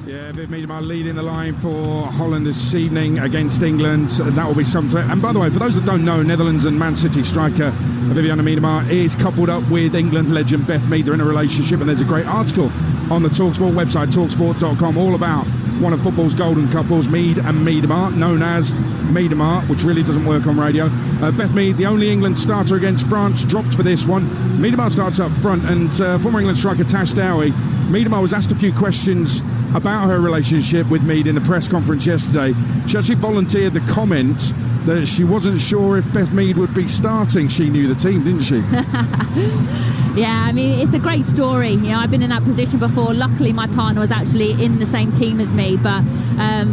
Yeah, Viv Miedema leading the line for Holland this evening against England. That will be something. And by the way, for those that don't know, Netherlands and Man City striker Vivianne Miedema is coupled up with England legend Beth Mead. They're in a relationship, and there's a great article on the Talksport website, talksport.com, all about one of football's golden couples, Mead and Miedema, known as Miedema, which really doesn't work on radio. Beth Mead, the only England starter against France, dropped for this one. Miedema starts up front, and former England striker Tash Dowie, Miedema was asked a few questions about her relationship with Mead in the press conference yesterday. She actually volunteered the comment that she wasn't sure if Beth Mead would be starting. She knew the team, didn't she? Yeah, I mean, it's a great story. You know, I've been in that position before. Luckily, my partner was actually in the same team as me. But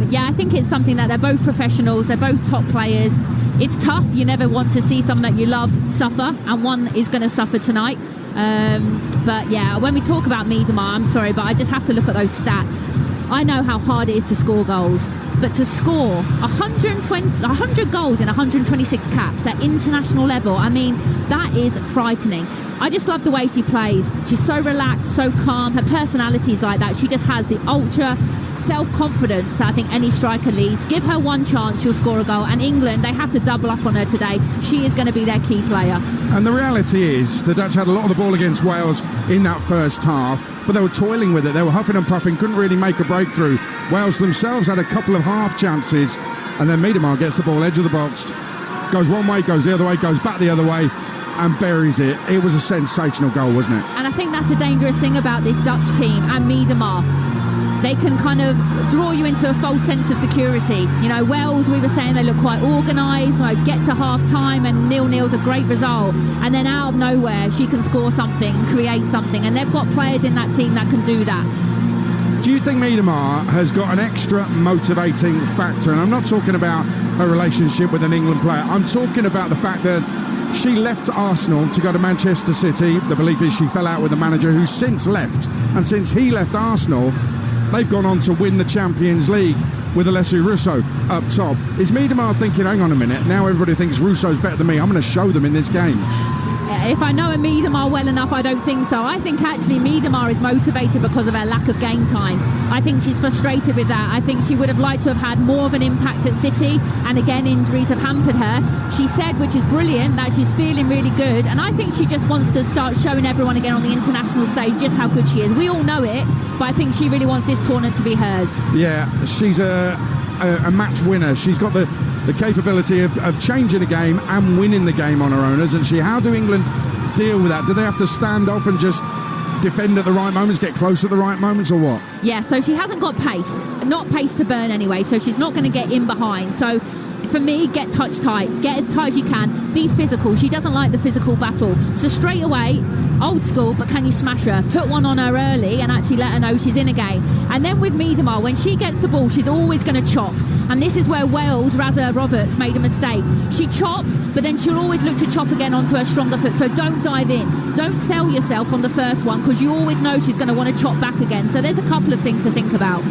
yeah, I think it's something that they're both professionals. They're both top players. It's tough. You never want to see someone that you love suffer, and one is going to suffer tonight. But yeah, when we talk about Miedema, I'm sorry, but I just have to look at those stats. I know how hard it is to score goals, but to score 100 goals in 126 caps at international level, I mean, that is frightening. I just love the way she plays. She's so relaxed, so calm. Her personality is like that. She just has the ultra self-confidence I think any striker needs. Give her one chance, she'll score a goal. And England, they have to double up on her today. She is going to be their key player. And the reality is the Dutch had a lot of the ball against Wales in that first half, but they were toiling with it. They were huffing and puffing, couldn't really make a breakthrough. Wales themselves had a couple of half chances, and then Miedema gets the ball edge of the box, goes one way, goes the other way, goes back the other way, and buries it. It was a sensational goal, wasn't it? And I think that's the dangerous thing about this Dutch team and Miedema. They can kind of draw you into a false sense of security. You know, Wales, we were saying they look quite organised, like get to half-time and 0-0's a great result. And then out of nowhere, she can score something, create something. And they've got players in that team that can do that. Do you think Miedema has got an extra motivating factor? And I'm not talking about her relationship with an England player. I'm talking about the fact that she left Arsenal to go to Manchester City. The belief is she fell out with the manager, who's since left. And since he left Arsenal, they've gone on to win the Champions League with Alessia Russo up top. Is Miedema thinking, hang on a minute, now everybody thinks Russo's better than me, I'm going to show them in this game? If I know a Miedema well enough, I don't think so. I think actually Miedema is motivated because of her lack of game time. I think she's frustrated with that. I think she would have liked to have had more of an impact at City, and again, injuries have hampered her. She said, which is brilliant, that she's feeling really good, and I think she just wants to start showing everyone again on the international stage just how good she is. We all know it, but I think she really wants this tournament to be hers. Yeah, she's a match winner. She's got the capability of changing a game and winning the game on her own, isn't she? How do England deal with that? Do they have to stand off and just defend at the right moments, get close at the right moments, or what? Yeah, so she hasn't got pace. Not pace to burn anyway, so she's not going to get in behind. So for me, get touch tight. Get as tight as you can. Be physical. She doesn't like the physical battle. So straight away, old school, but can you smash her? Put one on her early and actually let her know she's in a game. And then with Miedema, when she gets the ball, she's always going to chop. And this is where Wales, Razza Roberts, made a mistake. She chops, but then she'll always look to chop again onto her stronger foot. So don't dive in. Don't sell yourself on the first one, because you always know she's going to want to chop back again. So there's a couple of things to think about.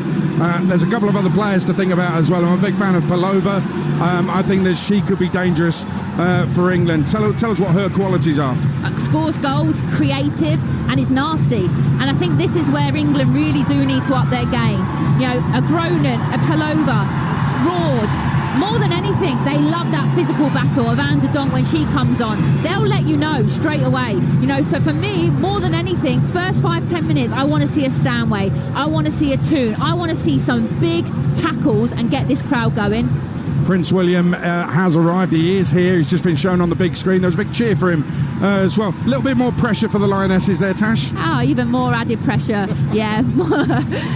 There's a couple of other players to think about as well. I'm a big fan of Palova. I think that she could be dangerous for England. Tell us what her qualities are. Scores goals, creative, and is nasty. And I think this is where England really do need to up their game. You know, a Groningen, a Palova, Roard. More than anything, they love that physical battle of Van der Donk when she comes on. They'll let you know straight away. You know, so for me, more than anything, first 5-10 minutes, I want to see a Stanway. I want to see a Toon. I want to see some big tackles and get this crowd going. Prince William has arrived. He is here. He's just been shown on the big screen. There was a big cheer for him as well. A little bit more pressure for the Lionesses there, Tash. Oh, even more added pressure. Yeah.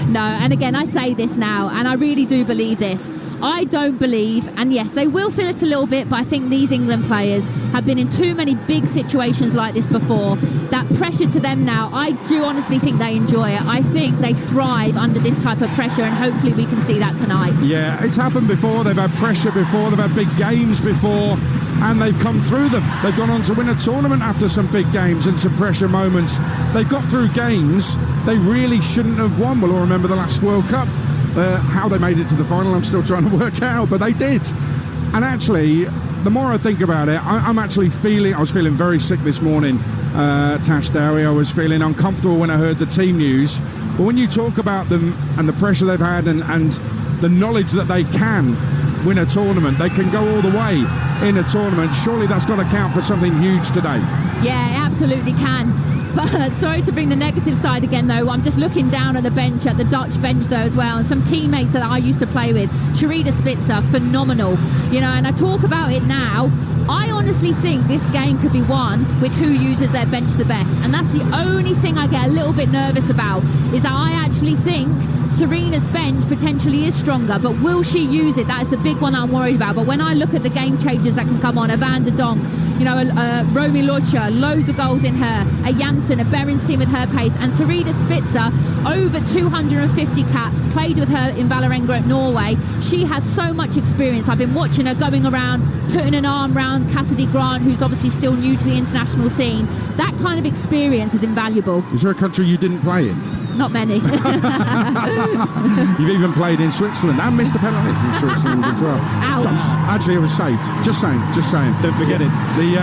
No, and again, I say this now, and I really do believe this. I don't believe, and yes, they will feel it a little bit, but I think these England players have been in too many big situations like this before. That pressure to them now, I do honestly think they enjoy it. I think they thrive under this type of pressure, and hopefully we can see that tonight. Yeah, it's happened before. They've had pressure before. They've had big games before, and they've come through them. They've gone on to win a tournament after some big games and some pressure moments. They've got through games they really shouldn't have won. We'll all remember the last World Cup. How they made it to the final, I'm still trying to work out, but they did. And actually, the more I think about it, I was feeling very sick this morning, Tash Dowie. I was feeling uncomfortable when I heard the team news. But when you talk about them and the pressure they've had and the knowledge that they can win a tournament, they can go all the way in a tournament, surely that's got to count for something huge today. Yeah, it absolutely can. But sorry to bring the negative side again, though. I'm just looking down at the bench, at the Dutch bench, though, as well. And some teammates that I used to play with. Sharida Spitzer, phenomenal. You know, and I talk about it now. I honestly think this game could be won with who uses their bench the best. And that's the only thing I get a little bit nervous about, is that I actually think Serena's bench potentially is stronger, but will she use it? That is the big one I'm worried about. But when I look at the game changers that can come on, a Van der Donk, you know, Romy Locha, loads of goals in her, a Janssen, a Berenstein with her pace, and Sharida Spitzer, over 250 caps, played with her in Vålerenga at Norway. She has so much experience. I've been watching her going around, putting an arm round Cassidy Grant, who's obviously still new to the international scene. That kind of experience is invaluable. Is there a country you didn't play in? Not many. You've even played in Switzerland and missed a penalty in Switzerland as well. Ouch. Actually, it was saved. Just saying. Don't forget it. The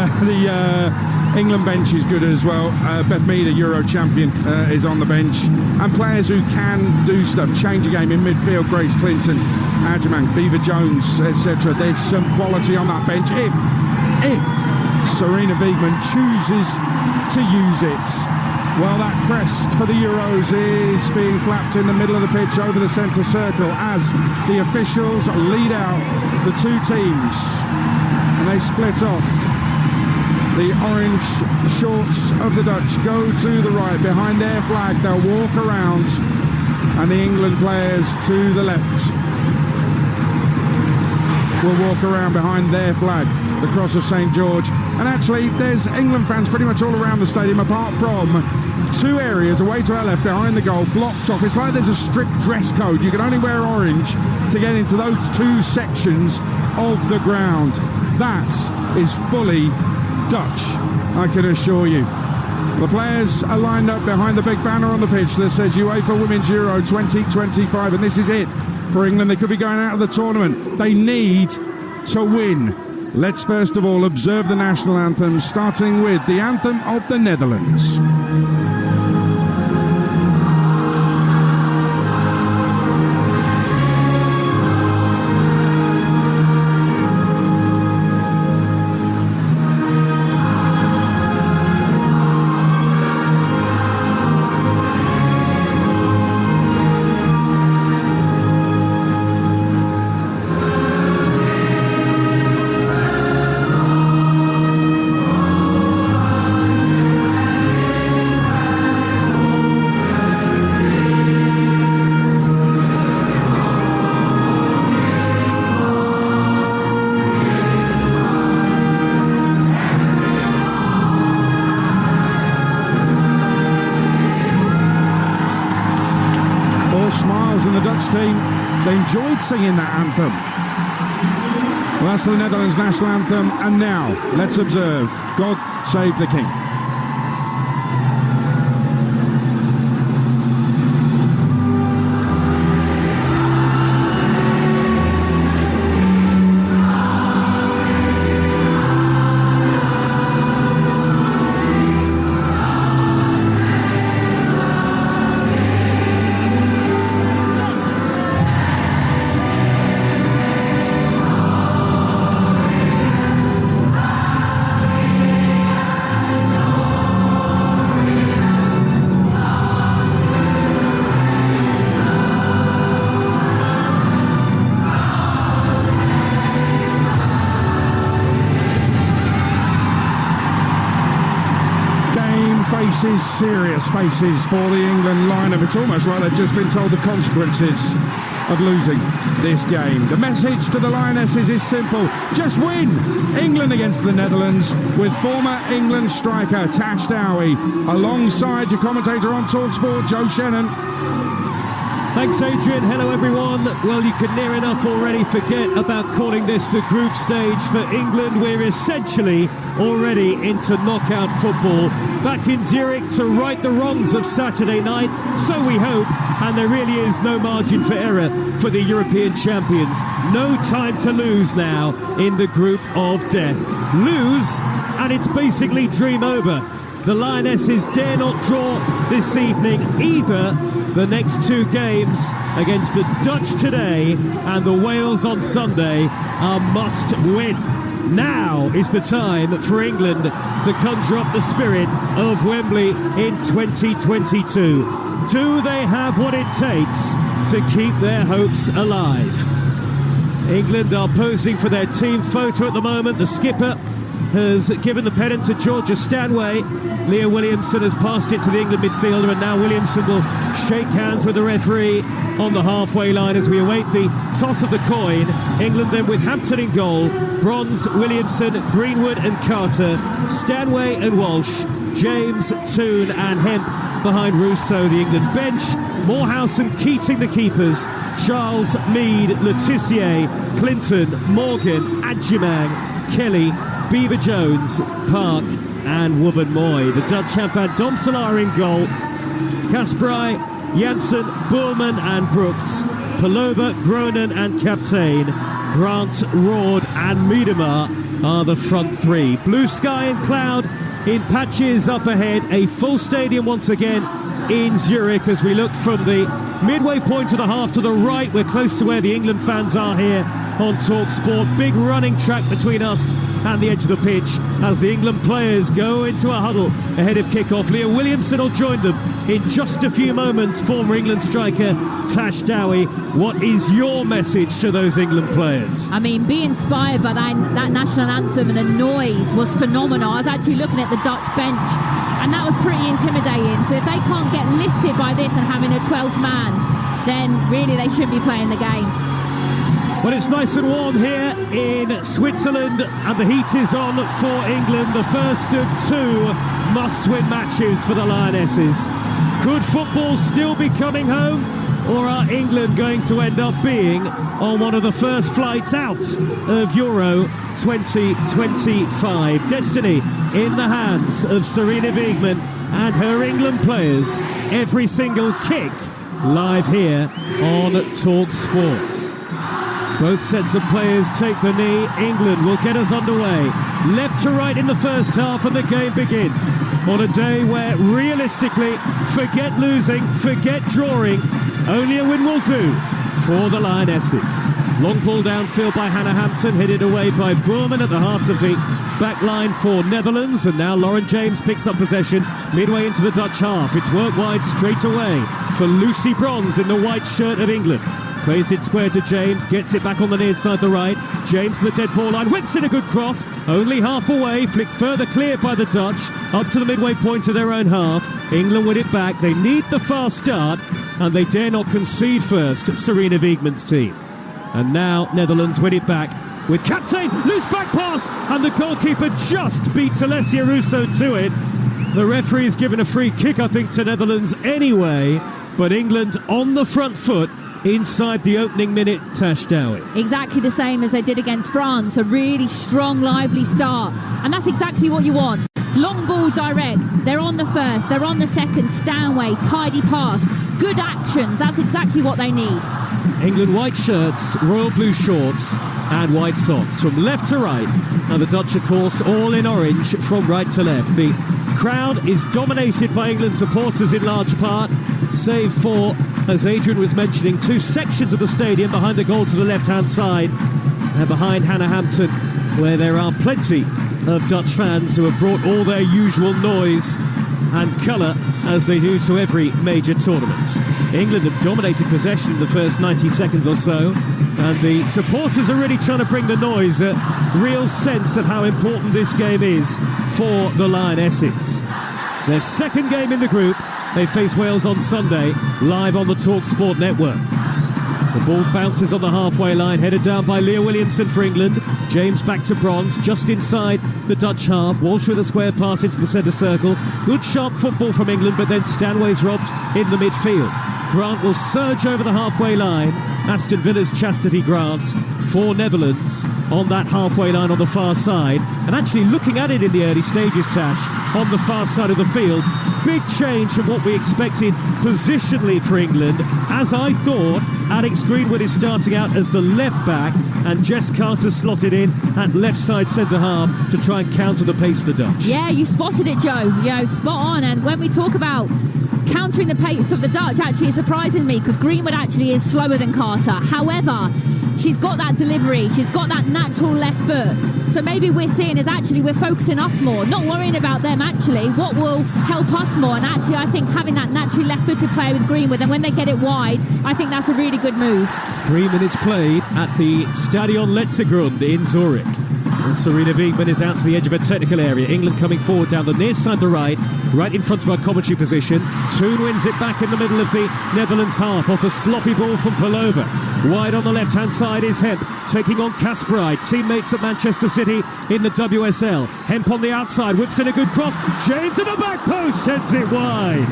England bench is good as well. Beth Mead, a Euro champion, is on the bench. And players who can do stuff, change a game in midfield, Grace Clinton, Adjaman, Beaver Jones, etc. There's some quality on that bench if Serena Wiegmann chooses to use it. Well, that crest for the Euros is being flapped in the middle of the pitch over the centre circle as the officials lead out the two teams and they split off. The orange shorts of the Dutch go to the right behind their flag. They'll walk around, and the England players to the left will walk around behind their flag, the cross of St George. And actually, there's England fans pretty much all around the stadium, apart from two areas away to our left behind the goal, blocked off. It's like there's a strict dress code. You can only wear orange to get into those two sections of the ground. That is fully Dutch, I can assure you. The players are lined up behind the big banner on the pitch that says UEFA Women's Euro 2025, and this is it for England. They could be going out of the tournament. They need to win. Let's first of all observe the national anthem, starting with the anthem of the Netherlands. Team, they enjoyed singing that anthem. Well, that's the Netherlands national anthem, and now let's observe God Save the King. Serious faces for the England lineup. It's almost like they've just been told the consequences of losing this game. The message to the Lionesses is simple: just win. England against the Netherlands with former England striker Tash Dowie alongside your commentator on Talksport, Joe Shannon. Thanks, Adrian. Hello, everyone. Well, you can near enough already forget about calling this the group stage for England. We're essentially already into knockout football. Back in Zurich to right the wrongs of Saturday night, so we hope, and there really is no margin for error for the European champions. No time to lose now in the group of death. Lose, and it's basically dream over. The Lionesses dare not draw this evening either, The next two games against the Dutch today and the Wales on Sunday are must-win. Now is the time for England to conjure up the spirit of Wembley in 2022. Do they have what it takes to keep their hopes alive? England are posing for their team photo at the moment. The skipper has given the pennant to Georgia Stanway. Leah Williamson has passed it to the England midfielder, and now Williamson will shake hands with the referee on the halfway line as we await the toss of the coin. England then with Hampton in goal, Bronze, Williamson, Greenwood and Carter, Stanway and Walsh, James, Toone and Hemp behind Rousseau, the England bench. Morehouse and Keating the keepers, Charles, Mead, Letitia, Clinton, Morgan, Adjumang, Kelly, Beaver Jones, Park and Wubben Moy. The Dutch have Van Domselaar in goal, Kasperai, Janssen, Boorman and Brooks, Palova, Groenen and Captain, Grant, Roord and Miedema are the front three. Blue sky and cloud in patches up ahead. A full stadium once again in Zurich as we look from the midway point of the half to the right. We're close to where the England fans are here on Talksport. Big running track between us and the edge of the pitch as the England players go into a huddle ahead of kick-off. Leah Williamson will join them in just a few moments. Former England striker Tash Dowie, what is your message to those England players? I mean, be inspired by that national anthem, and the noise was phenomenal. I was actually looking at the Dutch bench and that was pretty intimidating. So if they can't get lifted by this and having a 12th man, then really they should be playing the game. Well, it's nice and warm here in Switzerland and the heat is on for England. The first of two must-win matches for the Lionesses. Could football still be coming home, or are England going to end up being on one of the first flights out of Euro 2025? Destiny in the hands of Sarina Wiegman and her England players. Every single kick live here on Talksport. Both sets of players take the knee. England will get us underway. Left to right in the first half and the game begins. On a day where, realistically, forget losing, forget drawing. Only a win will do for the Lionesses. Long ball downfield by Hannah Hampton, headed away by Boorman at the heart of the back line for Netherlands. And now Lauren James picks up possession midway into the Dutch half. It's work wide straight away for Lucy Bronze in the white shirt of England. Plays it square to James, gets it back on the near side, the right. James from the dead ball line, whips in a good cross, only half away, flicked further clear by the Dutch, up to the midway point of their own half. England win it back, they need the fast start, and they dare not concede first, Sarina Wiegman's team. And now Netherlands win it back with Captain, loose back pass, and the goalkeeper just beats Alessia Russo to it. The referee has given a free kick, I think, to Netherlands anyway, but England on the front foot inside the opening minute. Tash Dowie. Exactly the same as they did against France. A really strong, lively start. And that's exactly what you want. Long ball direct. They're on the first. They're on the second. Stanway, tidy pass. Good actions. That's exactly what they need. England white shirts, royal blue shorts and white socks from left to right. And the Dutch, of course, all in orange from right to left. The crowd is dominated by England supporters in large part, save for, as Adrian was mentioning, two sections of the stadium behind the goal to the left-hand side and behind Hannah Hampton, where there are plenty of Dutch fans who have brought all their usual noise and colour, as they do to every major tournament. England have dominated possession in the first 90 seconds or so, and the supporters are really trying to bring the noise, a real sense of how important this game is for the Lionesses. Their second game in the group. They face Wales on Sunday, live on the Talksport network. The ball bounces on the halfway line, headed down by Leah Williamson for England. James back to Bronze, just inside the Dutch half. Walsh with a square pass into the centre circle. Good sharp football from England, but then Stanway's robbed in the midfield. Grant will surge over the halfway line. Aston Villa's Chastity Grant for Netherlands on that halfway line on the far side. And actually looking at it in the early stages, Tash, on the far side of the field, big change from what we expected positionally for England. As I thought, Alex Greenwood is starting out as the left back, and Jess Carter slotted in at left side centre-half to try and counter the pace of the Dutch. Yeah, you spotted it, Joe. Spot on. And when we talk about countering the pace of the Dutch, actually it surprises me because Greenwood actually is slower than Carter. However, she's got that delivery, she's got that natural left foot. So maybe we're seeing is actually we're focusing us more, not worrying about them actually. What will help us more? And actually I think having that naturally left-footed player with Greenwood, and when they get it wide, I think that's a really good move. 3 minutes played at the Stadion Letzigrund in Zurich. And Serena Wiegmann is out to the edge of a technical area. England coming forward down the near side to right in front of our commentary position. Toon wins it back in the middle of the Netherlands half off a sloppy ball from Palova. Wide on the left-hand side is Hemp, taking on Kasperaj, teammates at Manchester City in the WSL. Hemp on the outside, whips in a good cross. James at the back post, heads it wide.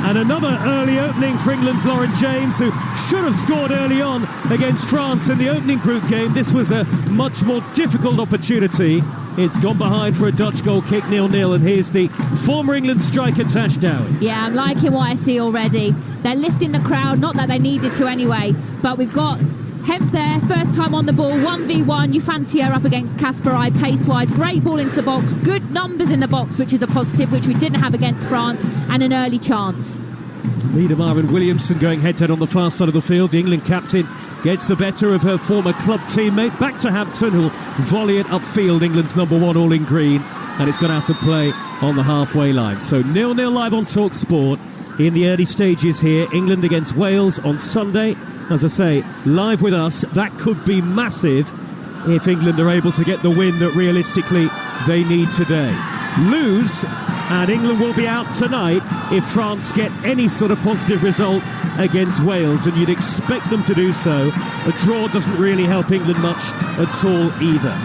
And another early opening for England's Lauren James, who should have scored early on against France in the opening group game. This was a much more difficult opportunity. It's gone behind for a Dutch goal kick, 0-0, and here's the former England striker Tash Dowie. Yeah, I'm liking what I see already. They're lifting the crowd, not that they needed to anyway, but we've got Hemp there, first time on the ball, 1v1. You fancy her up against Kasperaj pace-wise. Great ball into the box, good numbers in the box, which is a positive, which we didn't have against France, and an early chance. Liedemar and Williamson going head-to-head on the far side of the field. The England captain gets the better of her former club teammate. Back to Hampton, who'll volley it upfield, England's number one all in green, and it's gone out of play on the halfway line. So 0-0 live on Talksport in the early stages here. England against Wales on Sunday. As I say, live with us, that could be massive if England are able to get the win that realistically they need today. Lose, and England will be out tonight if France get any sort of positive result against Wales, and you'd expect them to do so. A draw doesn't really help England much at all either.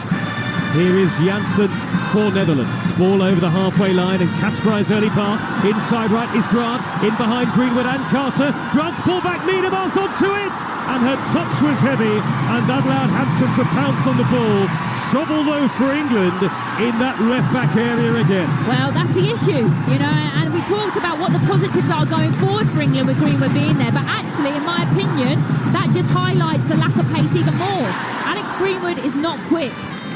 Here is Janssen for Netherlands. Ball over the halfway line, and Kasperaj's early pass. Inside right is Grant. In behind Greenwood and Carter. Grant's pull back, Liedemars onto it! And her touch was heavy, and that allowed Hampton to pounce on the ball. Trouble though for England in that left-back area again. Well, that's the issue, and we talked about what the positives are going forward for England with Greenwood being there, but actually, in my opinion, that just highlights the lack of pace even more. Alex Greenwood is not quick.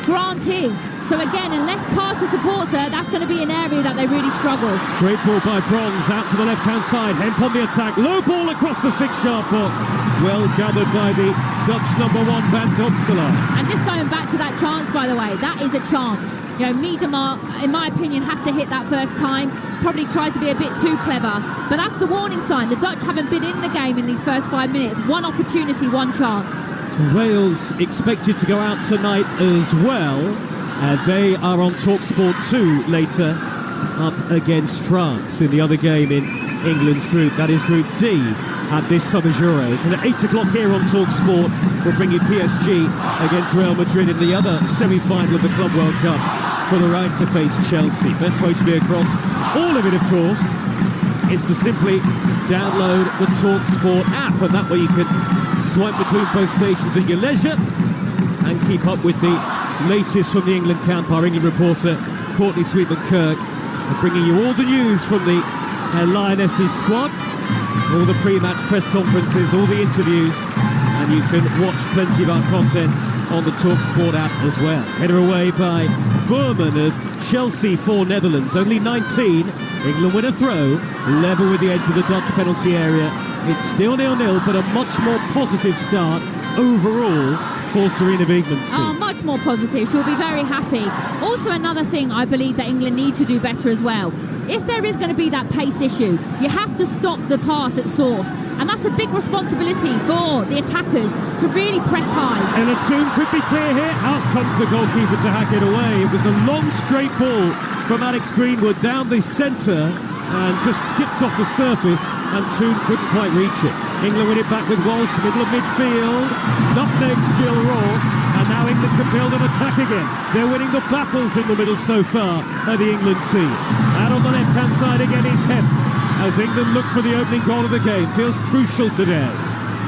Grant is. So again, unless Carter supports her, that's going to be an area that they really struggle. Great ball by Bronze out to the left-hand side. Hemp on the attack. Low ball across the six-yard box. Well gathered by the Dutch number one, Van Domselaar. And just going back to that chance, by the way, that is a chance. Miedemar, in my opinion, has to hit that first time. Probably tries to be a bit too clever. But that's the warning sign. The Dutch haven't been in the game in these first 5 minutes. One opportunity, one chance. Wales expected to go out tonight as well. They are on Talksport 2 later, up against France in the other game in England's group. That is Group D at this summer's Euros. And at 8 o'clock here on Talksport, we'll bring you PSG against Real Madrid in the other semi-final of the Club World Cup for the right to face Chelsea. Best way to be across all of it, of course, is to simply download the Talksport app, and that way you can swipe between both stations at your leisure and keep up with the latest from the England camp. Our England reporter Courtney Sweetman-Kirk bringing you all the news from the Lionesses squad, all the pre-match press conferences, all the interviews, and you can watch plenty of our content on the Talksport app as well. Header away by Burman of Chelsea for Netherlands. Only 19. England win a throw, level with the edge of the Dutch penalty area. It's still 0-0, but a much more positive start overall for Serena Wiegmann's team. Oh, much more positive. She'll be very happy. Also, another thing I believe that England need to do better as well. If there is going to be that pace issue, you have to stop the pass at source. And that's a big responsibility for the attackers to really press high. And a Toon could be clear here. Out comes the goalkeeper to hack it away. It was a long straight ball from Alex Greenwood down the centre and just skipped off the surface, and Toon couldn't quite reach it. England win it back with Walsh, middle of midfield. Nutmegs Jill Roth, and now England can build an attack again. They're winning the battles in the middle so far of the England team. And on the left-hand side again is Hemp, as England look for the opening goal of the game. Feels crucial today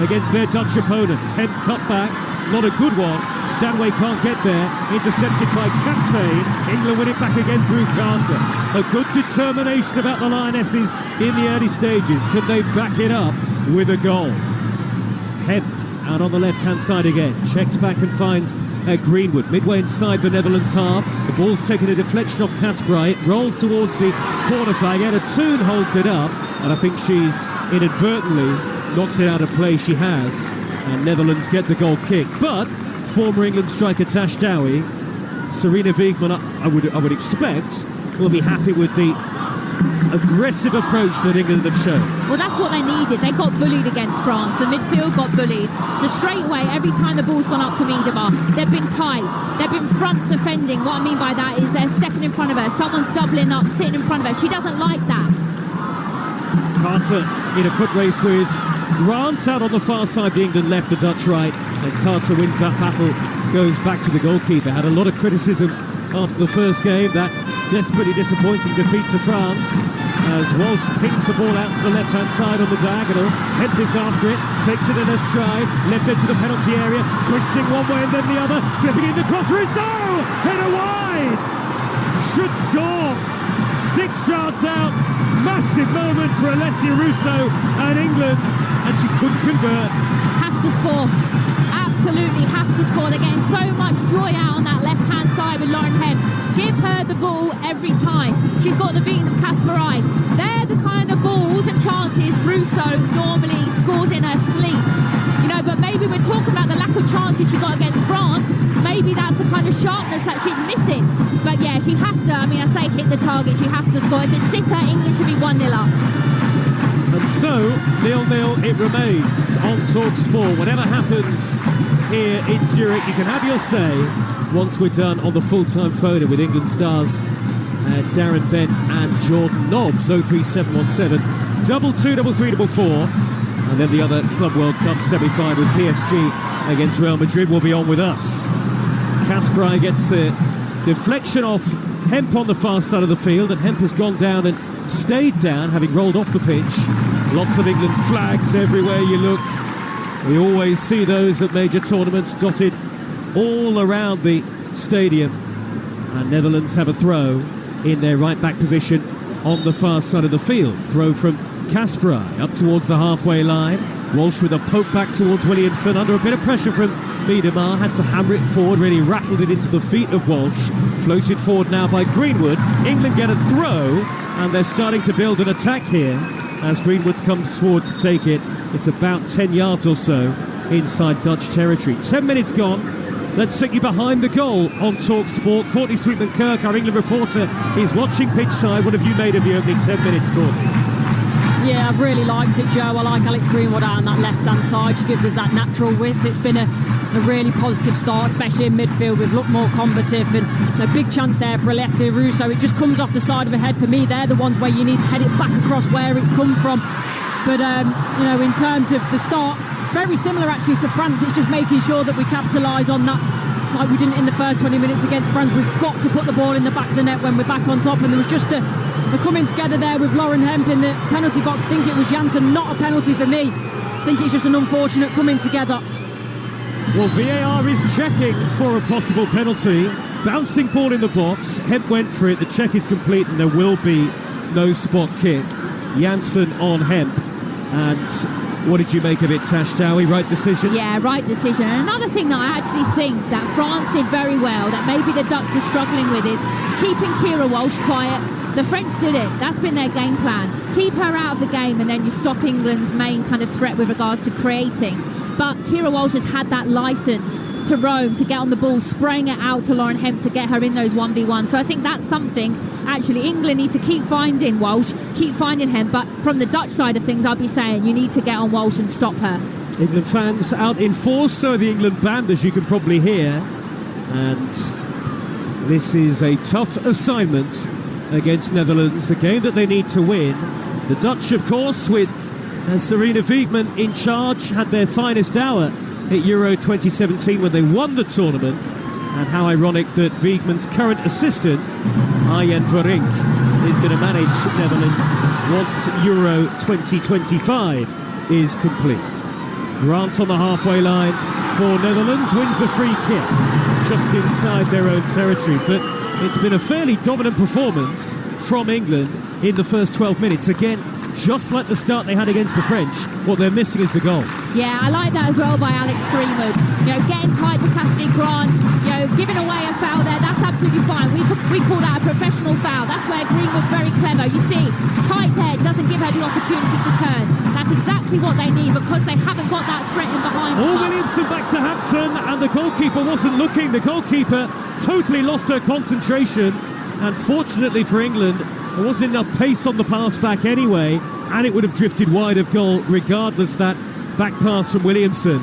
against their Dutch opponents. Hemp cut back, not a good one. Stanway can't get there, intercepted by Captain. England win it back again through Carter. A good determination about the Lionesses in the early stages. Can they back it up with a goal? Hemp out on the left-hand side again. Checks back and finds Greenwood. Midway inside the Netherlands half. The ball's taken a deflection off Kasper. It rolls towards the corner flag. Etta Toon holds it up. And I think she's inadvertently knocked it out of play. She has. And Netherlands get the goal kick. But former England striker Tash Dowie, Serena Wiegman, I would expect, will be happy with the aggressive approach that England have shown. Well, that's what they needed. They got bullied against France. The midfield got bullied. So straight away, every time the ball's gone up to Miedema, they've been tight. They've been front defending. What I mean by that is they're stepping in front of her. Someone's doubling up, sitting in front of her. She doesn't like that. Carter in a foot race with Grant out on the far side, the England left, the Dutch right. And Carter wins that battle, goes back to the goalkeeper. Had a lot of criticism after the first game, that desperately disappointing defeat to France, as Walsh pings the ball out to the left-hand side on the diagonal. Hemp is after it, takes it in a stride, left edge of the penalty area, twisting one way and then the other, flipping in the cross, Russo! Header wide! Should score! 6 yards out, massive moment for Alessia Russo and England, and she couldn't convert. Has to score. Absolutely has to score. They're getting so much joy out on that left-hand side with Lauren Hemp. Give her the ball every time. She's got the beating of Kasper. They're the kind of balls and chances Russo normally scores in her sleep. You know, but maybe we're talking about the lack of chances she got against France. Maybe that's the kind of sharpness that she's missing. But yeah, she has to, I say hit the target, she has to score. It's a sitter, England should be 1-0 up. And so, 0-0 it remains on Talksport. Whatever happens here in Zurich, you can have your say once we're done on the full-time photo with England stars Darren Bent and Jordan Nobbs. 03717 223344. And then the other Club World Cup semi-final with PSG against Real Madrid will be on with us. Kasper gets the deflection off Hemp on the far side of the field, and Hemp has gone down and stayed down, having rolled off the pitch. Lots of England flags everywhere you look. We always see those at major tournaments dotted all around the stadium. And Netherlands have a throw in their right back position on the far side of the field. Throw from Kasper up towards the halfway line. Walsh with a poke back towards Williamson under a bit of pressure from Miedema. Had to hammer it forward, really rattled it into the feet of Walsh. Floated forward now by Greenwood. England get a throw, and they're starting to build an attack here as Greenwood comes forward to take it. It's about 10 yards or so inside Dutch territory. 10 minutes gone. Let's take you behind the goal on Talksport. Courtney Sweetman-Kirk, our England reporter, is watching pitch side. What have you made of the opening 10 minutes, Courtney? Yeah, I've really liked it, Joe. I like Alex Greenwood out on that left-hand side. She gives us that natural width. It's been a really positive start, especially in midfield. We've looked more combative, and a big chance there for Alessia Russo. It just comes off the side of her head. For me, they're the ones where you need to head it back across where it's come from. But, in terms of the start, very similar actually to France. It's just making sure that we capitalise on that like we didn't in the first 20 minutes against France. We've got to put the ball in the back of the net when we're back on top, and there was just the coming together there with Lauren Hemp in the penalty box. I think it was Janssen, not a penalty for me. I think it's just an unfortunate coming together. Well, VAR is checking for a possible penalty. Bouncing ball in the box. Hemp went for it. The check is complete and there will be no spot kick. Janssen on Hemp. And what did you make of it, Tash Dowie? Right decision? Yeah, right decision. And another thing that I actually think that France did very well, that maybe the Dutch are struggling with, is keeping Keira Walsh quiet. The French did it. That's been their game plan. Keep her out of the game and then you stop England's main kind of threat with regards to creating. But Keira Walsh has had that licence to roam, to get on the ball, spraying it out to Lauren Hemp to get her in those 1v1. So I think that's something, actually, England need to keep finding Walsh, keep finding Hemp. But from the Dutch side of things, I'll be saying you need to get on Walsh and stop her. England fans out in force, so the England band, as you can probably hear. And this is a tough assignment against Netherlands, a game that they need to win. The Dutch, of course, with Serena Wiegman in charge, had their finest hour at Euro 2017 when they won the tournament. And how ironic that Wiegman's current assistant, Arjen Verink, is going to manage Netherlands once Euro 2025 is complete. Grant on the halfway line for Netherlands, wins a free kick just inside their own territory. But it's been a fairly dominant performance from England in the first 12 minutes. Again, just like the start they had against the French. What they're missing is the goal. Yeah, I like that as well by Alex Greenwood. Getting tight to Cassidy Grant, giving away a foul there, that's absolutely fine. We call that a professional foul. That's where Greenwood's very clever. You see, tight there, doesn't give her the opportunity to turn. That's exactly what they need because they haven't got that threat in behind them. Williamson back to Hampton, and the goalkeeper wasn't looking. The goalkeeper totally lost her concentration, and fortunately for England, there wasn't enough pace on the pass back anyway, and it would have drifted wide of goal regardless. That back pass from Williamson,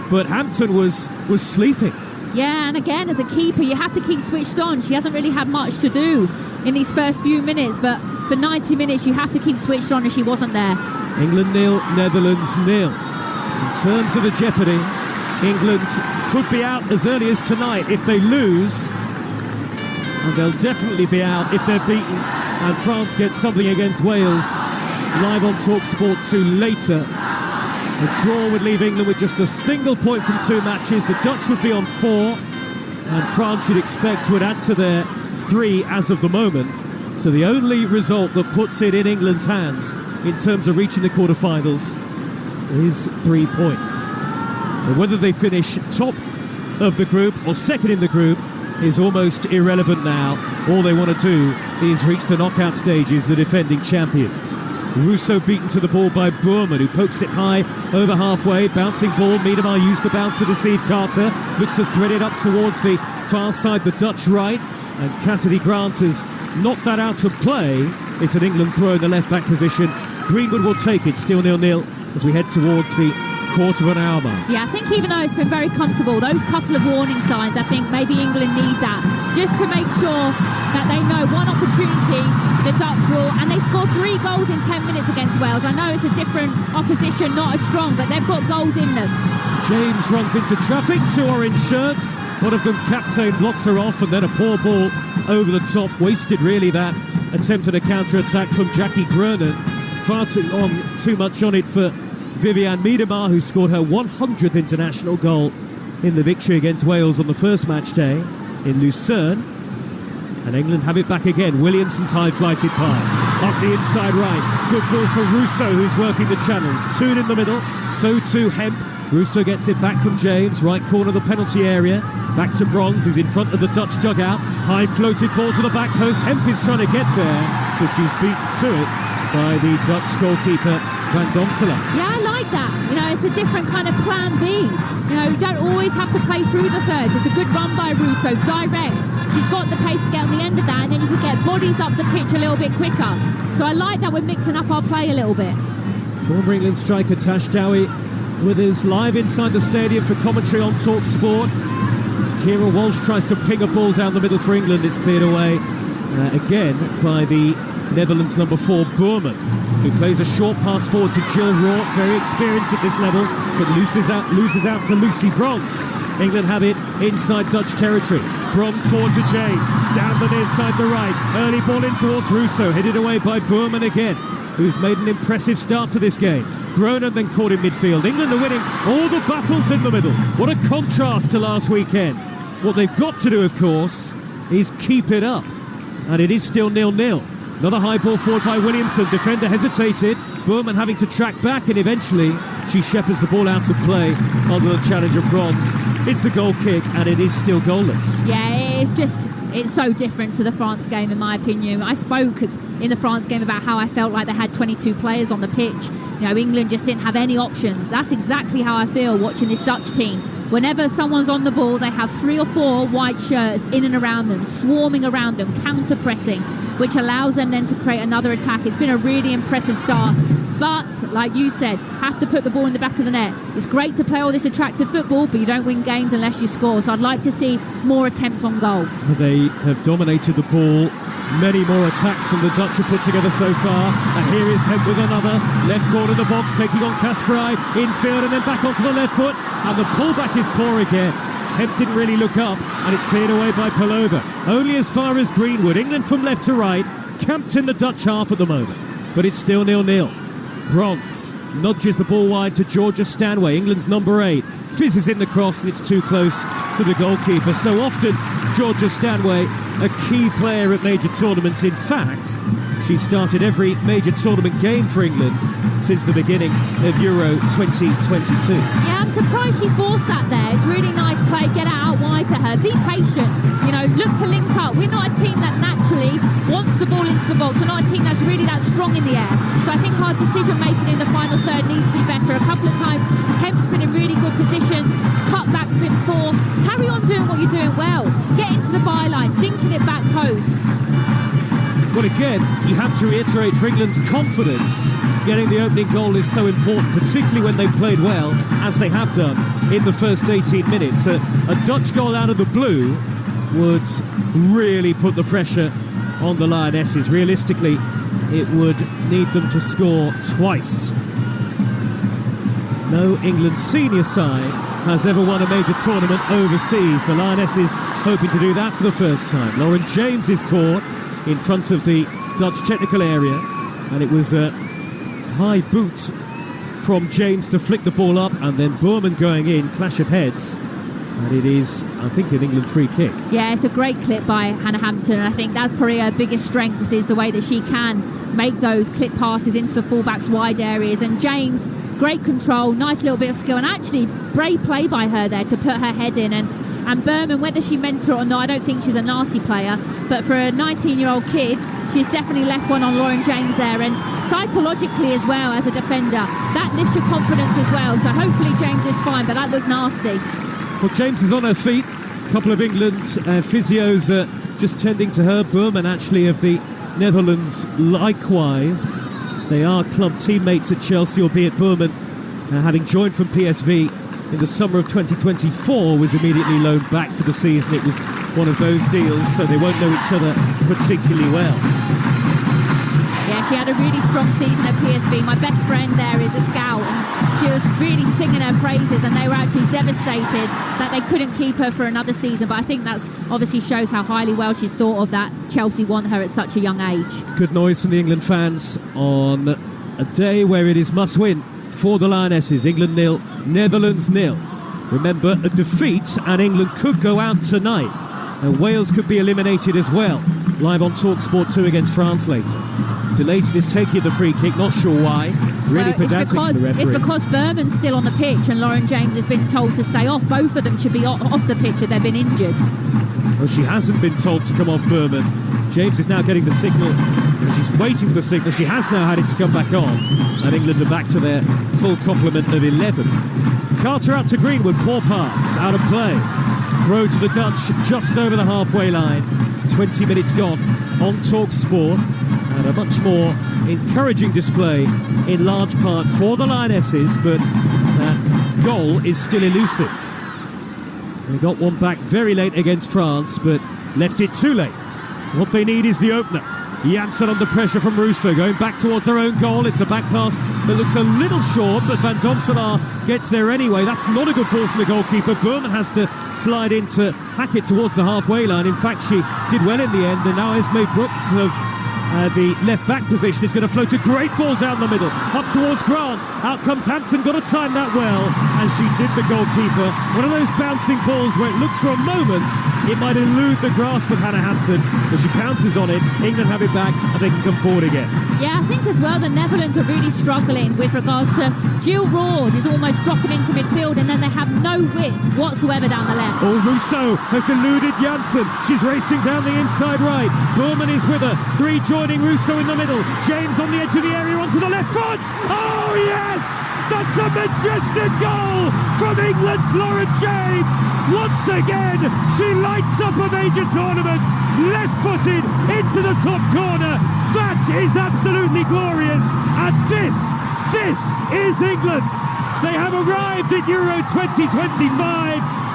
but Hampton was sleeping. Yeah, and again, as a keeper, you have to keep switched on. She hasn't really had much to do in these first few minutes, but for 90 minutes, you have to keep switched on, and she wasn't there. England 0, Netherlands 0. In terms of the jeopardy, England could be out as early as tonight if they lose, and they'll definitely be out if they're beaten and France gets something against Wales. Live on Talksport 2 later. A draw would leave England with just a single point from 2 matches. The Dutch would be on 4, and France, you'd expect, would add to their 3 as of the moment. So the only result that puts it in England's hands in terms of reaching the quarterfinals is 3 points. But whether they finish top of the group or second in the group is almost irrelevant now. All they want to do is reach the knockout stages, the defending champions. Russo beaten to the ball by Boerman, who pokes it high over halfway. Bouncing ball, Miedema used the bounce to deceive Carter. Looks to thread it up towards the far side, the Dutch right. And Cassidy Grant has knocked that out of play. It's an England throw in the left-back position. Greenwood will take it, still 0-0 as we head towards the quarter of an hour mark. Yeah, I think even though it's been very comfortable, those couple of warning signs, I think maybe England need that, just to make sure that they know one opportunity the Dutch will, and they scored 3 goals in 10 minutes against Wales. I know it's a different opposition, not as strong, but they've got goals in them. James runs into traffic, 2 orange shirts. One of them, captain, blocks her off, and then a poor ball over the top. Wasted, really, that attempt at a counter-attack from Jackie Groenen. Far too much on it for Vivianne Miedema, who scored her 100th international goal in the victory against Wales on the first match day in Lucerne. And England have it back again. Williamson's high-flighted pass off the inside right. Good ball for Russo, who's working the channels. Toon in the middle, so too Hemp. Russo gets it back from James, right corner of the penalty area. Back to Bronze, who's in front of the Dutch dugout. High-floated ball to the back post. Hemp is trying to get there, but she's beaten to it by the Dutch goalkeeper, Van Domsela. Yeah, I like that. It's a different kind of plan B. You don't always have to play through the thirds. It's a good run by Russo, direct. She's got the pace to get on the end of that, and then you can get bodies up the pitch a little bit quicker. So I like that we're mixing up our play a little bit. Former England striker Tash Dowie with us live inside the stadium for commentary on Talksport. Kira Walsh tries to ping a ball down the middle for England. It's cleared away again by the Netherlands number 4, Boerman, who plays a short pass forward to Jill Rourke, very experienced at this level, but loses out to Lucy Bronze. England have it inside Dutch territory. Bronze forward to James, down the near side, the right. Early ball in towards Russo, headed away by Boerman again, who's made an impressive start to this game. Groenen then caught in midfield. England are winning all the battles in the middle. What a contrast to last weekend. What they've got to do, of course, is keep it up. And it is still 0-0. Another high ball forward by Williamson. Defender hesitated. Boerman having to track back, and eventually she shepherds the ball out of play under the challenge of Bronze. It's a goal kick, and it is still goalless. Yeah, it's so different to the France game, in my opinion. I spoke in the France game about how I felt like they had 22 players on the pitch. England just didn't have any options. That's exactly how I feel watching this Dutch team. Whenever someone's on the ball, they have 3 or 4 white shirts in and around them, swarming around them, counter-pressing, which allows them then to create another attack. It's been a really impressive start. But, like you said, have to put the ball in the back of the net. It's great to play all this attractive football, but you don't win games unless you score. So I'd like to see more attempts on goal. They have dominated the ball. Many more attacks than the Dutch have put together so far. And here is Hemp with another. Left corner of the box, taking on Kasperai. Infield and then back onto the left foot. And the pullback is poor again. Hemp didn't really look up, and it's cleared away by Palova. Only as far as Greenwood. England from left to right, camped in the Dutch half at the moment. But it's still 0-0. Bronze nudges the ball wide to Georgia Stanway, England's number 8. Fizzes in the cross, and it's too close to the goalkeeper. So often, Georgia Stanway, a key player at major tournaments. In fact, She started every major tournament game for England since the beginning of Euro 2022. Yeah, I'm surprised she forced that there. It's really nice play. Get it out wide to her. Be patient. You know, look to link up. We're not a team that naturally wants the ball into the box. We're not a team that's really that strong in the air. So I think our decision making in the final third needs to be better. A couple of times, Kemp's been in really good positions. Cutback's been poor. Carry on doing what you're doing well. Get into the byline, thinking it back post. Well, again, you have to reiterate, for England's confidence, getting the opening goal is so important, particularly when they've played well, as they have done in the first 18 minutes. A Dutch goal out of the blue would really put the pressure on the Lionesses. Realistically, it would need them to score twice. No England senior side has ever won a major tournament overseas. The Lionesses hoping to do that for the first time. Lauren James is caught in front of the Dutch technical area, and it was a high boot from James to flick the ball up, and then Boerman going in, clash of heads, and it is, I think, an England free kick. Yeah, it's a great clip by Hannah Hampton, and I think that's probably her biggest strength, is the way that she can make those clip passes into the fullbacks' wide areas. And James, great control, nice little bit of skill, and actually brave play by her there to put her head in. And Boerman, whether she meant to or not, I don't think she's a nasty player, but for a 19-year-old kid, she's definitely left one on Lauren James there. And psychologically as well, as a defender, that lifts your confidence as well. So hopefully James is fine, but that looked nasty. Well, James is on her feet. A couple of England physios just tending to her. Boerman, actually, of the Netherlands, likewise. They are club teammates at Chelsea, albeit Boerman, having joined from PSV in the summer of 2024, was immediately loaned back for the season. It was one of those deals, so they won't know each other particularly well. Yeah, she had a really strong season at PSV. My best friend there is a scout, and she was really singing her praises, and they were actually devastated that they couldn't keep her for another season. But I think that's obviously shows how highly well she's thought of, that Chelsea want her at such a young age. Good noise from the England fans on a day where it is must win for the Lionesses. England 0, Netherlands 0. Remember, a defeat and England could go out tonight, and Wales could be eliminated as well. Live on Talksport 2 against France later. Delayton is taking the free kick, not sure why. Really pedantic from the referee. It's because Boerman's still on the pitch and Lauren James has been told to stay off. Both of them should be off the pitch if they've been injured. Well, she hasn't been told to come off Boerman. James is now getting the signal. She's waiting for the signal. She has now had it to come back on. And England are back to their full complement of 11. Carter out to Greenwood. Poor pass. Out of play. Throw to the Dutch just over the halfway line. 20 minutes gone on Talksport. And a much more encouraging display in large part for the Lionesses. But that goal is still elusive. They got one back very late against France, but left it too late. What they need is the opener. Janssen under pressure from Russo, going back towards her own goal. It's a back pass that looks a little short, but Van Domselaar gets there anyway. That's not a good ball from the goalkeeper. Boerman has to slide in to hack it towards the halfway line. In fact, she did well in the end, and now Esme Brooks of the left-back position is going to float a great ball down the middle, up towards Grant. Out comes Hampton, got to time that well, and she did the goalkeeper. One of those bouncing balls where it looked for a moment it might elude the grasp of Hannah Hampton, but she pounces on it. England have it back, and they can come forward again. Yeah, I think as well the Netherlands are really struggling with regards to Jill Roord is almost dropping into midfield, and then they have no width whatsoever down the left. Oh, Rousseau has eluded Janssen. She's racing down the inside right. Boerman is with her. Three joining Rousseau in the middle. James on the edge of the area onto the left foot. Oh, yes! That's a majestic goal from England's Lauren James. Once again, she lights up a major tournament. Left-footed into the top corner. That is absolutely glorious. And this is England. They have arrived at Euro 2025.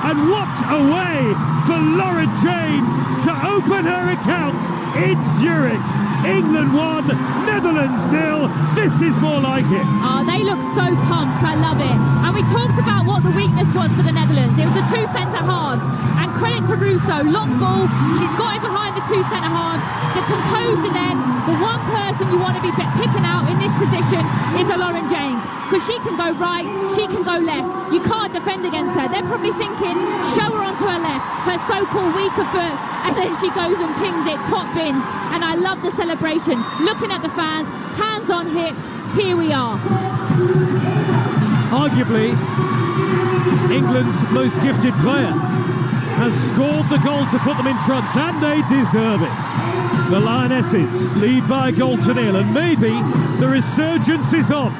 And what a way for Lauren James to open her account in Zurich. England 1, Netherlands 0. This is more like it. Oh, they look so pumped. I love it. And we talked about what the weakness was for the Netherlands. It was the two centre-halves. And credit to Russo. Long ball. She's got it behind the two centre-halves. The composure then. The one person you want to be picking out in this position is a Lauren James. Because she can go right, she can go left. You can't defend against her. They're probably thinking, show her onto to her left, her so-called weaker foot, and then she goes and pings it top bins. And I love the celebration. Looking at the fans, hands on hips, here we are. Arguably, England's most gifted player has scored the goal to put them in front, and they deserve it. The Lionesses lead by a goal to nil, and maybe the resurgence is on.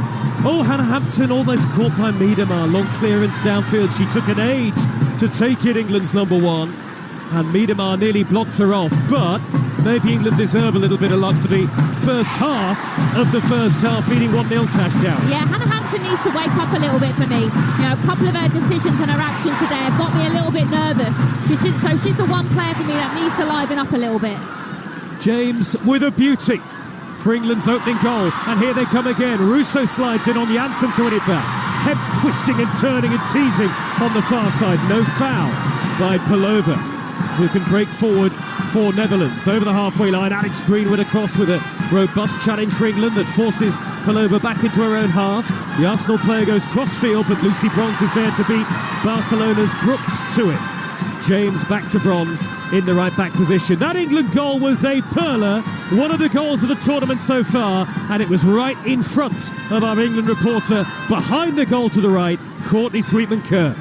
Oh, Hannah Hampton almost caught by Miedemar. Long clearance downfield. She took an age to take it, England's number one, and Miedemar nearly blocked her off. But maybe England deserve a little bit of luck for the first half of the first half, leading 1-0 Tashdale. Yeah, Hannah Hampton needs to wake up a little bit for me. You know, a couple of her decisions and her actions today have got me a little bit nervous. So she's the one player for me that needs to liven up a little bit. James with a beauty for England's opening goal, and here they come again. Russo slides in on Janssen to win it back. Hemp twisting and turning and teasing on the far side. No foul by Palova, who can break forward for Netherlands. Over the halfway line, Alex Greenwood across with a robust challenge for England that forces Palova back into her own half. The Arsenal player goes cross-field, but Lucy Bronze is there to beat Barcelona's Brooks to it. James back to Bronze in the right-back position. That England goal was a perler, one of the goals of the tournament so far, and it was right in front of our England reporter, behind the goal to the right, Courtney Sweetman-Kerr.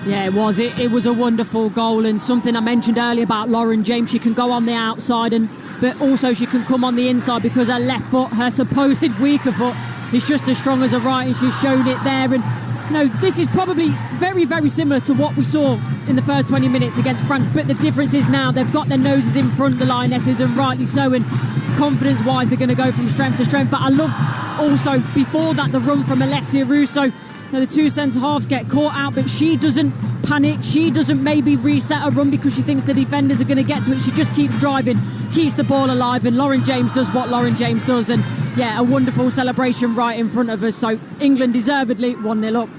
Yeah, it was. It was a wonderful goal, and something I mentioned earlier about Lauren James. She can go on the outside, but also she can come on the inside because her left foot, her supposed weaker foot, is just as strong as her right, and she's shown it there. And no, this is probably very, very similar to what we saw in the first 20 minutes against France, but the difference is now they've got their noses in front, the Lionesses, and rightly so, and confidence-wise they're going to go from strength to strength. But I love also, before that, the run from Alessia Russo. Now, the two centre-halves get caught out, but she doesn't panic. She doesn't maybe reset a run because she thinks the defenders are going to get to it. She just keeps driving, keeps the ball alive, and Lauren James does what Lauren James does. And, yeah, a wonderful celebration right in front of us. So, England deservedly 1-0 up.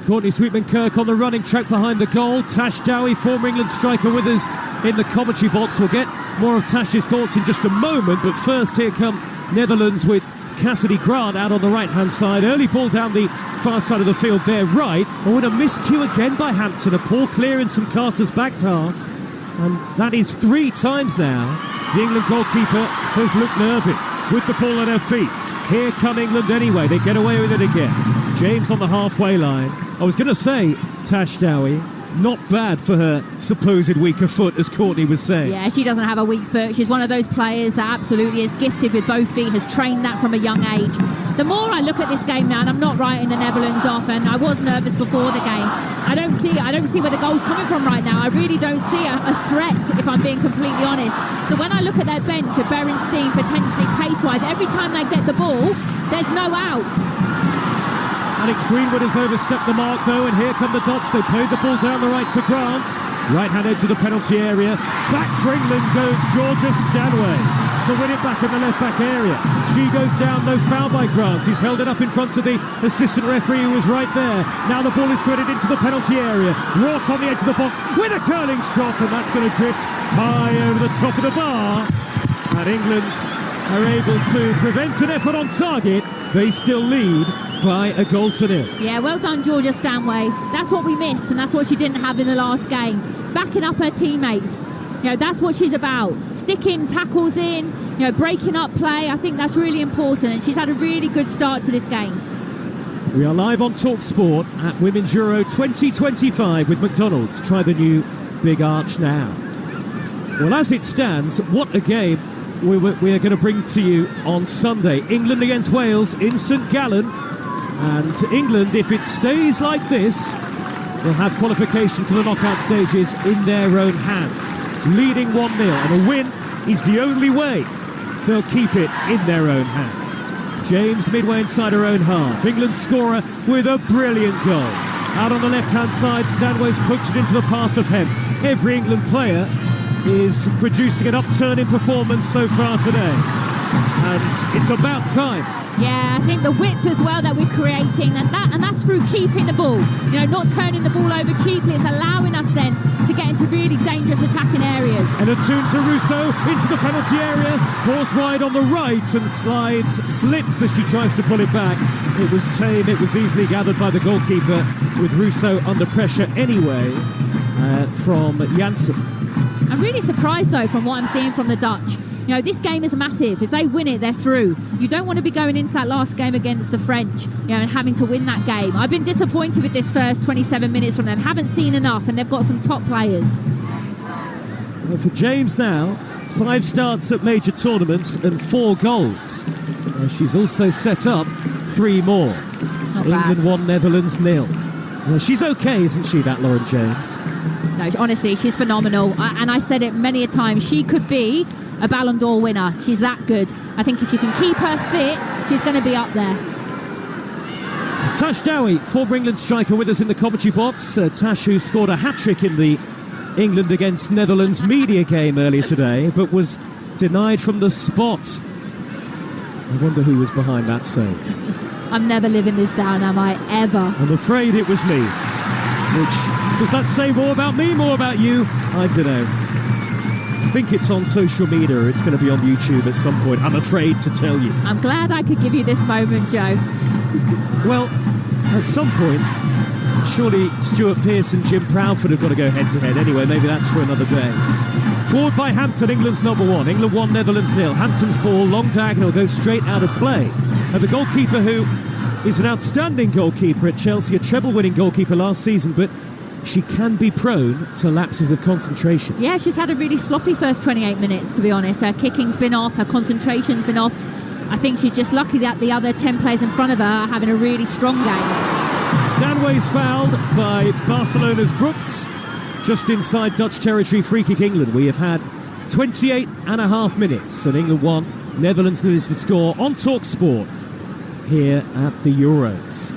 Courtney Sweetman-Kirk on the running track behind the goal. Tash Dowie, former England striker, with us in the commentary box. We'll get more of Tash's thoughts in just a moment, but first here come Netherlands with Cassidy Grant out on the right-hand side. Early ball down the far side of the field there, right. Oh, and a miscue again by Hampton. A poor clearance from Carter's back pass. And that is 3 times now. The England goalkeeper has looked nervy with the ball at her feet. Here come England anyway. They get away with it again. James on the halfway line. I was going to say Tash Dowie, not bad for her supposed weaker foot, as Courtney was saying. Yeah, she doesn't have a weak foot. She's one of those players that absolutely is gifted with both feet, has trained that from a young age. The more I look at this game now, and I'm not writing the Netherlands off, and I was nervous before the game, I don't see where the goal's coming from right now. I really don't see a threat, if I'm being completely honest. So when I look at their bench, at Berenstein, potentially pace-wise, every time they get the ball, there's no out. Alex Greenwood has overstepped the mark though, and here come the Dutch. They played the ball down the right to Grant. Right-hand edge of the penalty area. Back for England goes Georgia Stanway to win it back in the left-back area. She goes down, no foul by Grant. He's held it up in front of the assistant referee who was right there. Now the ball is threaded into the penalty area. Wrought on the edge of the box with a curling shot, and that's going to drift high over the top of the bar. And England are able to prevent an effort on target. They still lead by a goal to nil. Yeah, well done, Georgia Stanway. That's what we missed, and that's what she didn't have in the last game. Backing up her teammates. You know, that's what she's about. Sticking tackles in, you know, breaking up play. I think that's really important, and she's had a really good start to this game. We are live on Talksport at Women's Euro 2025 with McDonald's. Try the new Big Arch now. Well, as it stands, what a game we are going to bring to you on Sunday. England against Wales in St Gallen. And England, if it stays like this, will have qualification for the knockout stages in their own hands. Leading 1-0, and a win is the only way they'll keep it in their own hands. James midway inside her own half. England scorer with a brilliant goal. Out on the left-hand side, Stanway's poked it into the path of Hemp. Every England player is producing an upturn in performance so far today. And it's about time Yeah, I think the width as well that we're creating, and that's through keeping the ball. You know, not turning the ball over cheaply. It's allowing us then to get into really dangerous attacking areas. And a tune to Russo into the penalty area, forced wide on the right and slips as she tries to pull it back. It was tame, it was easily gathered by the goalkeeper, with Russo under pressure anyway from Janssen. I'm really surprised though from what I'm seeing from the Dutch. You know, this game is massive. If they win it, they're through. You don't want to be going into that last game against the French, you know, and having to win that game. I've been disappointed with this first 27 minutes from them. Haven't seen enough, and they've got some top players. Well, for James now, 5 starts at major tournaments and 4 goals. She's also set up 3 more. Not England bad. 1, Netherlands 0. Well, she's okay, isn't she, that Lauren James? No, honestly, she's phenomenal. And I said it many a time. She could be a Ballon d'Or winner. She's that good. I think if you can keep her fit, she's going to be up there. Tash Dowie, former England striker, with us in the commentary box. Tash, who scored a hat-trick in the England against Netherlands media game earlier today, but was denied from the spot. I wonder who was behind that save. I'm never living this down, am I? Ever. I'm afraid it was me. Which, does that say more about me, more about you? I don't know. I think it's on social media, or it's going to be on YouTube at some point. I'm afraid to tell you. I'm glad I could give you this moment, Joe. Well, at some point, surely Stuart Pearce and Jim Proudfoot have got to go head-to-head. Anyway, maybe that's for another day. Forward by Hampton, England's number 1. England 1, Netherlands 0. Hampton's ball, long diagonal, goes straight out of play. And the goalkeeper, who is an outstanding goalkeeper at Chelsea, a treble-winning goalkeeper last season, but she can be prone to lapses of concentration. Yeah, she's had a really sloppy first 28 minutes, to be honest. Her kicking's been off, her concentration's been off. I think she's just lucky that the other 10 players in front of her are having a really strong game. Stanway's fouled by Barcelona's Brooks, just inside Dutch territory. Free kick England. We have had 28 and a half minutes, and England 1, Netherlands needs to score on Talksport here at the Euros.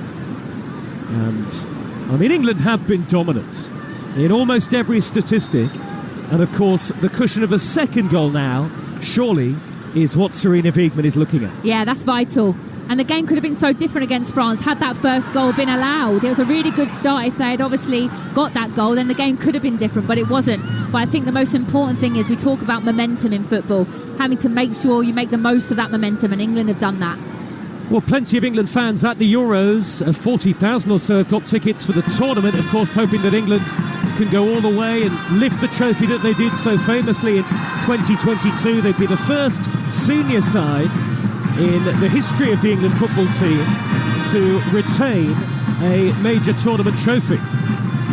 And I mean, England have been dominant in almost every statistic, and of course the cushion of a second goal now surely is what Serena Wiegman is looking at. Yeah, that's vital. And the game could have been so different against France had that first goal been allowed. It was a really good start. If they had obviously got that goal, then the game could have been different, but it wasn't. But I think the most important thing is we talk about momentum in football, having to make sure you make the most of that momentum, and England have done that. Well, plenty of England fans at the Euros. 40,000 or so have got tickets for the tournament, of course, hoping that England can go all the way and lift the trophy that they did so famously in 2022. They'd be the first senior side in the history of the England football team to retain a major tournament trophy.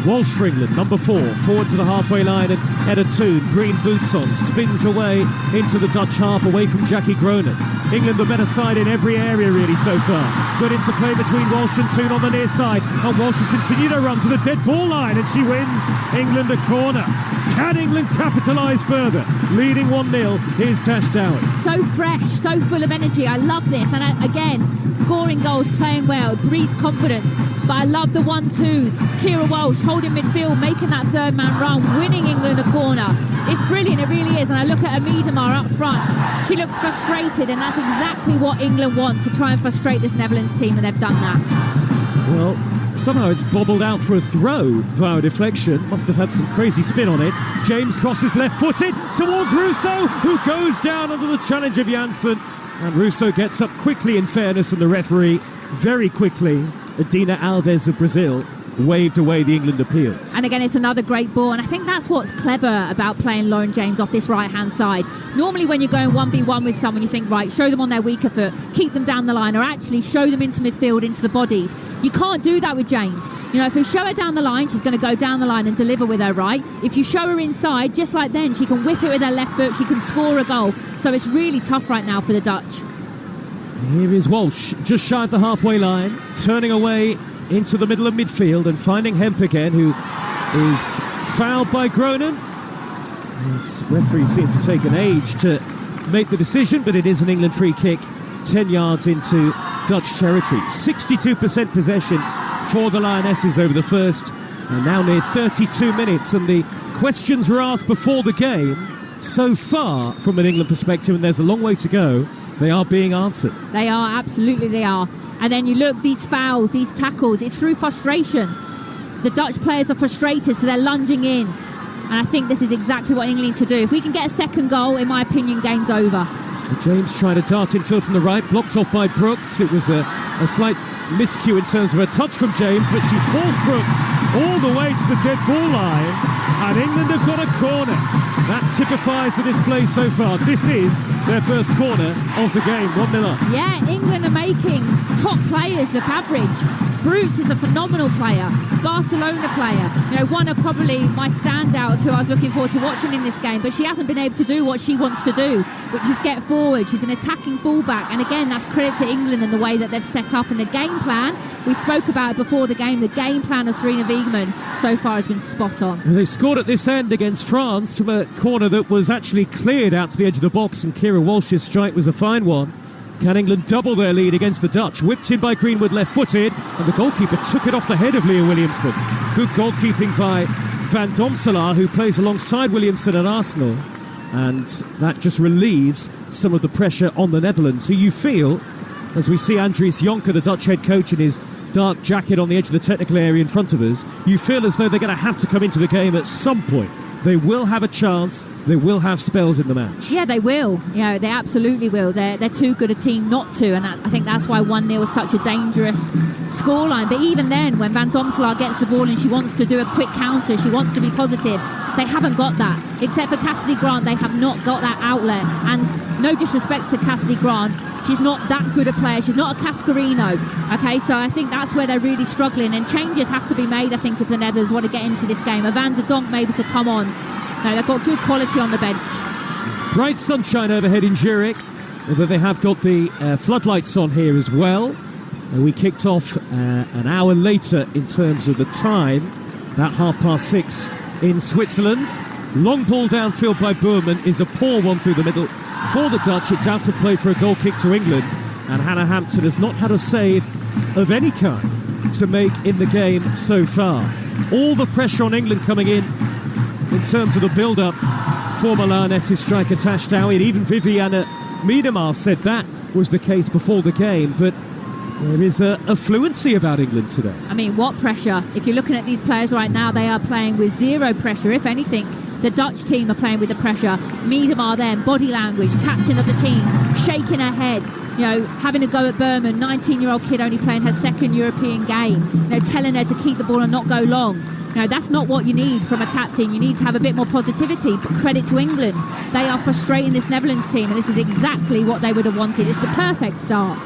Walsh for England, number 4, forward to the halfway line, and Edda Toon, green boots on, spins away into the Dutch half, away from Jackie Groenen. England the better side in every area really so far. Good interplay between Walsh and Toon on the near side, and Walsh has continued her run to the dead ball line, and she wins England a corner. Can England capitalise further? Leading 1-0, here's Tash Dowie. So fresh, so full of energy. I love this. And again, scoring goals, playing well, breeds confidence. But I love the 1-2s. Kira Walsh holding midfield, making that third man run, winning England a corner. It's brilliant, it really is. And I look at Amidamar up front. She looks frustrated, and that's exactly what England want, to try and frustrate this Netherlands team, and they've done that. Well, somehow it's bobbled out for a throw via deflection. Must have had some crazy spin on it. James crosses left-footed towards Russo, who goes down under the challenge of Janssen. And Russo gets up quickly, in fairness, and the referee very quickly, Adina Alves of Brazil, waved away the England appeals. And again, it's another great ball, and I think that's what's clever about playing Lauren James off this right-hand side. Normally when you're going 1v1 with someone, you think, right, show them on their weaker foot, keep them down the line, or actually show them into midfield, into the bodies. You can't do that with James. You know, if you show her down the line, she's going to go down the line and deliver with her right. If you show her inside, just like then, she can whip it with her left foot, she can score a goal. So it's really tough right now for the Dutch. Here is Walsh, just shy of the halfway line, turning away into the middle of midfield and finding Hemp again, who is fouled by Groenen. Referees seem to take an age to make the decision, but it is an England free kick 10 yards into Dutch territory. 62% possession for the Lionesses over the first, and now near 32 minutes, and the questions were asked before the game. So far, from an England perspective, and there's a long way to go, They are being answered. They are, absolutely they are. And then you look, these fouls, these tackles, it's through frustration. The Dutch players are frustrated, so they're lunging in. And I think this is exactly what England need to do. If we can get a second goal, in my opinion, game's over. James trying to dart infield from the right, blocked off by Brooks. It was a slight miscue in terms of a touch from James, but she's forced Brooks all the way to the dead ball line, and England have got a corner. That typifies the display so far. This is their first corner of the game, 1-0 up. Yeah, England are making top players look average. Brooks is a phenomenal player, Barcelona player. You know, one of probably my standouts who I was looking forward to watching in this game, but she hasn't been able to do what she wants to do, which is get forward. She's an attacking fullback, and again, that's credit to England and the way that they've set up. And the game plan, we spoke about it before the game, the game plan of Serena Wiegman so far has been spot on. And they scored at this end against France from a corner that was actually cleared out to the edge of the box, and Kira Walsh's strike was a fine one. Can England double their lead against the Dutch? Whipped in by Greenwood, left-footed, and the goalkeeper took it off the head of Leah Williamson. Good goalkeeping by Van Domselaar, who plays alongside Williamson at Arsenal, and that just relieves some of the pressure on the Netherlands, who you feel, as we see Andries Jonker, the Dutch head coach, in his dark jacket on the edge of the technical area in front of us, you feel as though they're going to have to come into the game at some point. They will have a chance. They will have spells in the match. Yeah, they will. You know, they absolutely will. They're too good a team not to, and I think that's why 1-0 is such a dangerous scoreline. But even then, when Van Domselaar gets the ball and she wants to do a quick counter, she wants to be positive, they haven't got that. Except for Cassidy Grant, they have not got that outlet. And no disrespect to Cassidy Grant, she's not that good a player. She's not a Cascarino. Okay, so I think that's where they're really struggling. And changes have to be made, I think, if the Netherlands want to get into this game. A Van der Donk maybe to come on. No, they've got good quality on the bench. Bright sunshine overhead in Zurich, although they have got the floodlights on here as well. We kicked off an hour later in terms of the time, about 6:30 in Switzerland. Long ball downfield by Boerman is a poor one through the middle. For the Dutch, it's out of play for a goal kick to England, and Hannah Hampton has not had a save of any kind to make in the game so far. All the pressure on England coming in terms of the build-up for Lionesses striker Tash Dowie, and even Vivianne Miedema said that was the case before the game, but there is a fluency about England today. I mean, what pressure? If you're looking at these players right now, they are playing with zero pressure. If anything, the Dutch team are playing with the pressure. Miedema then, body language, captain of the team, shaking her head, you know, having a go at Boerman, 19-year-old kid only playing her second European game, you know, telling her to keep the ball and not go long. No, that's not what you need from a captain. You need to have a bit more positivity. But credit to England. They are frustrating this Netherlands team, and this is exactly what they would have wanted. It's the perfect start.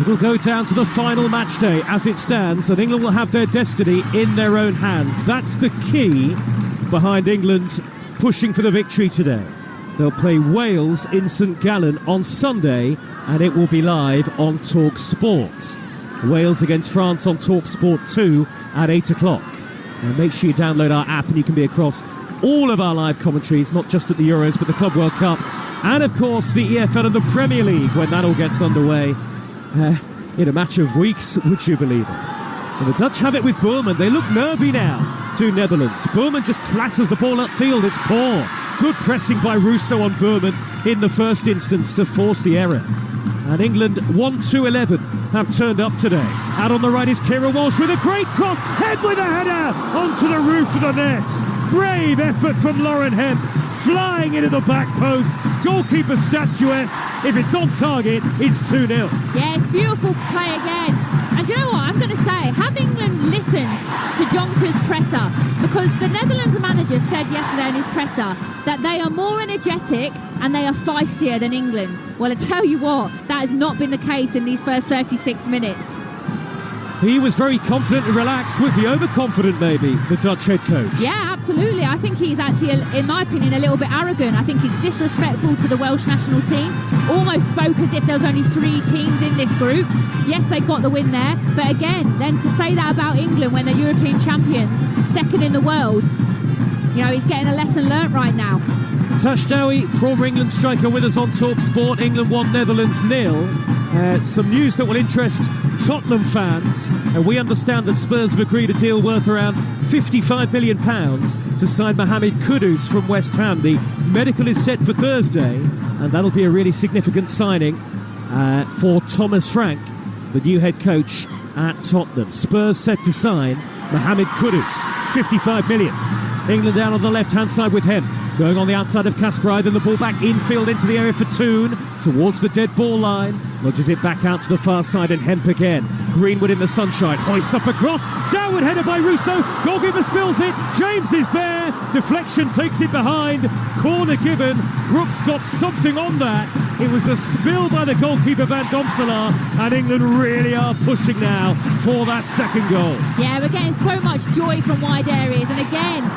It will go down to the final match day as it stands, and England will have their destiny in their own hands. That's the key behind England pushing for the victory today. They'll play Wales in St Gallen on Sunday, and it will be live on Talksport. Wales against France on Talksport 2 at 8 o'clock. And make sure you download our app and you can be across all of our live commentaries, not just at the Euros, but the Club World Cup, and of course the EFL and the Premier League when that all gets underway in a matter of weeks, would you believe it? And the Dutch have it with Boerman. They look nervy now to Netherlands. Boerman just clatters the ball upfield. It's poor. Good pressing by Russo on Boerman in the first instance to force the error. And England 1-2-11 have turned up today. Out on the right is Kira Walsh with a great cross. Head with a header onto the roof of the net. Brave effort from Lauren Hemp. Flying into the back post. Goalkeeper statuesque. If it's on target, it's 2-0. Yeah, it's beautiful play again. And do you know what? I'm going to say, have England listened to Jonker's presser? Because the Netherlands manager said yesterday in his presser that they are more energetic and they are feistier than England. Well, I tell you what, that has not been the case in these first 36 minutes. He was very confident and relaxed. Was he overconfident, maybe, the Dutch head coach? Yeah, absolutely. I think he's actually, in my opinion, a little bit arrogant. I think he's disrespectful to the Welsh national team. Almost spoke as if there was only 3 teams in this group. Yes, they got the win there. But again, then to say that about England when they're European champions, second in the world, you know, he's getting a lesson learnt right now. Tash Dowie, former England striker, with us on Talksport. England 1, Netherlands 0. Some news that will interest Tottenham fans. We understand that Spurs have agreed a deal worth around £55 million to sign Mohamed Kudus from West Ham, the medical is set for Thursday, and that'll be a really significant signing for Thomas Frank, the new head coach at Tottenham. Spurs set to sign Mohamed Kudus, 55 million. England down on the left-hand side with him. Going on the outside of Kasparov, then the ball back infield into the area for Toon, towards the dead ball line. Lodges it back out to the far side and Hemp again. Greenwood in the sunshine, hoists up a cross. Downward header by Russo. Goalkeeper spills it. James is there. Deflection takes it behind. Corner given. Brooks got something on that. It was a spill by the goalkeeper Van Domselaar, and England really are pushing now for that second goal. Yeah, we're getting so much joy from wide areas, and again,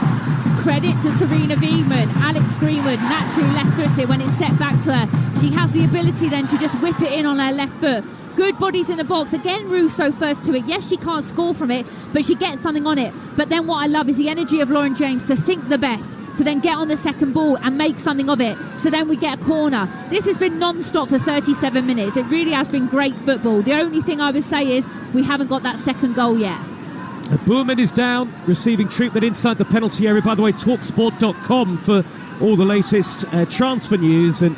credit to Serena Wiegman. Alex Greenwood, naturally left-footed when it's set back to her. She has the ability then to just whip it in on her left foot. Good bodies in the box. Again, Russo first to it. Yes, she can't score from it, but she gets something on it. But then what I love is the energy of Lauren James to think the best, to then get on the second ball and make something of it. So then we get a corner. This has been non-stop for 37 minutes. It really has been great football. The only thing I would say is we haven't got that second goal yet. Bourman is down, receiving treatment inside the penalty area. By the way, Talksport.com for all the latest transfer news and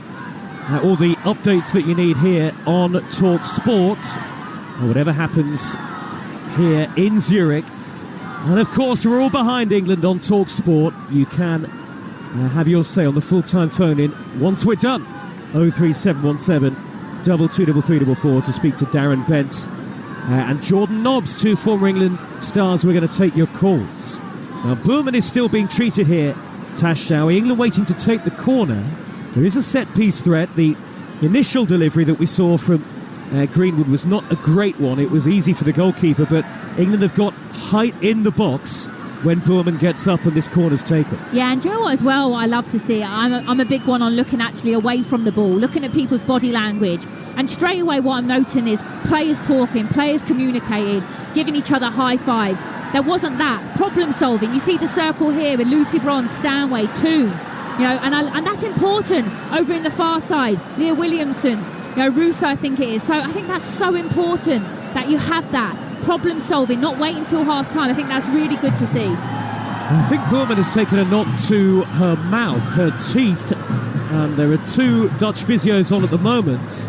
all the updates that you need here on Talksport. Whatever happens here in Zurich. And of course, we're all behind England on Talksport. You can have your say on the full-time phone-in once we're done. 03717 223344 to speak to Darren Bent and Jordan Nobbs, two former England stars. We're going to take your calls. Now, Bourman is still being treated here, Tash Dowie. England waiting to take the corner. There is a set-piece threat. The initial delivery that we saw from Greenwood was not a great one. It was easy for the goalkeeper, but England have got height in the box when Bourman gets up and this corner's taken. Yeah, and do you know what as well, what I love to see? I'm a big one on looking actually away from the ball, looking at people's body language. And straight away what I'm noting is players talking, players communicating, giving each other high fives. There wasn't that. Problem solving. You see the circle here with Lucy Bronze, Stanway, Toon. You know, and that's important over in the far side. Leah Williamson, you know, Russo, I think it is. So I think that's so important that you have that problem solving, not wait until half time. I think that's really good to see. I think Bourman has taken a knock to her mouth, her teeth, and there are two Dutch physios on at the moment.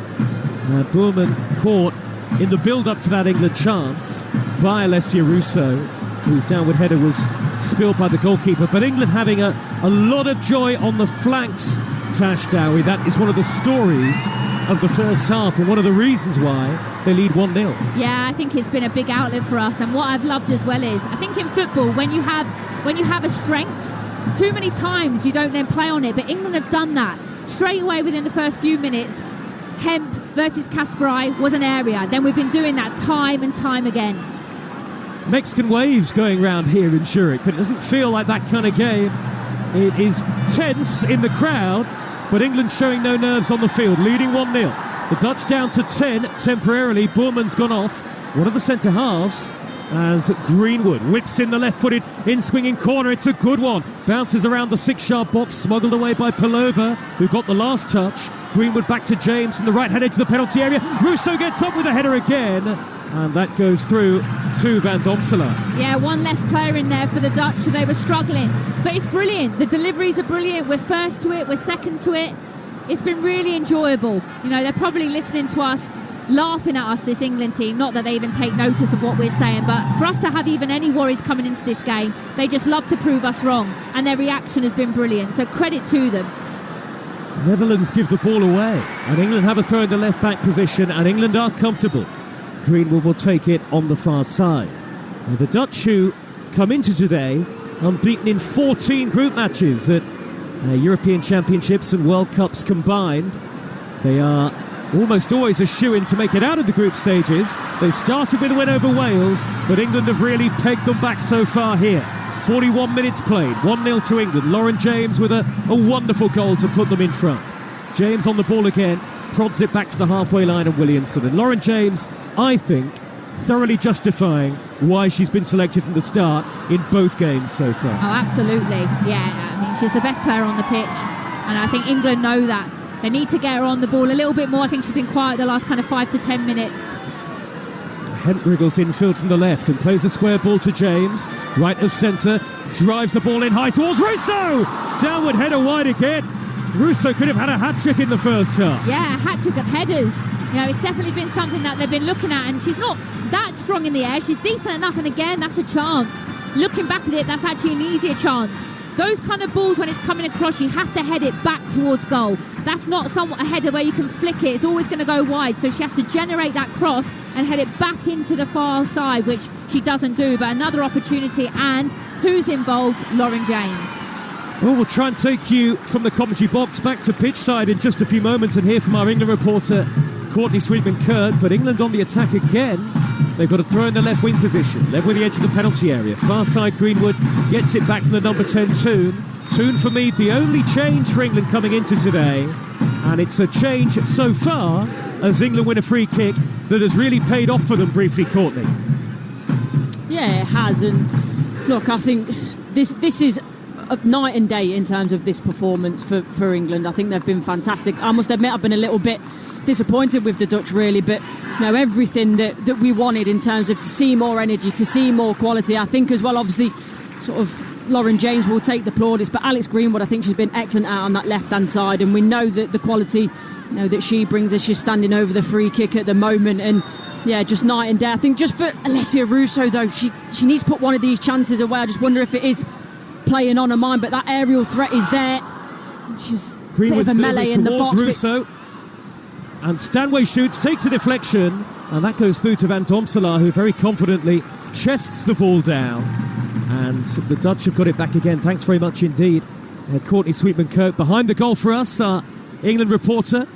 Bourman caught in the build-up to that England chance by Alessia Russo, whose downward header was spilled by the goalkeeper. But England having a lot of joy on the flanks, Tash Dowie. That is one of the stories of the first half and one of the reasons why they lead 1-0. Yeah, I think it's been a big outlet for us. And what I've loved as well is, I think in football, when you have a strength, too many times you don't then play on it. But England have done that straight away within the first few minutes. Hemp versus Kasparov was an area. Then we've been doing that time and time again. Mexican waves going round here in Zurich, but it doesn't feel like that kind of game. It is tense in the crowd, but England showing no nerves on the field, leading 1-0. The Dutch down to 10 temporarily. Bourman's gone off. One of the centre halves as Greenwood whips in the left-footed in-swinging corner. It's a good one. Bounces around the six-yard box, smuggled away by Pelova, who got the last touch. Greenwood back to James from the right-hand edge of the penalty area. Russo gets up with a header again, and that goes through to Van Domselaar. Yeah, one less player in there for the Dutch, so they were struggling. But it's brilliant. The deliveries are brilliant. We're first to it. We're second to it. It's been really enjoyable. You know, they're probably listening to us, laughing at us, this England team. Not that they even take notice of what we're saying, but for us to have even any worries coming into this game, they just love to prove us wrong, and their reaction has been brilliant. So credit to them. Netherlands give the ball away, and England have a throw in the left-back position, and England are comfortable. Greenwood will take it on the far side. Now, the Dutch, who come into today unbeaten in 14 group matches at European Championships and World Cups combined, they are almost always a shoo-in to make it out of the group stages. They started with a win over Wales, but England have really pegged them back so far here. 41 minutes played, 1-0 to England. Lauren James with a wonderful goal to put them in front. James on the ball again, prods it back to the halfway line of Williamson. And Lauren James, I think, thoroughly justifying why she's been selected from the start in both games so far. Oh, absolutely. Yeah, I mean, she's the best player on the pitch. And I think England know that. They need to get her on the ball a little bit more. I think she's been quiet the last kind of 5 to 10 minutes. Hent wriggles infield from the left and plays a square ball to James. Right of centre, drives the ball in high towards Russo! Downward header wide again. Russo could have had a hat-trick in the first half. Yeah, a hat-trick of headers. You know, it's definitely been something that they've been looking at, and she's not that strong in the air. She's decent enough, and again, that's a chance. Looking back at it, that's actually an easier chance. Those kind of balls, when it's coming across, you have to head it back towards goal. That's not a header where you can flick it. It's always going to go wide, so she has to generate that cross and head it back into the far side, which she doesn't do. But another opportunity, and who's involved? Lauren James. Well, we'll try and take you from the commentary box back to pitch side in just a few moments and hear from our England reporter, Courtney Sweetman-Kirk. But England on the attack again. They've got to throw in the left wing position. Level with the edge of the penalty area. Far side, Greenwood gets it back from the number 10, Toon. Toon, for me, the only change for England coming into today. And it's a change so far as England win a free kick that has really paid off for them briefly, Courtney. Yeah, it has. And look, I think this is a night and day in terms of this performance for England. I think they've been fantastic. I must admit I've been a little bit disappointed with the Dutch, really, but everything that we wanted in terms of to see more energy, to see more quality. I think as well, obviously, sort of Lauren James will take the plaudits, but Alex Greenwood, I think she's been excellent out on that left-hand side, and we know that the quality that she brings as she's standing over the free kick at the moment, and yeah, just night and day. I think just for Alessia Russo, though, she needs to put one of these chances away. I just wonder if it is playing on her mind, but that aerial threat is there. She's a bit of a melee in the box. Russo. And Stanway shoots, takes a deflection, and that goes through to Van Domselaar, who very confidently chests the ball down. And the Dutch have got it back again. Thanks very much indeed. Courtney Sweetman-Kirk behind the goal for us, our England reporter,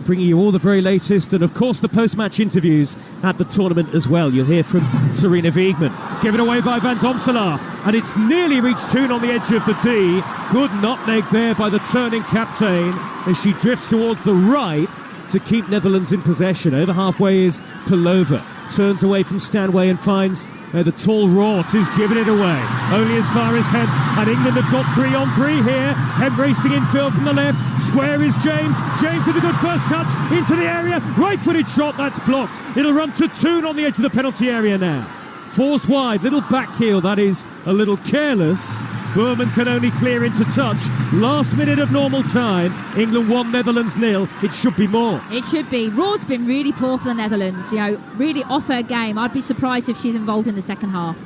bringing you all the very latest, and of course the post-match interviews at the tournament as well. You'll hear from Serena Wiegman. Given away by Van Domselaar, and it's nearly reached Toon on the edge of the D. Good nutmeg there by the turning captain as she drifts towards the right to keep Netherlands in possession. Over halfway is Pelova. Turns away from Stanway and finds the tall Rort, who's given it away. Only as far as Hemp, and England have got 3-on-3 here. Hemp racing infield from the left. Square is James. James with a good first touch into the area. Right-footed shot, that's blocked. It'll run to Toon on the edge of the penalty area now. Forced wide, little back heel, that is a little careless. Burman can only clear into touch. Last minute of normal time. England 1, Netherlands 0. It should be more. It should be. Rort's been really poor for the Netherlands. Really off her game. I'd be surprised if she's involved in the second half.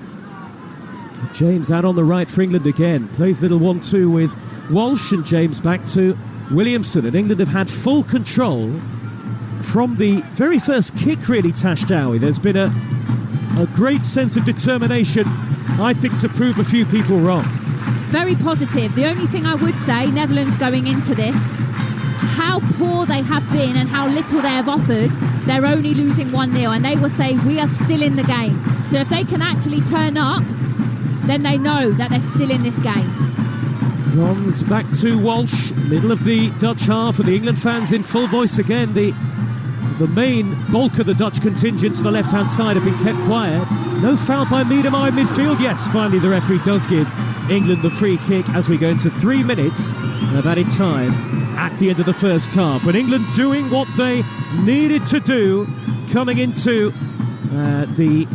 James out on the right for England again. Plays little 1-2 with Walsh, and James back to Williamson. And England have had full control from the very first kick, really, Tash Dowie. There's been a great sense of determination, I think, to prove a few people wrong. Very positive. The only thing I would say, Netherlands going into this, how poor they have been and how little they have offered, they're only losing 1-0, and they will say we are still in the game. So if they can actually turn up, then they know that they're still in this game. Bronze back to Walsh, middle of the Dutch half, and the England fans in full voice again. The main bulk of the Dutch contingent to the left-hand side have been kept quiet. No foul by Miedema in midfield. Yes, finally the referee does give England the free kick as we go into 3 minutes of added time at the end of the first half. But England doing what they needed to do coming into the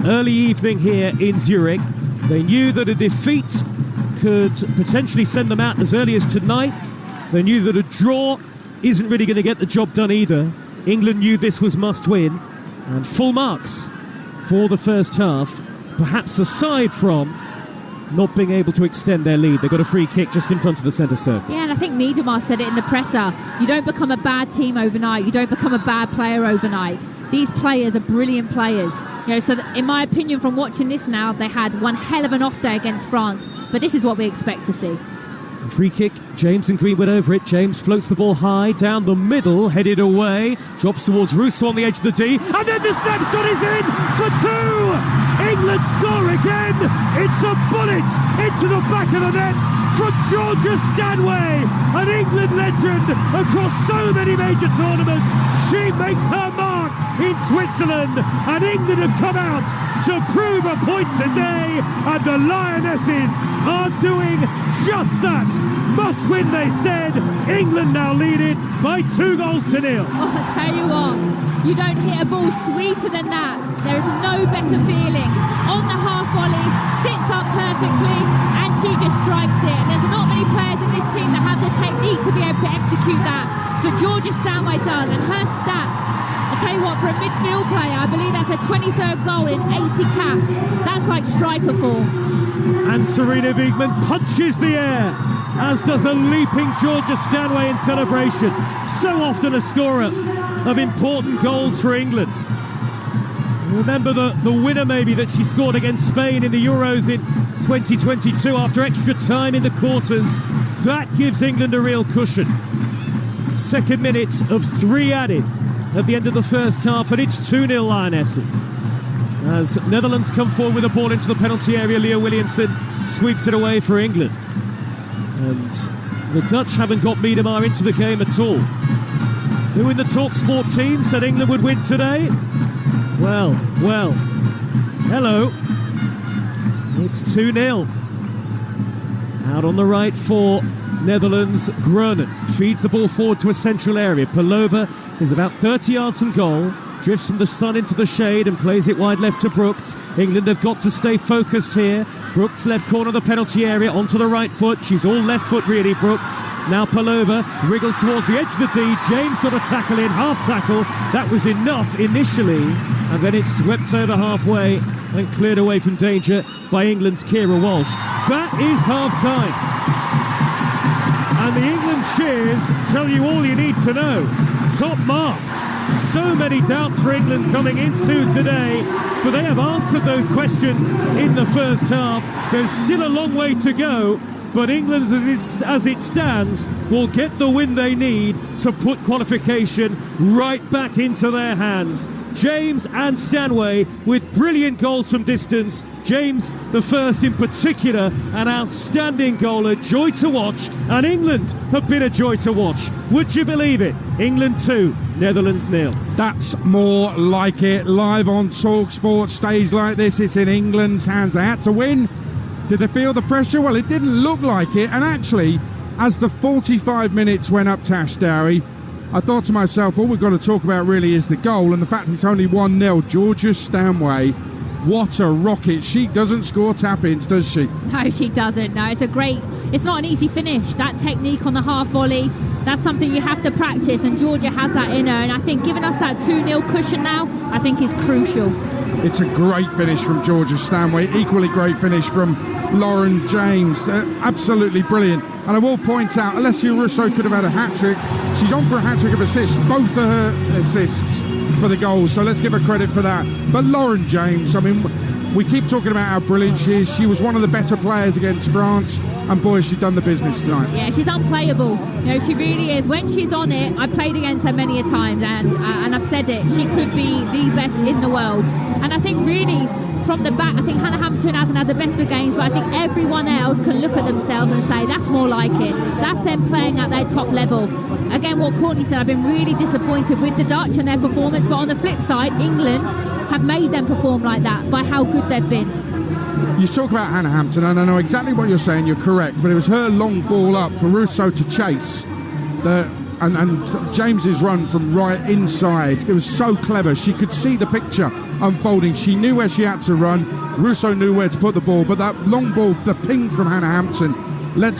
early evening here in Zurich. They knew that a defeat could potentially send them out as early as tonight. They knew that a draw isn't really going to get the job done either. England knew this was must win, and full marks for the first half, perhaps aside from not being able to extend their lead. They got a free kick just in front of the centre circle. Yeah, and I think Miedema said it in the presser. You don't become a bad team overnight. You don't become a bad player overnight. These players are brilliant players. So that, in my opinion, from watching this now, they had one hell of an off day against France, but this is what we expect to see. Free kick, James and Greenwood over it. James floats the ball high, down the middle, headed away, drops towards Russo on the edge of the D, and then the snapshot is in for 2! England score again! It's a bullet into the back of the net from Georgia Stanway, an England legend across so many major tournaments. She makes her mark in Switzerland, and England have come out to prove a point today, and the Lionesses are doing just that. Must win, they said. England now lead it by 2-0. Oh, I tell you what, You don't hit a ball sweeter than that. There is no better feeling. On the half volley, sits up perfectly, and she just strikes it. There's not many players in this team that have the technique to be able to execute that, but Georgia Stanway does, and her stats, I'll tell you what, for a midfield player, I believe that's her 23rd goal in 80 caps. That's like striker form. And Serena Wiegmann punches the air, as does a leaping Georgia Stanway in celebration. So often a scorer of important goals for England. Remember the winner maybe that she scored against Spain in the Euros in 2022 after extra time in the quarters. That gives England a real cushion. Second minute of 3 added at the end of the first half, and it's 2-0 Lionesses. As Netherlands come forward with a ball into the penalty area, Leah Williamson sweeps it away for England. And the Dutch haven't got Miedema into the game at all. Who in the Talksport team said England would win today? Well, hello. It's 2-0. Out on the right for Netherlands, Groenen feeds the ball forward to a central area. Palova is about 30 yards from goal, drifts from the sun into the shade and plays it wide left to Brooks. England have got to stay focused here. Brooks, left corner of the penalty area, onto the right foot. She's all left foot really, Brooks. Now Palova wriggles towards the edge of the D. James got a tackle in, half tackle. That was enough initially, and then it's swept over halfway and cleared away from danger by England's Keira Walsh. That is half-time. And the England cheers tell you all you need to know. Top marks. So many doubts for England coming into today, but they have answered those questions in the first half. There's still a long way to go, but England, as it stands, will get the win they need to put qualification right back into their hands. James and Stanway with brilliant goals from distance. James, the first in particular, an outstanding goal, a joy to watch, and England have been a joy to watch. Would you believe it? England 2, Netherlands 0. That's more like it. Live on Talksport, stays like this. It's in England's hands. They had to win. Did they feel the pressure? Well, it didn't look like it. And actually, as the 45 minutes went up, Tash Dowry, I thought to myself, all we've got to talk about really is the goal, and the fact it's only 1-0. Georgia Stanway, what a rocket. She doesn't score tap-ins, does she? No, she doesn't. No, it's not an easy finish. That technique on the half volley, that's something you have to practice, and Georgia has that in her, and I think giving us that 2-0 cushion now, I think is crucial. It's a great finish from Georgia Stanway, equally great finish from Lauren James. Absolutely brilliant. And I will point out, Alessia Russo could have had a hat-trick. She's on for a hat-trick of assists, both of her assists for the goals, so let's give her credit for that. But Lauren James, I mean, we keep talking about how brilliant she is. She was one of the better players against France, and boy, she's done the business tonight. Yeah, she's unplayable. You know, she really is. When she's on it, I've played against her many a time, and I've said it, she could be the best in the world. And I think really, from the back, I think Hannah Hampton hasn't had the best of games, but I think everyone else can look at themselves and say, that's more like it. That's them playing at their top level. Again, what Courtney said, I've been really disappointed with the Dutch and their performance, but on the flip side, England have made them perform like that by how good they've been. You talk about Hannah Hampton, and I know exactly what you're saying, you're correct, but it was her long ball up for Russo to chase, and James's run from right inside. It was so clever. She could see the picture unfolding. She knew where she had to run. Russo knew where to put the ball, but that long ball, the ping from Hannah Hampton,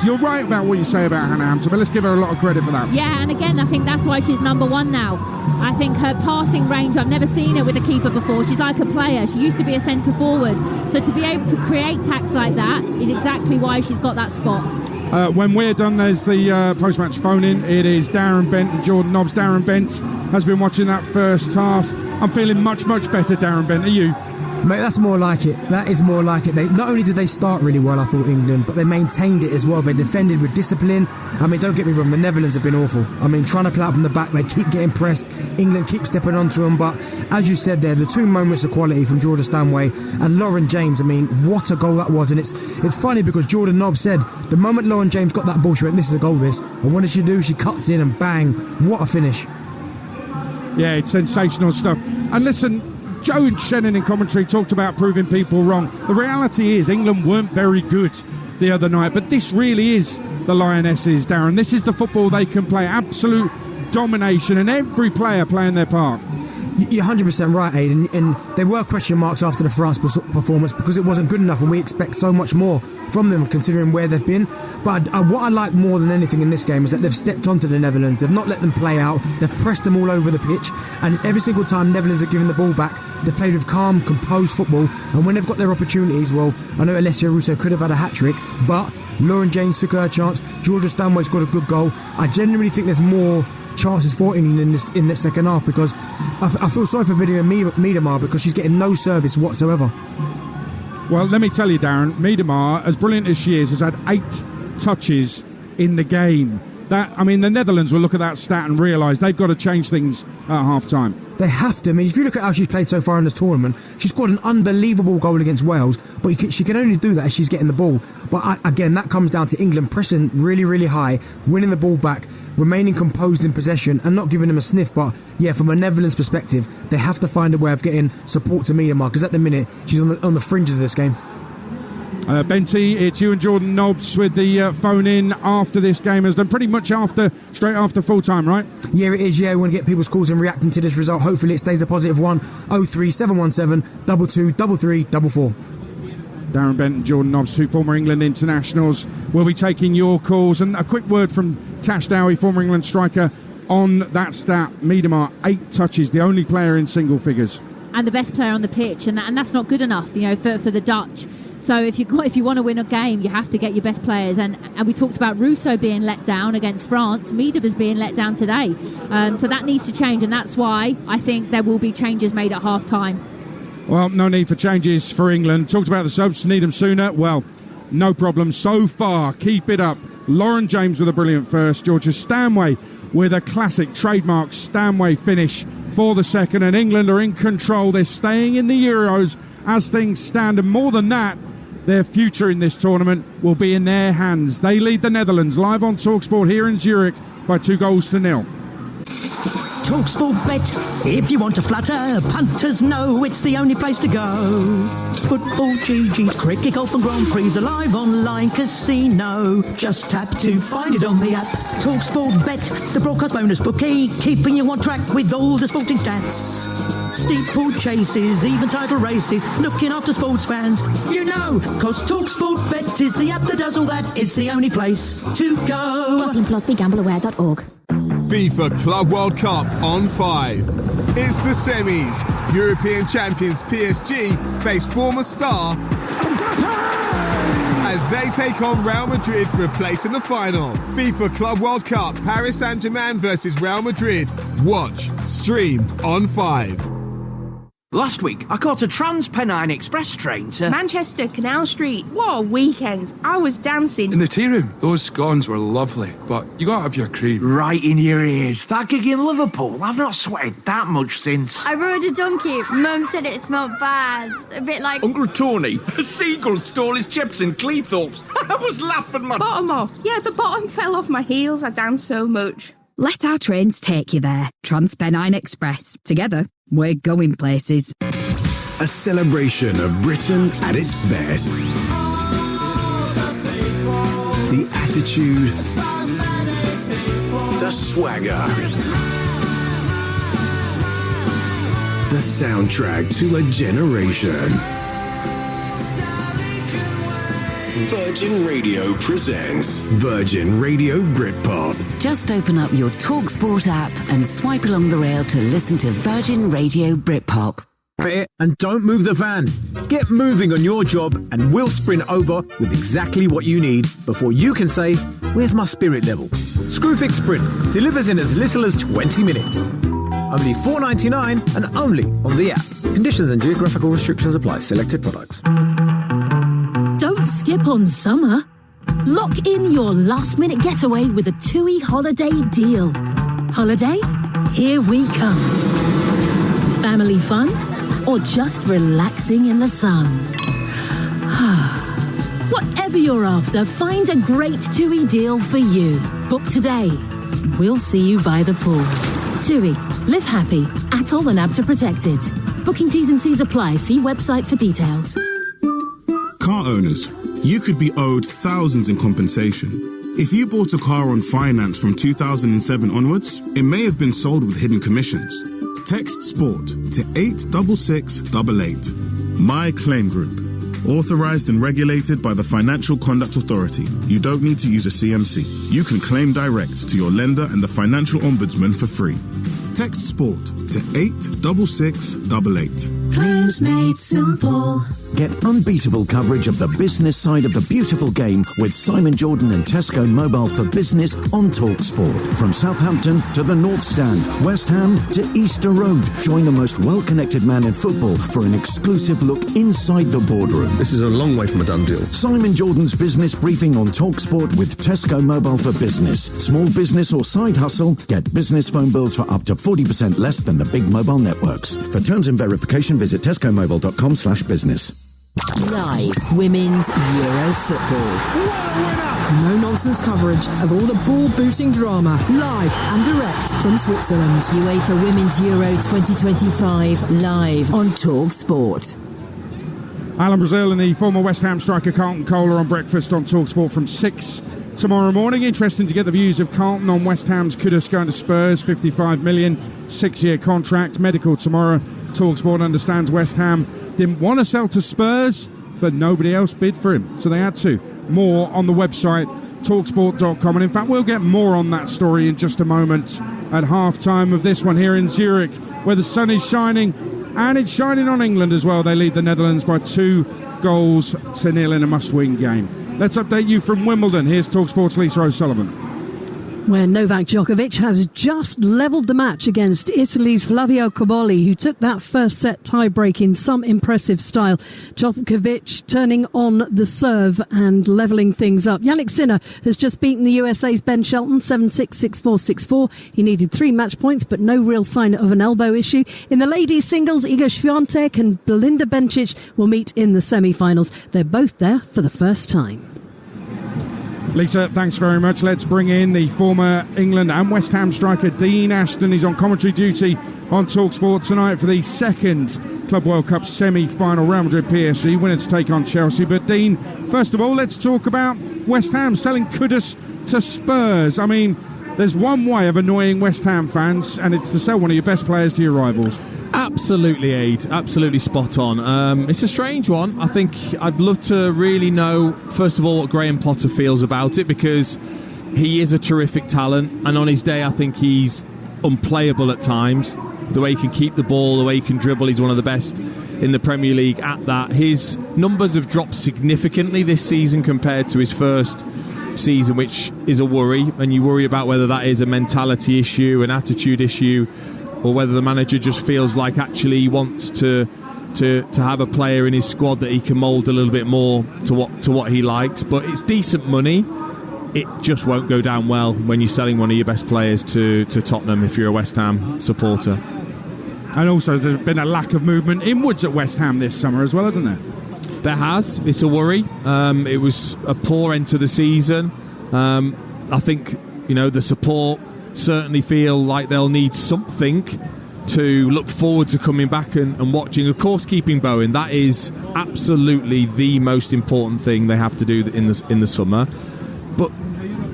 you're right about what you say about Hannah Hampton, but let's give her a lot of credit for that. Yeah, and again, I think that's why she's number one now. I think her passing range, I've never seen her with a keeper before. She's like a player. She used to be a centre forward. So to be able to create attacks like that is exactly why she's got that spot. When we're done, there's the post-match phone-in. It is Darren Bent and Jordan Nobbs. Darren Bent has been watching that first half. I'm feeling much, much better, Darren Bent. Are you? Mate, that's more like it. That is more like it. Not only did they start really well, I thought, England, but they maintained it as well. They defended with discipline. I mean, don't get me wrong, the Netherlands have been awful. I mean, trying to play out from the back, they keep getting pressed. England keep stepping onto them, but as you said there, the two moments of quality from Georgia Stanway and Lauren James, I mean, what a goal that was. And it's funny because Jordan Nobbs said the moment Lauren James got that ball, she went, this is a goal, this. And what does she do? She cuts in and bang, what a finish. Yeah, it's sensational stuff. And listen, Joe and Shannon in commentary talked about proving people wrong. The reality is England weren't very good the other night, but this really is the Lionesses, Darren. This is the football they can play. Absolute domination, and every player playing their part. You're 100% right, Aidan, and there were question marks after the France performance because it wasn't good enough, and we expect so much more from them considering where they've been. But what I like more than anything in this game is that they've stepped onto the Netherlands. They've not let them play out. They've pressed them all over the pitch, and every single time Netherlands have given the ball back, they've played with calm, composed football. And when they've got their opportunities, well, I know Alessia Russo could have had a hat-trick, but Lauren James took her chance. Georgia Stanway scored a good goal. I genuinely think there's more chances for England in this second half, because I feel sorry for Vivian Miedema because she's getting no service whatsoever. Well, let me tell you, Darren, Miedema, as brilliant as she is, has had 8 touches in the game. The Netherlands will look at that stat and realise they've got to change things at half-time. They have to. I mean, if you look at how she's played so far in this tournament, she scored an unbelievable goal against Wales, but she can only do that as she's getting the ball. But again, that comes down to England pressing really, really high, winning the ball back, remaining composed in possession and not giving them a sniff. But yeah, from a Netherlands perspective, they have to find a way of getting support to Miedema, because at the minute she's on the fringes of this game. Benty, it's you and Jordan Nobbs with the phone in after this game has done pretty much straight after full time, right? Yeah, it is. Yeah, we want to get people's calls and reacting to this result. Hopefully it stays a positive one. 03717 223344. Darren Bent and Jordan Nobbs, 2 former England internationals, will be taking your calls. And a quick word from Tash Dowie, former England striker, on that stat. Miedema, 8 touches, the only player in single figures. And the best player on the pitch, and that's not good enough, for the Dutch. So if you want to win a game, you have to get your best players. And we talked about Russo being let down against France. Miedema's being let down today. So that needs to change, and that's why I think there will be changes made at half-time. Well, no need for changes for England. Talked about the subs, need them sooner. Well, no problem so far. Keep it up. Lauren James with a brilliant first. Georgia Stanway with a classic trademark Stanway finish for the second. And England are in control. They're staying in the Euros as things stand. And more than that, their future in this tournament will be in their hands. They lead the Netherlands live on Talksport here in Zurich by 2-0. Talksport Bet. If you want to flutter, punters know it's the only place to go. Football, GGs, cricket, golf and Grand Prix are live online casino. Just tap to find it on the app. Talksport Bet, the broadcast bonus bookie, keeping you on track with all the sporting stats. Steeple chases, even title races, looking after sports fans. You know, cause Talksport Bet is the app that does all that. It's the only place to go. 18+BeGambleAware.org. FIFA Club World Cup on 5. It's the semis. European champions PSG face former star as they take on Real Madrid for a place in the final. FIFA Club World Cup, Paris Saint-Germain versus Real Madrid. Watch, stream on 5. Last week, I caught a Trans-Pennine Express train to Manchester Canal Street. What a weekend. I was dancing. In the tea room, those scones were lovely, but you gotta have your cream. Right in your ears. That gig in Liverpool, I've not sweated that much since. I rode a donkey. Mum said it smelled bad. A bit like Uncle Tony. A seagull stole his chips in Cleethorpes. I was laughing, man. Bottom off. Yeah, the bottom fell off my heels. I danced so much. Let our trains take you there. Trans-Pennine Express. Together, we're going places. A celebration of Britain at its best. The attitude, the swagger, the soundtrack to a generation. Virgin Radio presents Virgin Radio Britpop. Just open up your Talksport app and swipe along the rail to listen to Virgin Radio Britpop. And don't move the van. Get moving on your job and we'll sprint over with exactly what you need before you can say, where's my spirit level? Screwfix Sprint delivers in as little as 20 minutes. Only $4.99 and only on the app. Conditions and geographical restrictions apply. Selected products. Don't skip on summer. Lock in your last-minute getaway with a TUI holiday deal. Holiday? Here we come. Family fun? Or just relaxing in the sun? Whatever you're after, find a great TUI deal for you. Book today. We'll see you by the pool. TUI. Live happy. ATOL and ABTA protected. Booking T's and C's apply. See website for details. Car owners, you could be owed thousands in compensation. If you bought a car on finance from 2007 onwards, it may have been sold with hidden commissions. Text SPORT to 86688. My Claim Group. Authorised and regulated by the Financial Conduct Authority. You don't need to use a CMC. You can claim direct to your lender and the Financial Ombudsman for free. Text SPORT to 86688. Claims made simple. Get unbeatable coverage of the business side of the beautiful game with Simon Jordan and Tesco Mobile for Business on Talksport. From Southampton to the North Stand, West Ham to Easter Road. Join the most well-connected man in football for an exclusive look inside the boardroom. This is a long way from a done deal. Simon Jordan's business briefing on Talksport with Tesco Mobile for Business. Small business or side hustle? Get business phone bills for up to 40% less than the big mobile networks. For terms and verification, visit tescomobile.com/business. Live Women's Euro Football. No nonsense coverage of all the ball-booting drama, live and direct from Switzerland. UEFA Women's Euro 2025, live on Talksport. Alan Brazil and the former West Ham striker Carlton Cole are on breakfast on Talksport from 6 tomorrow morning. Interesting to get the views of Carlton on West Ham's Kudus going to Spurs, 55 million, 6-year contract. Medical tomorrow. Talksport understands West Ham didn't want to sell to Spurs, but nobody else bid for him, so they had to. More on the website, talksport.com. And in fact, we'll get more on that story in just a moment at half-time of this one here in Zurich, where the sun is shining, and it's shining on England as well. They lead the Netherlands by 2-0 in a must-win game. Let's update you from Wimbledon. Here's Talksport's Lisa O'Sullivan. Where Novak Djokovic has just levelled the match against Italy's Flavio Cobolli, who took that first set tie-break in some impressive style. Djokovic turning on the serve and levelling things up. Jannik Sinner has just beaten the USA's Ben Shelton 7-6, 6-4, 6-4. He needed 3 match points, but no real sign of an elbow issue. In the ladies' singles, Iga Swiatek and Belinda Bencic will meet in the semi-finals. They're both there for the first time. Lisa, thanks very much. Let's bring in the former England and West Ham striker Dean Ashton. He's on commentary duty on TalkSport tonight for the second Club World Cup semi-final. Real Madrid PSG winner to take on Chelsea. But Dean, first of all, let's talk about West Ham selling Kudus to Spurs. I mean, there's one way of annoying West Ham fans, and it's to sell one of your best players to your rivals. Absolutely, Aid. Absolutely spot on. It's a strange one. I think I'd love to really know, first of all, what Graham Potter feels about it, because he is a terrific talent, and on his day I think he's unplayable at times. The way he can keep the ball, the way he can dribble, he's one of the best in the Premier League at that. His numbers have dropped significantly this season compared to his first season, which is a worry, and you worry about whether that is a mentality issue, an attitude issue, or whether the manager just feels like actually he wants to have a player in his squad that he can mould a little bit more to what he likes. But it's decent money. It just won't go down well when you're selling one of your best players to Tottenham if you're a West Ham supporter. And also there's been a lack of movement inwards at West Ham this summer as well, hasn't there? There has. It's a worry. It was a poor end to the season. I think, the support certainly feel like they'll need something to look forward to coming back and watching. Of course, keeping Bowen, that is absolutely the most important thing they have to do in the summer. But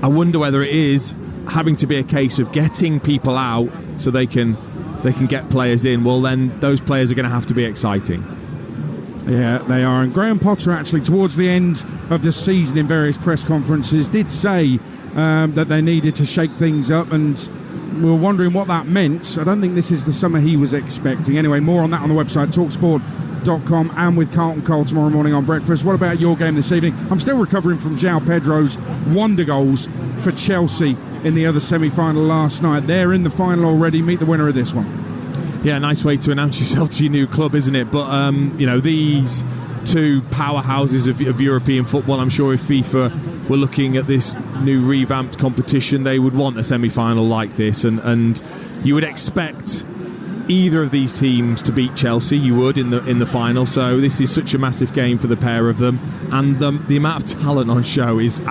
I wonder whether it is having to be a case of getting people out so they can get players in. Well, then those players are going to have to be exciting. Yeah, they are. And Graham Potter, actually, towards the end of the season in various press conferences, did say that they needed to shake things up, and we were wondering what that meant. I don't think this is the summer he was expecting. Anyway, more on that on the website, talksport.com, and with Carlton Cole tomorrow morning on breakfast. What about your game this evening? I'm still recovering from João Pedro's wonder goals for Chelsea in the other semi-final last night. They're in the final already. Meet the winner of this one. Yeah, nice way to announce yourself to your new club, isn't it? But, these two powerhouses of European football, I'm sure if FIFA were looking at this new revamped competition, they would want a semi-final like this, and you would expect either of these teams to beat Chelsea. You would in the final. So this is such a massive game for the pair of them, and the amount of talent on show is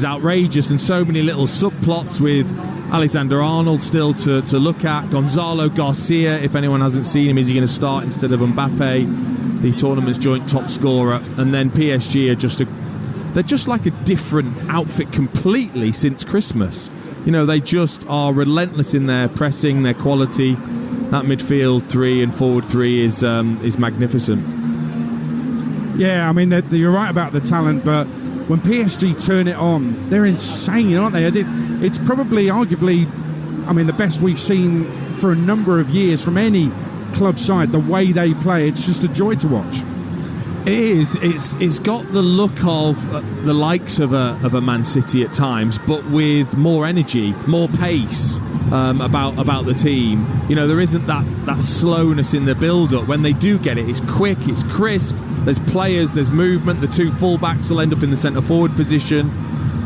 outrageous, and so many little subplots with Alexander Arnold still to look at. Gonzalo Garcia, if anyone hasn't seen him, is he going to start instead of Mbappe, the tournament's joint top scorer? And then PSG are they're just like a different outfit completely since Christmas. They just are relentless in their pressing, their quality. that midfield three and forward three is magnificent. Yeah, I mean, you're right about the talent, but when PSG turn it on, they're insane, aren't they? It's probably, arguably, I mean, the best we've seen for a number of years from any club side. The way they play, it's just a joy to watch. It is. It's got the look of the likes of a Man City at times, but with more energy, more pace about the team. You know, there isn't that slowness in the build-up. When they do get it, it's quick, it's crisp. There's players, there's movement. The two full-backs will end up in the centre-forward position.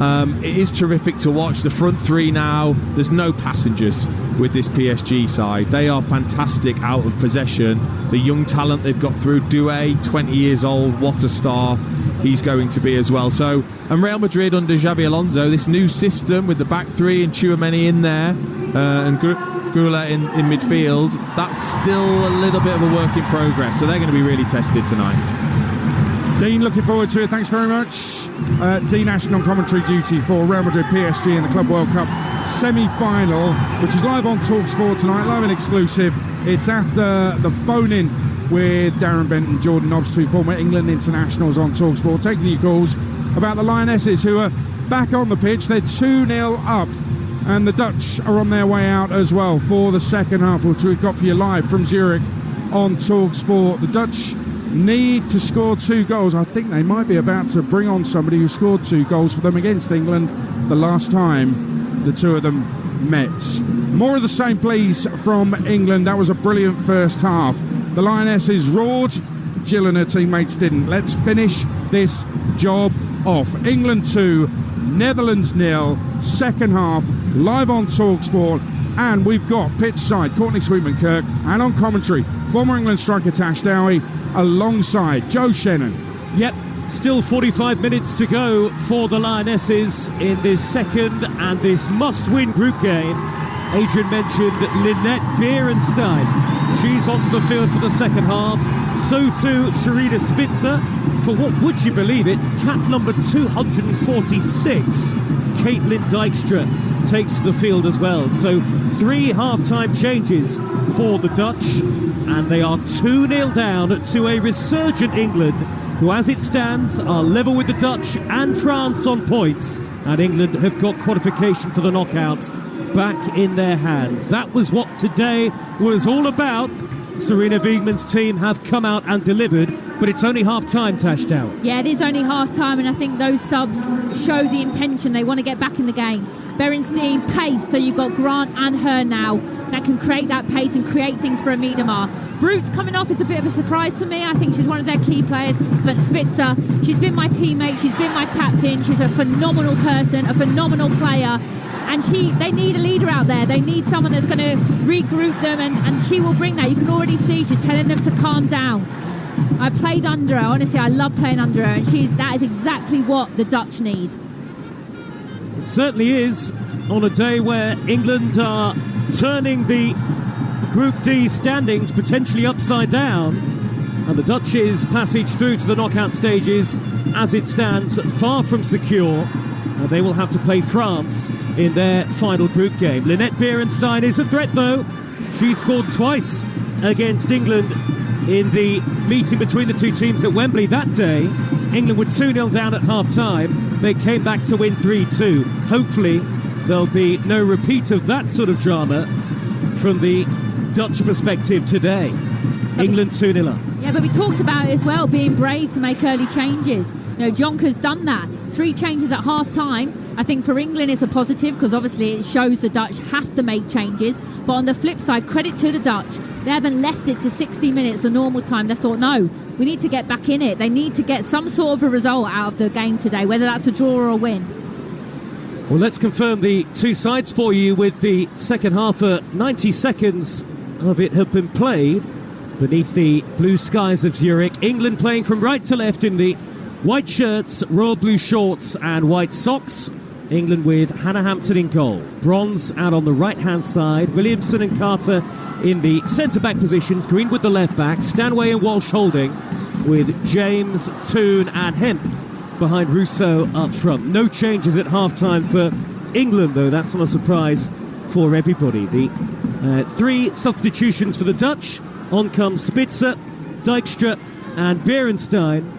It is terrific to watch. The front three now, there's no passengers with this PSG side. They are fantastic out of possession. The young talent they've got through, Doué, 20 years old, what a star he's going to be as well. So, and Real Madrid under Xabi Alonso, this new system with the back three and Tchouaméni in there and Gula in midfield, that's still a little bit of a work in progress. So they're going to be really tested tonight. Dean, looking forward to it. Thanks very much. Dean Ashton on commentary duty for Real Madrid PSG in the Club World Cup semi-final, which is live on Talksport tonight, live and exclusive. It's after the phone-in with Darren Bent and Jordan Nobbs, two former England internationals on Talksport, taking your calls about the Lionesses, who are back on the pitch. They're 2-0 up, and the Dutch are on their way out as well for the second half, which we've got for you live from Zurich on Talksport. The Dutch need to score 2 goals. I think they might be about to bring on somebody who scored 2 goals for them against England the last time the two of them met. More of the same, please, from England. That was a brilliant first half. The Lionesses roared, Jill and her teammates didn't. Let's finish this job off. England 2, Netherlands 0, second half, live on Talksport. And we've got pitch side Courtney Sweetman-Kirk, and on commentary, former England striker Tash Dowie, alongside Joe Shannon. Yep, still 45 minutes to go for the Lionesses in this second and this must-win group game. Adrian mentioned Lynette Beerenstein. She's onto the field for the second half. So too Sharida Spitzer. For what, would you believe it, cap number 246, Caitlin Dijkstra takes to the field as well. So 3 half-time changes for the Dutch, and they are 2-0 down to a resurgent England, who as it stands are level with the Dutch and France on points, and England have got qualification for the knockouts back in their hands. That was what today was all about. Serena Wiegman's team have come out and delivered, but it's only half-time, Tash Dowie. Yeah, it is only half-time, and I think those subs show the intention. They want to get back in the game. Berenstein, pace, so you've got Grant and her now that can create that pace and create things for a Miedema. Brute's coming off is a bit of a surprise to me. I think she's one of their key players, but Spitzer, she's been my teammate, she's been my captain, she's a phenomenal person, a phenomenal player. And they need a leader out there. They need someone that's going to regroup them, and she will bring that. You can already see she's telling them to calm down. I played under her. Honestly, I love playing under her, and that is exactly what the Dutch need. It certainly is, on a day where England are turning the Group D standings potentially upside down, and the Dutch's passage through to the knockout stages, as it stands, far from secure. They will have to play France in their final group game. Lynette Beerenstein is a threat, though. She scored twice against England in the meeting between the two teams at Wembley that day. England were 2-0 down at half-time. They came back to win 3-2. Hopefully, there'll be no repeat of that sort of drama from the Dutch perspective today. England 2-0 up. Yeah, but we talked about it as well, being brave to make early changes. You know, Jonker's done that. 3 changes at half-time. I think for England it's a positive, because obviously it shows the Dutch have to make changes. But on the flip side, credit to the Dutch. They haven't left it to 60 minutes, the normal time. They thought, no, we need to get back in it. They need to get some sort of a result out of the game today, whether that's a draw or a win. Well, let's confirm the two sides for you with the second half. 90 seconds of it have been played beneath the blue skies of Zurich. England playing from right to left in the white shirts, royal blue shorts and white socks. England with Hannah Hampton in goal. Bronze out on the right-hand side. Williamson and Carter in the centre-back positions. Greenwood the left-back. Stanway and Walsh holding, with James, Toone and Hemp behind Rousseau up front. No changes at half-time for England, though. That's not a surprise for everybody. The 3 substitutions for the Dutch. On comes Spitzer, Dijkstra and Berenstein.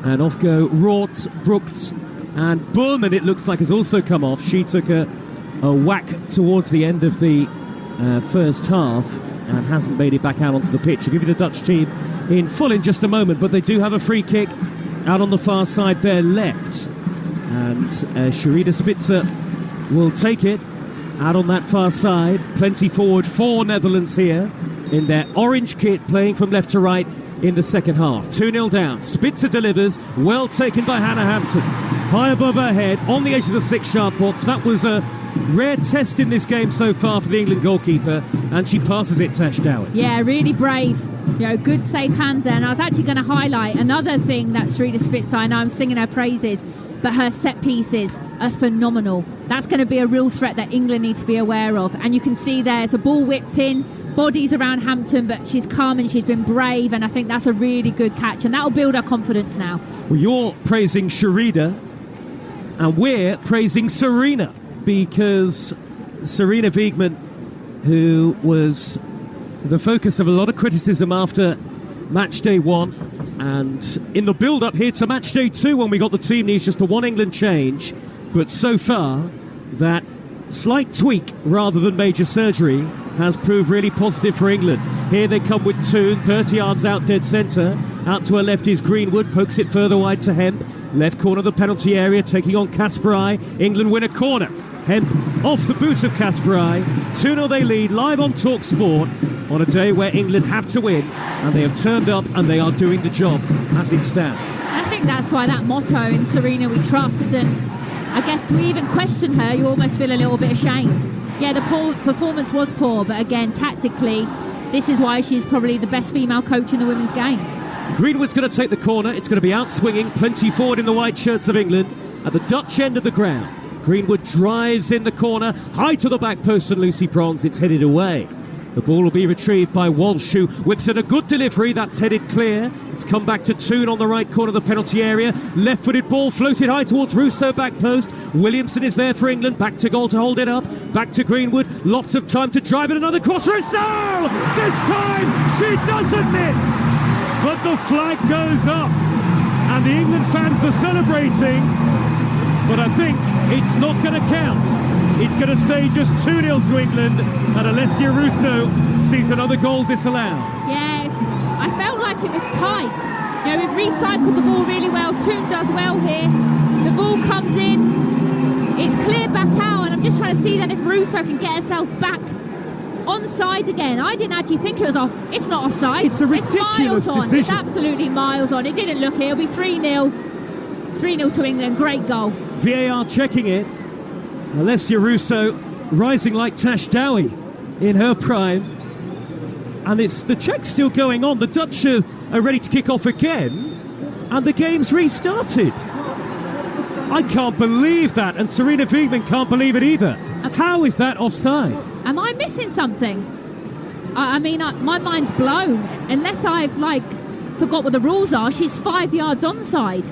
And off go Roort, Brooks and Boerman, it looks like, has also come off. She took a whack towards the end of the first half and hasn't made it back out onto the pitch. I'll give you the Dutch team in full in just a moment, but they do have a free kick out on the far side there left. And Sherida Spitzer will take it out on that far side. Plenty forward for Netherlands here in their orange kit, playing from left to right in the second half. 2-0 down. Spitzer delivers. Well taken by Hannah Hampton. High above her head, on the edge of the 6-yard box. That was a rare test in this game so far for the England goalkeeper, and she passes it, Tash Dowie. Yeah, really brave. Good safe hands there. And I was actually going to highlight another thing that Sherida Spitzer, I know I'm singing her praises, but her set pieces are phenomenal. That's going to be a real threat that England need to be aware of. And you can see there's a ball whipped in, bodies around Hampton, but she's calm and she's been brave, and I think that's a really good catch, and that'll build her confidence now. Well, you're praising Sherida, and we're praising Serena, because Serena Wiegman, who was the focus of a lot of criticism after match day 1, and in the build-up here to match day 2, when we got the team news, just a one England change, but so far that slight tweak rather than major surgery has proved really positive for England. Here they come with Toon, 30 yards out dead centre. Out to her left is Greenwood, pokes it further wide to Hemp. Left corner of the penalty area, taking on Kasperai. England win a corner. Hemp off the boot of Kasperai. 2-0 they lead, live on Talksport, on a day where England have to win, and they have turned up and they are doing the job as it stands. I think that's why that motto, in Serena we trust, and I guess to even question her, you almost feel a little bit ashamed. Yeah, the performance was poor, but again, tactically, this is why she's probably the best female coach in the women's game. Greenwood's going to take the corner. It's going to be out swinging, plenty forward in the white shirts of England at the Dutch end of the ground. Greenwood drives in the corner, high to the back post, and Lucy Bronze, it's headed away. The ball will be retrieved by Walsh, who whips in a good delivery. That's headed clear. It's come back to Toon on the right corner of the penalty area. Left-footed ball floated high towards Russo, back post. Williamson is there for England. Back to goal to hold it up. Back to Greenwood. Lots of time to drive it. Another cross. Russo! This time she doesn't miss. But the flag goes up. And the England fans are celebrating. But I think it's not going to count. It's going to stay just 2-0 to England, and Alessia Russo sees another goal disallowed. Yes, I felt like it was tight. We've recycled the ball really well. Toon does well here. The ball comes in. It's cleared back out, and I'm just trying to see then if Russo can get herself back onside again. I didn't actually think it was off. It's not offside. It's a ridiculous decision. It's absolutely miles on. It didn't look it. It'll be 3-0. 3-0 to England. Great goal. VAR checking it. Alessia Russo rising like Tash Dowie in her prime, and it's the check's still going on. The Dutch are ready to kick off again, and the game's restarted. I can't believe that, and Serena Wiegman can't believe it either. How is that offside? Am I missing something? I mean, my mind's blown. Unless I've forgot what the rules are. She's 5 yards onside.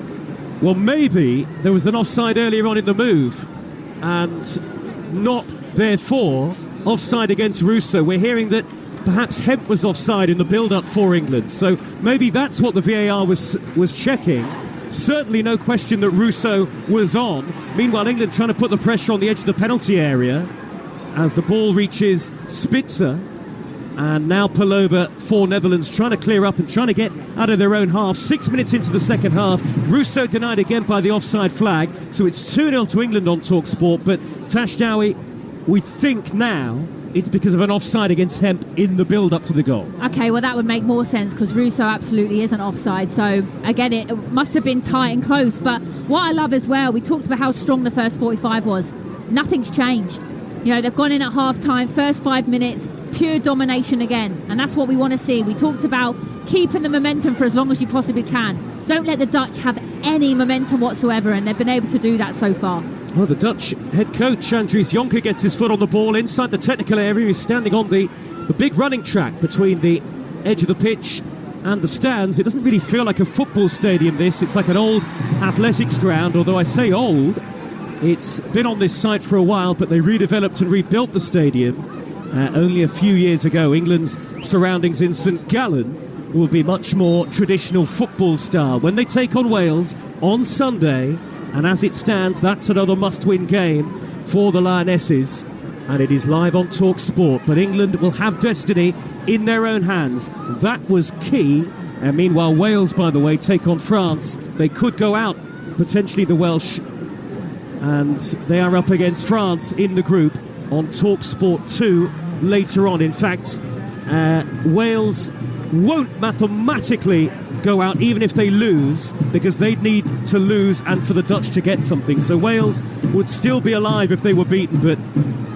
Well, maybe there was an offside earlier on in the move, and not, therefore, offside against Russo. We're hearing that perhaps Hemp was offside in the build-up for England, so maybe that's what the VAR was checking. Certainly no question that Russo was on. Meanwhile, England trying to put the pressure on the edge of the penalty area as the ball reaches Spitzer. And now Palova for Netherlands, trying to clear up and trying to get out of their own half. 6 minutes into the second half. Russo denied again by the offside flag. So it's 2-0 to England on Talksport. But Tash Dowie, we think now it's because of an offside against Hemp in the build-up to the goal. OK, well, that would make more sense because Russo absolutely isn't offside. So, again, it must have been tight and close. But what I love as well, we talked about how strong the first 45 was. Nothing's changed. They've gone in at half-time, first 5 minutes, pure domination again, and that's what we want to see. We talked about keeping the momentum for as long as you possibly can. Don't let the Dutch have any momentum whatsoever, and they've been able to do that so far. Well, the Dutch head coach Andries Jonker gets his foot on the ball inside the technical area. He's standing on the big running track between the edge of the pitch and the stands. It doesn't really feel like a football stadium, this. It's like an old athletics ground, although I say old. It's been on this site for a while, but they redeveloped and rebuilt the stadium. only a few years ago. England's surroundings in St Gallen will be much more traditional football style when they take on Wales on Sunday, and as it stands, that's another must-win game for the Lionesses, and it is live on Talksport. But England will have destiny in their own hands. That was key. And meanwhile, Wales, by the way, take on France. They could go out, potentially the Welsh, and they are up against France in the group on Talksport 2 later on. In fact, Wales won't mathematically go out even if they lose, because they'd need to lose and for the Dutch to get something. So Wales would still be alive if they were beaten, but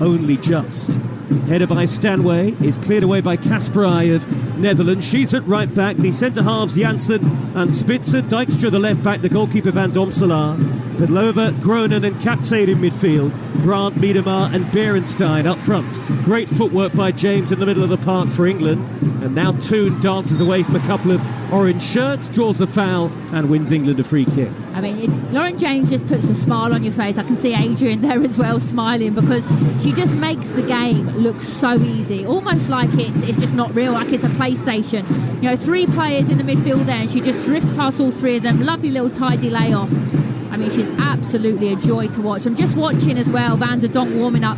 only just. Header by Stanway is cleared away by Kasperij of Netherlands. She's at right back. The centre-halves Janssen and Spitzer. Dijkstra, the left-back. The goalkeeper Van Domselaar. Pedlova, Groenen and Captain in midfield. Grant, Miedema and Berenstein up front. Great footwork by James in the middle of the park for England. And now Toon dances away from a couple of orange shirts, draws a foul and wins England a free kick. I mean, Lauren James just puts a smile on your face. I can see Adrian there as well smiling, because she just makes the game look so easy, almost like it's just not real, like it's a PlayStation. You know, 3 players in the midfield there, and she just drifts past all 3 of them. Lovely little tidy layoff. I mean, she's absolutely a joy to watch. I'm just watching as well Van der Donk warming up.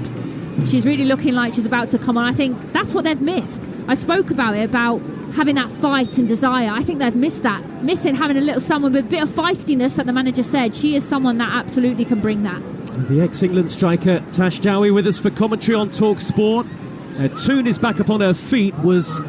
She's really looking like she's about to come on. I think that's what they've missed. I spoke about it, about having that fight and desire. I think they've missed that. Missing having a little someone with a bit of feistiness that the manager said. She is someone that absolutely can bring that. The ex-England striker Tash Dowie with us for commentary on Talksport. Toon is back up on her feet, was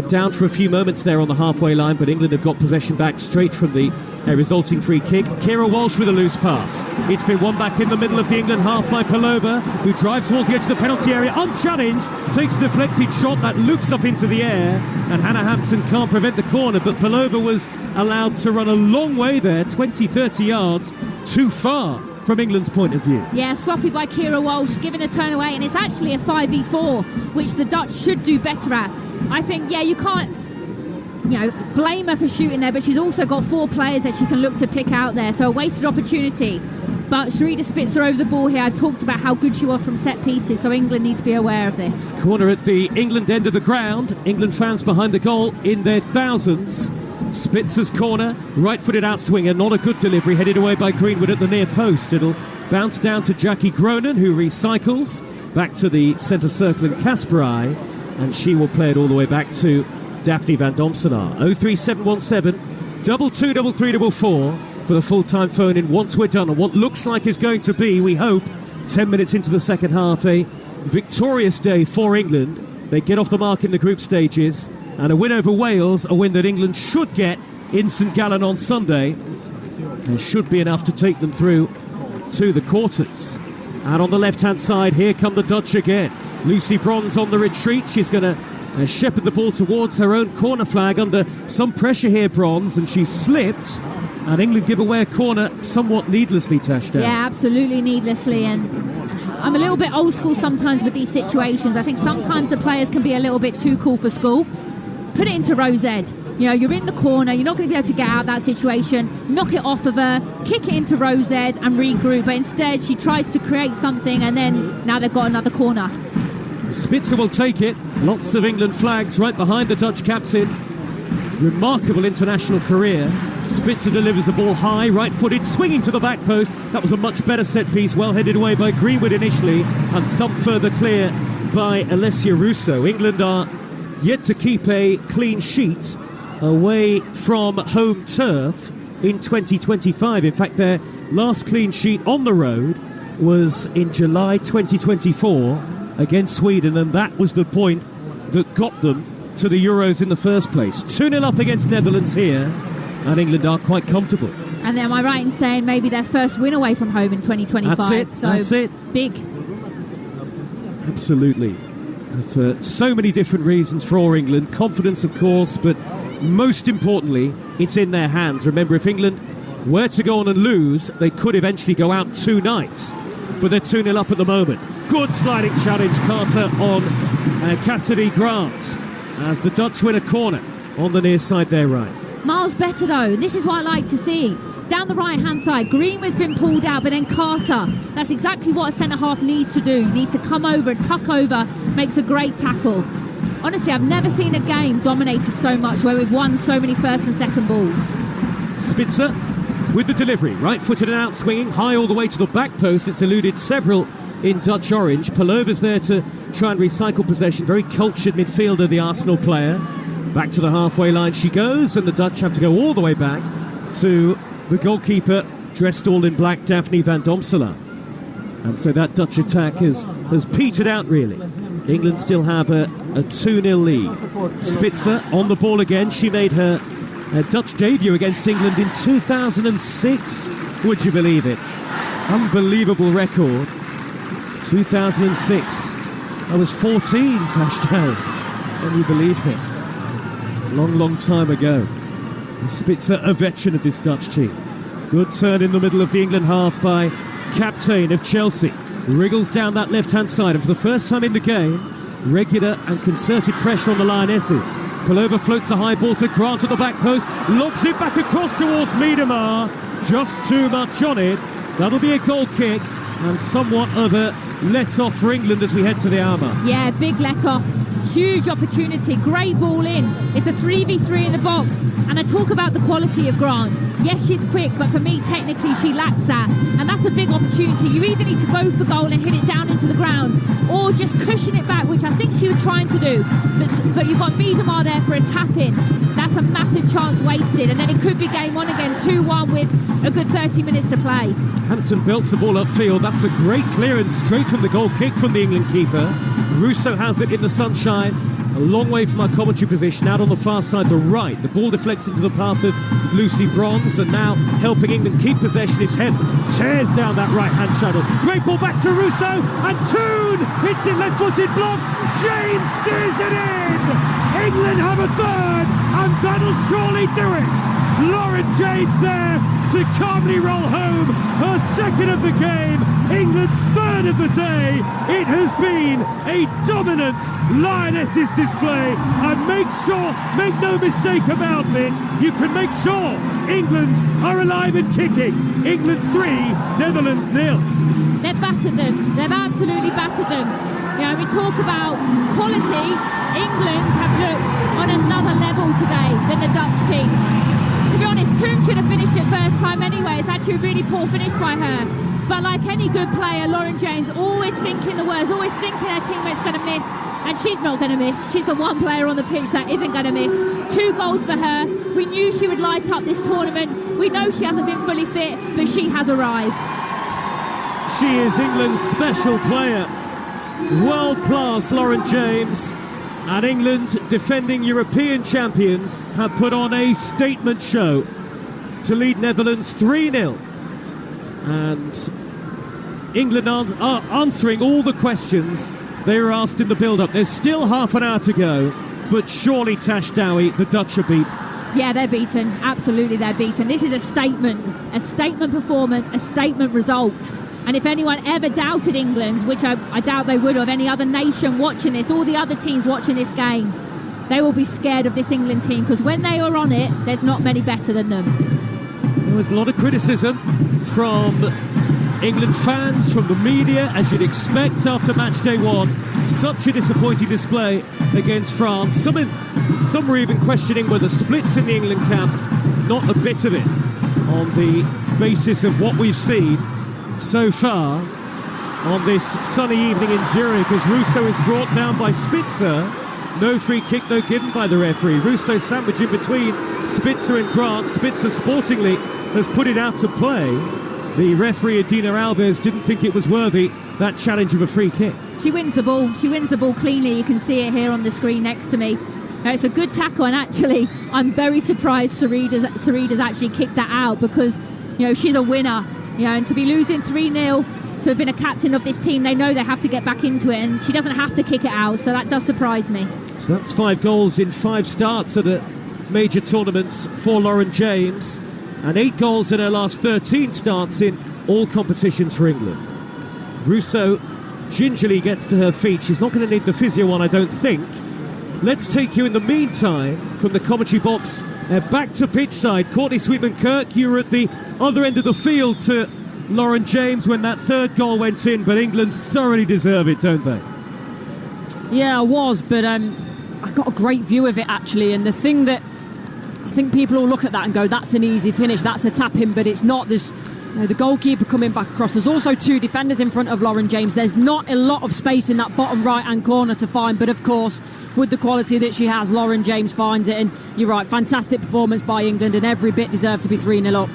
down for a few moments there on the halfway line, but England have got possession back straight from the resulting free kick. Kira Walsh with a loose pass. It's been won back in the middle of the England half by Pelova, who drives towards the edge of the penalty area, unchallenged, takes a deflected shot that loops up into the air, and Hannah Hampton can't prevent the corner, but Pelova was allowed to run a long way there, 20-30 yards too far from England's point of view. Yeah, sloppy by Kira Walsh, giving a turn away, and it's actually a 5v4, which the Dutch should do better at. I think, yeah, you can't, blame her for shooting there, but she's also got 4 players that she can look to pick out there, so a wasted opportunity. But Sharida Spitzer over the ball here. I talked about how good she was from set pieces, so England needs to be aware of this. Corner at the England end of the ground. England fans behind the goal in their thousands. Spitzer's corner, right-footed outswinger, not a good delivery, headed away by Greenwood at the near post. It'll bounce down to Jackie Groenen, who recycles back to the centre circle in Kasperij, and she will play it all the way back to Daphne Van Domselaar. 03717 223344 for the full-time phone-in once we're done on what looks like is going to be, we hope, 10 minutes into the second half, a victorious day for England. They get off the mark in the group stages, and a win over Wales, a win that England should get in St Gallen on Sunday, and should be enough to take them through to the quarters. And on the left-hand side, here come the Dutch again. Lucy Bronze on the retreat. She's going to shepherd the ball towards her own corner flag under some pressure here, Bronze, and she slipped. And England give away a corner somewhat needlessly, Tash. Yeah, absolutely needlessly. And I'm a little bit old school sometimes with these situations. I think sometimes the players can be a little bit too cool for school. Put it into Rose Ed. You're in the corner, you're not going to be able to get out of that situation. Knock it off of her, kick it into Rose Ed and regroup. But instead, she tries to create something, and then now they've got another corner. Spitzer will take it. Lots of England flags right behind the Dutch captain. Remarkable international career. Spitzer delivers the ball high, right-footed, swinging to the back post. That was a much better set piece, well headed away by Greenwood initially, and thumped further clear by Alessia Russo. England are yet to keep a clean sheet away from home turf in 2025. In fact, their last clean sheet on the road was in July 2024 against Sweden, and that was the point that got them to the Euros in the first place. 2-0 up against Netherlands here, and England are quite comfortable. And am I right in saying maybe their first win away from home in 2025? That's it. Big. Absolutely. For so many different reasons for England. Confidence, of course, but most importantly, it's in their hands. Remember, if England were to go on and lose, they could eventually go out 2 nights. But they're 2-0 up at the moment. Good sliding challenge, Carter, on Cassidy Grant, as the Dutch win a corner on the near side there, right. Miles better, though. This is what I like to see. Down the right-hand side, Greenwood's been pulled out, but then Carter, that's exactly what a centre-half needs to do. Need to come over and tuck over, makes a great tackle. Honestly, I've never seen a game dominated so much where we've won so many first and second balls. Spitzer with the delivery, right-footed and out-swinging, high all the way to the back post. It's eluded several in Dutch orange. Palova's there to try and recycle possession. Very cultured midfielder, the Arsenal player. Back to the halfway line she goes, and the Dutch have to go all the way back to the goalkeeper, dressed all in black, Daphne van Domselaar. And so that Dutch attack has petered out, really. England still have a 2-0 lead. Spitzer on the ball again. She made her Dutch debut against England in 2006. Would you believe it? Unbelievable record. 2006. I was 14, touchdown. Can you believe it? Long time ago. Spitzer, a veteran of this Dutch team. Good turn in the middle of the England half by captain of Chelsea. Wriggles down that left-hand side, and for the first time in the game, regular and concerted pressure on the Lionesses. Palova floats a high ball to Grant at the back post, lobs it back across towards Miedema. Just too much on it. That'll be a goal kick, and somewhat of a let-off for England as we head to the Armour. Yeah, big let-off. Huge opportunity, great ball in. It's a 3v3 in the box, and I talk about the quality of Grant. Yes, she's quick, but for me, technically, she lacks that, and that's a big opportunity. You either need to go for goal and hit it down into the ground, or just cushion it back, which I think she was trying to do. But you've got Miedema there for a tap-in. That's a massive chance wasted, and then it could be game on again, 2-1 with a good 30 minutes to play. Hampton belts the ball upfield. That's a great clearance straight from the goal kick from the England keeper. Russo has it in the sunshine, a long way from our commentary position, out on the far side, the right. The ball deflects into the path of Lucy Bronze, and now helping England keep possession. His head tears down that right-hand shuttle. Great ball back to Russo, and Toon hits it left-footed, blocked. James steers it in. England have a third, and that'll surely do it. Lauren James there to calmly roll home her second of the game, England's third of the day. It has been a dominant Lionesses display, and make no mistake about it, you can make sure England are alive and kicking. England 3, Netherlands 0. They've battered them. They've absolutely battered them. You know, we talk about quality. England have looked on another level today than the Dutch team. To be honest, Toon should have finished it first time anyway. It's actually a really poor finish by her. But like any good player, Lauren James always thinking the worst, always thinking her teammate's going to miss. And she's not going to miss. She's the one player on the pitch that isn't going to miss. 2 goals for her. We knew she would light up this tournament. We know she hasn't been fully fit, but she has arrived. She is England's special player. World-class Lauren James. And England, defending European champions, have put on a statement show to lead Netherlands 3-0. And England are answering all the questions they were asked in the build-up. There's still half an hour to go, but surely, Tash Dowie, the Dutch are beaten. Yeah, they're beaten. Absolutely, they're beaten. This is a statement performance, a statement result. And if anyone ever doubted England, which I doubt they would, of any other nation watching this, all the other teams watching this game, they will be scared of this England team, because when they are on it, there's not many better than them. There was a lot of criticism from England fans, from the media, as you'd expect after match day 1. Such a disappointing display against France. Some were even questioning whether splits in the England camp. Not a bit of it, on the basis of what we've seen so far on this sunny evening in Zurich, as Russo is brought down by Spitzer. No free kick, no given by the referee. Russo sandwiched in between Spitzer and Grant. Spitzer sportingly has put it out to play. The referee, Adina Alves, didn't think it was worthy, that challenge of a free kick. She wins the ball. She wins the ball cleanly. You can see it here on the screen next to me. It's a good tackle, and actually I'm very surprised Sarida's actually kicked that out, because she's a winner. And to be losing 3-0, to have been a captain of this team, they know they have to get back into it, and she doesn't have to kick it out, so that does surprise me. So that's 5 goals in 5 starts at major tournaments for Lauren James, and 8 goals in her last 13 starts in all competitions for England. Russo gingerly gets to her feet. She's not going to need the physio one, I don't think. Let's take you in the meantime from the commentary box Back to pitch side. Courtney Sweetman-Kirk, you were at the other end of the field to Lauren James when that third goal went in, but England thoroughly deserve it, don't they? Yeah, I was, but I got a great view of it, actually. And the thing that I think people will look at that and go, that's an easy finish, that's a tap-in, but it's not. There's the goalkeeper coming back across. There's also two defenders in front of Lauren James. There's not a lot of space in that bottom right-hand corner to find, but of course, with the quality that she has, Lauren James finds it. And you're right, fantastic performance by England, and every bit deserved to be 3-0 up.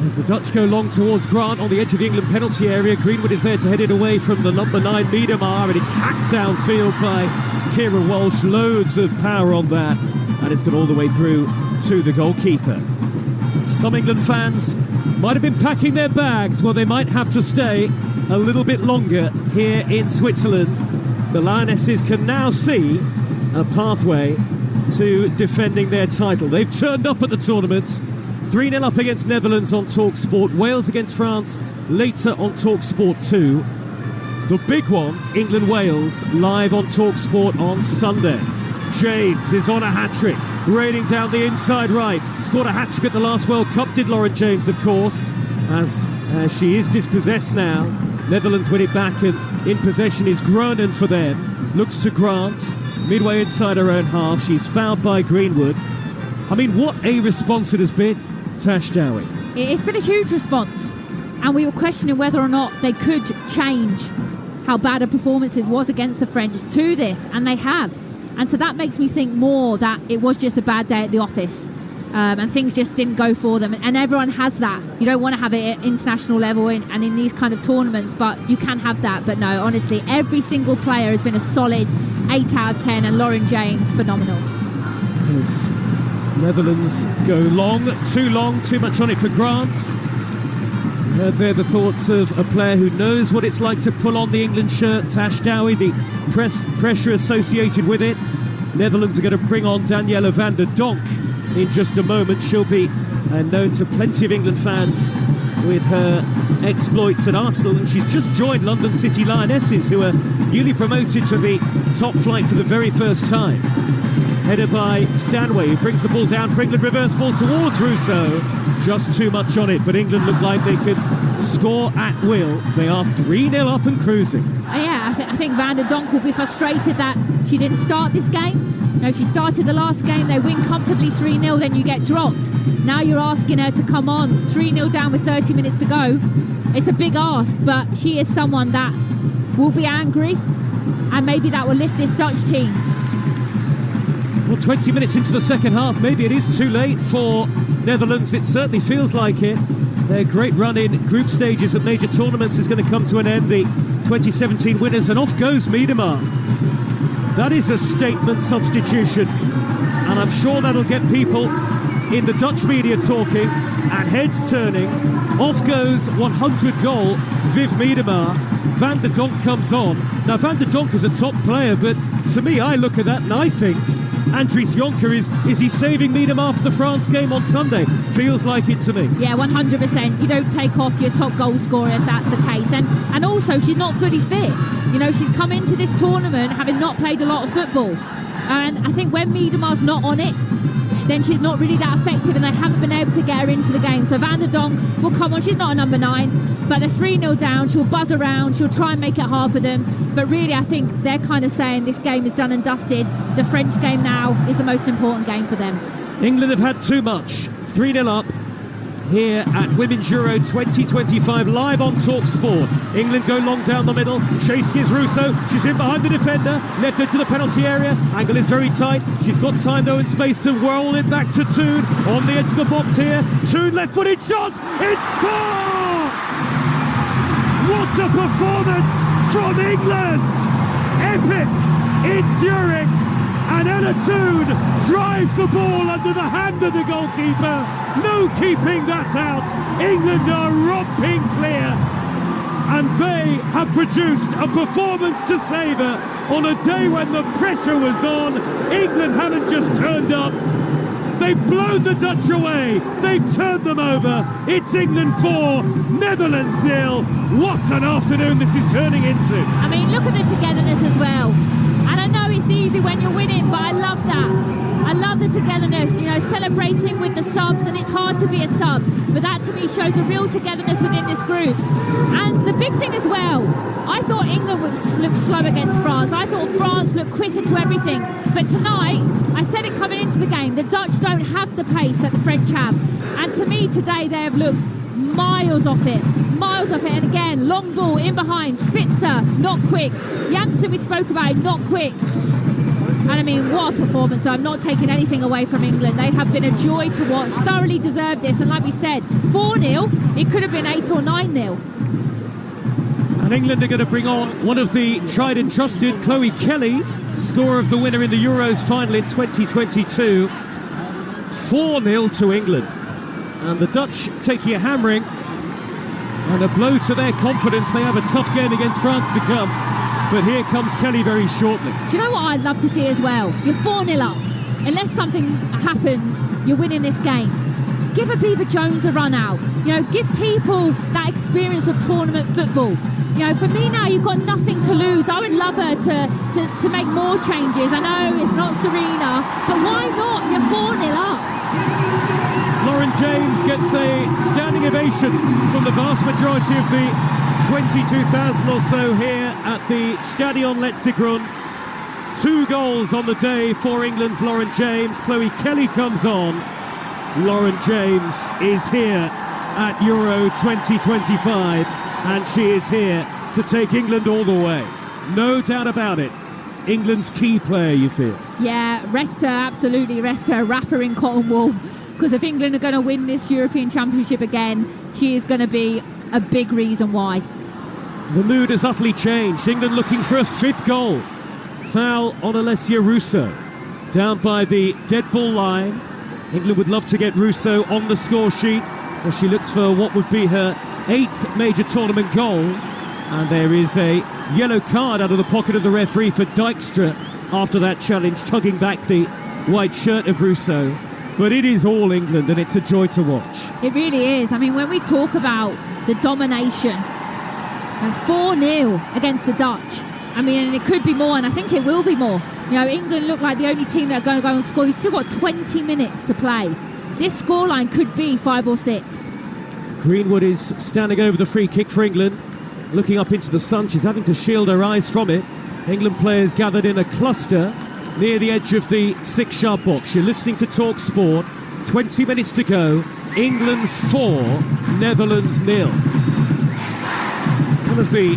As the Dutch go long towards Grant on the edge of the England penalty area, Greenwood is there to head it away from the number 9 Miedemar, and it's hacked downfield by Kira Walsh. Loads of power on that, and it's gone all the way through to the goalkeeper. Some England fans might have been packing their bags. Well, they might have to stay a little bit longer here in Switzerland. The Lionesses can now see a pathway to defending their title. They've turned up at the tournament. 3-0 up against Netherlands on Talksport. Wales against France later on Talksport 2. The big one, England-Wales, live on Talksport on Sunday. James is on a hat-trick, raining down the inside right. Scored a hat-trick at the last World Cup, did Lauren James, of course, as she is dispossessed now. Netherlands win it back, and in possession is Groenen for them. Looks to Grant, midway inside her own half. She's fouled by Greenwood. I mean, what a response it has been, Tash Dowie. It's been a huge response, and we were questioning whether or not they could change how bad a performance it was against the French to this, and they have. And so that makes me think more that it was just a bad day at the office, and things just didn't go for them. And everyone has that. You don't want to have it at international level and in these kind of tournaments, but you can have that. But no, honestly, every single player has been a solid 8 out of 10, and Lauren James, phenomenal. Yes. Netherlands go long, too much on it for Grant. They're the thoughts of a player who knows what it's like to pull on the England shirt. Tash Dowie, the pressure associated with it. Netherlands are going to bring on Danielle van der Donk in just a moment. She'll be known to plenty of England fans with her exploits at Arsenal, and she's just joined London City Lionesses, who are newly promoted to the top flight for the very first time. Headed by Stanway, who brings the ball down for England. Reverse ball towards Rousseau. Just too much on it, but England look like they could score at will. They are 3-0 up and cruising. Yeah, I think Van der Donk will be frustrated that she didn't start this game. No, she started the last game. They win comfortably 3-0, then you get dropped. Now you're asking her to come on 3-0 down with 30 minutes to go. It's a big ask, but she is someone that will be angry, and maybe that will lift this Dutch team. Well, 20 minutes into the second half, maybe it is too late for Netherlands. It certainly feels like it. Their great run in group stages at major tournaments is going to come to an end. The 2017 winners, and off goes Miedemar. That is a statement substitution, and I'm sure that'll get people in the Dutch media talking and heads turning. Off goes 100 goal Viv Miedemar. Van der Donk comes on. Now, Van der Donk is a top player, but to me, I look at that and I think Andries Jonker, is he saving Miedemar for the France game on Sunday? Feels like it to me. Yeah, 100%. You don't take off your top goal scorer if that's the case. And also, she's not fully fit. You know, she's come into this tournament having not played a lot of football. And I think when Miedemar's not on it, then she's not really that effective, and they haven't been able to get her into the game. So Van der Donk will come on. She's not a number 9, but they're 3-0 down. She'll buzz around. She'll try and make it hard for them. But really, I think they're kind of saying this game is done and dusted. The French game now is the most important game for them. England have had too much. 3-0 up here at Women's Euro 2025, live on Talksport. England go long down the middle. Chasing is Rousseau. She's in behind the defender. Left her to the penalty area. Angle is very tight. She's got time though and space to roll it back to Toon. On the edge of the box here. Toon left-footed shot. It's 4! What a performance from England! Epic in Zurich. And Ella Toon drives the ball under the hand of the goalkeeper. No keeping that out. England are romping clear. And they have produced a performance to savour on a day when the pressure was on. England haven't just turned up. They've blown the Dutch away. They've turned them over. It's England 4, Netherlands 0. What an afternoon this is turning into. I mean, look at the togetherness as well. And I know it's it's easy when you're winning, but I love that. I love the togetherness, celebrating with the subs, and it's hard to be a sub, but that to me shows a real togetherness within this group. And the big thing as well, I thought England would look slow against France. I thought France looked quicker to everything. But tonight, I said it coming into the game, the Dutch don't have the pace that the French have. And to me today, they have looked miles off it. And again, long ball in behind, Spitzer, not quick. Janssen, we spoke about it, not quick. And I mean, what a performance. I'm not taking anything away from England. They have been a joy to watch, thoroughly deserved this. And like we said, 4-0, it could have been 8 or 9-0. And England are going to bring on one of the tried and trusted, Chloe Kelly, scorer of the winner in the Euros final in 2022. 4-0 to England. And the Dutch taking a hammering and a blow to their confidence. They have a tough game against France to come. But here comes Kelly very shortly. Do you know what I'd love to see as well? You're 4-0 up. Unless something happens, you're winning this game. Give a Beaver Jones a run out. Give people that experience of tournament football. For me now, you've got nothing to lose. I would love her to make more changes. I know it's not Serena, but why not? You're 4-0 up. Lauren James gets a standing ovation from the vast majority of the 22,000 or so here at the Stadion Letzigrund. 2 goals on the day for England's Lauren James. Chloe Kelly comes on. Lauren James is here at Euro 2025, and she is here to take England all the way. No doubt about it. England's key player, you feel? Yeah, rest her, absolutely rest her. Wrap her in cotton wool. Because if England are going to win this European Championship again, she is going to be a big reason why. The mood has utterly changed. England looking for a 5th goal. Foul on Alessia Russo. Down by the dead ball line. England would love to get Russo on the score sheet as she looks for what would be her 8th major tournament goal. And there is a yellow card out of the pocket of the referee for Dijkstra after that challenge, tugging back the white shirt of Russo. But it is all England, and it's a joy to watch. It really is. I mean, when we talk about the domination, 4-0 against the Dutch, I mean, and it could be more, and I think it will be more. England look like the only team that are going to go and score. You've still got 20 minutes to play. This scoreline could be 5 or 6. Greenwood is standing over the free kick for England, looking up into the sun. She's having to shield her eyes from it. England players gathered in a cluster near the edge of the 6-yard box. You're listening to Talksport. 20 minutes to go. England 4, Netherlands 0. One of the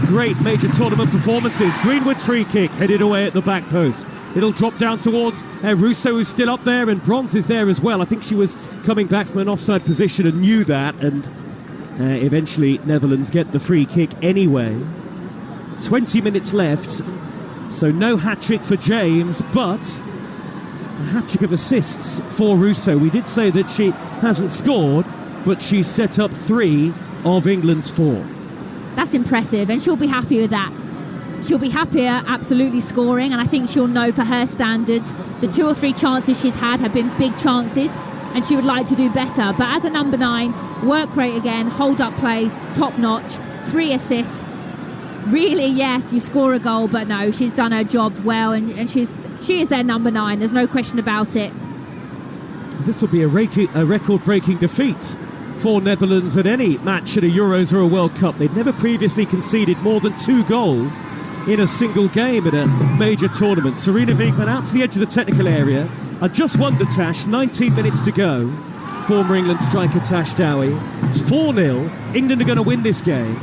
great major tournament performances. Greenwood's free kick headed away at the back post. It'll drop down towards Russo, who's still up there, and Bronze is there as well. I think she was coming back from an offside position and knew that, and eventually Netherlands get the free kick anyway. 20 minutes left. So no hat-trick for James, but a hat-trick of assists for Russo. We did say that she hasn't scored, but she's set up 3 of England's 4. That's impressive, and she'll be happy with that. She'll be happier absolutely scoring, and I think she'll know for her standards the 2 or 3 chances she's had have been big chances, and she would like to do better. But as a number 9, work rate again, hold-up play, top-notch, 3 assists. Really, yes, you score a goal, but no, she's done her job well, and she is their number 9. There's no question about it. This will be a record-breaking defeat for Netherlands at any match at a Euros or a World Cup. They'd never previously conceded more than 2 goals in a single game at a major tournament. Serena Wiegman out to the edge of the technical area. I just wonder, Tash, 19 minutes to go. Former England striker Tash Dowie. It's 4-0. England are going to win this game.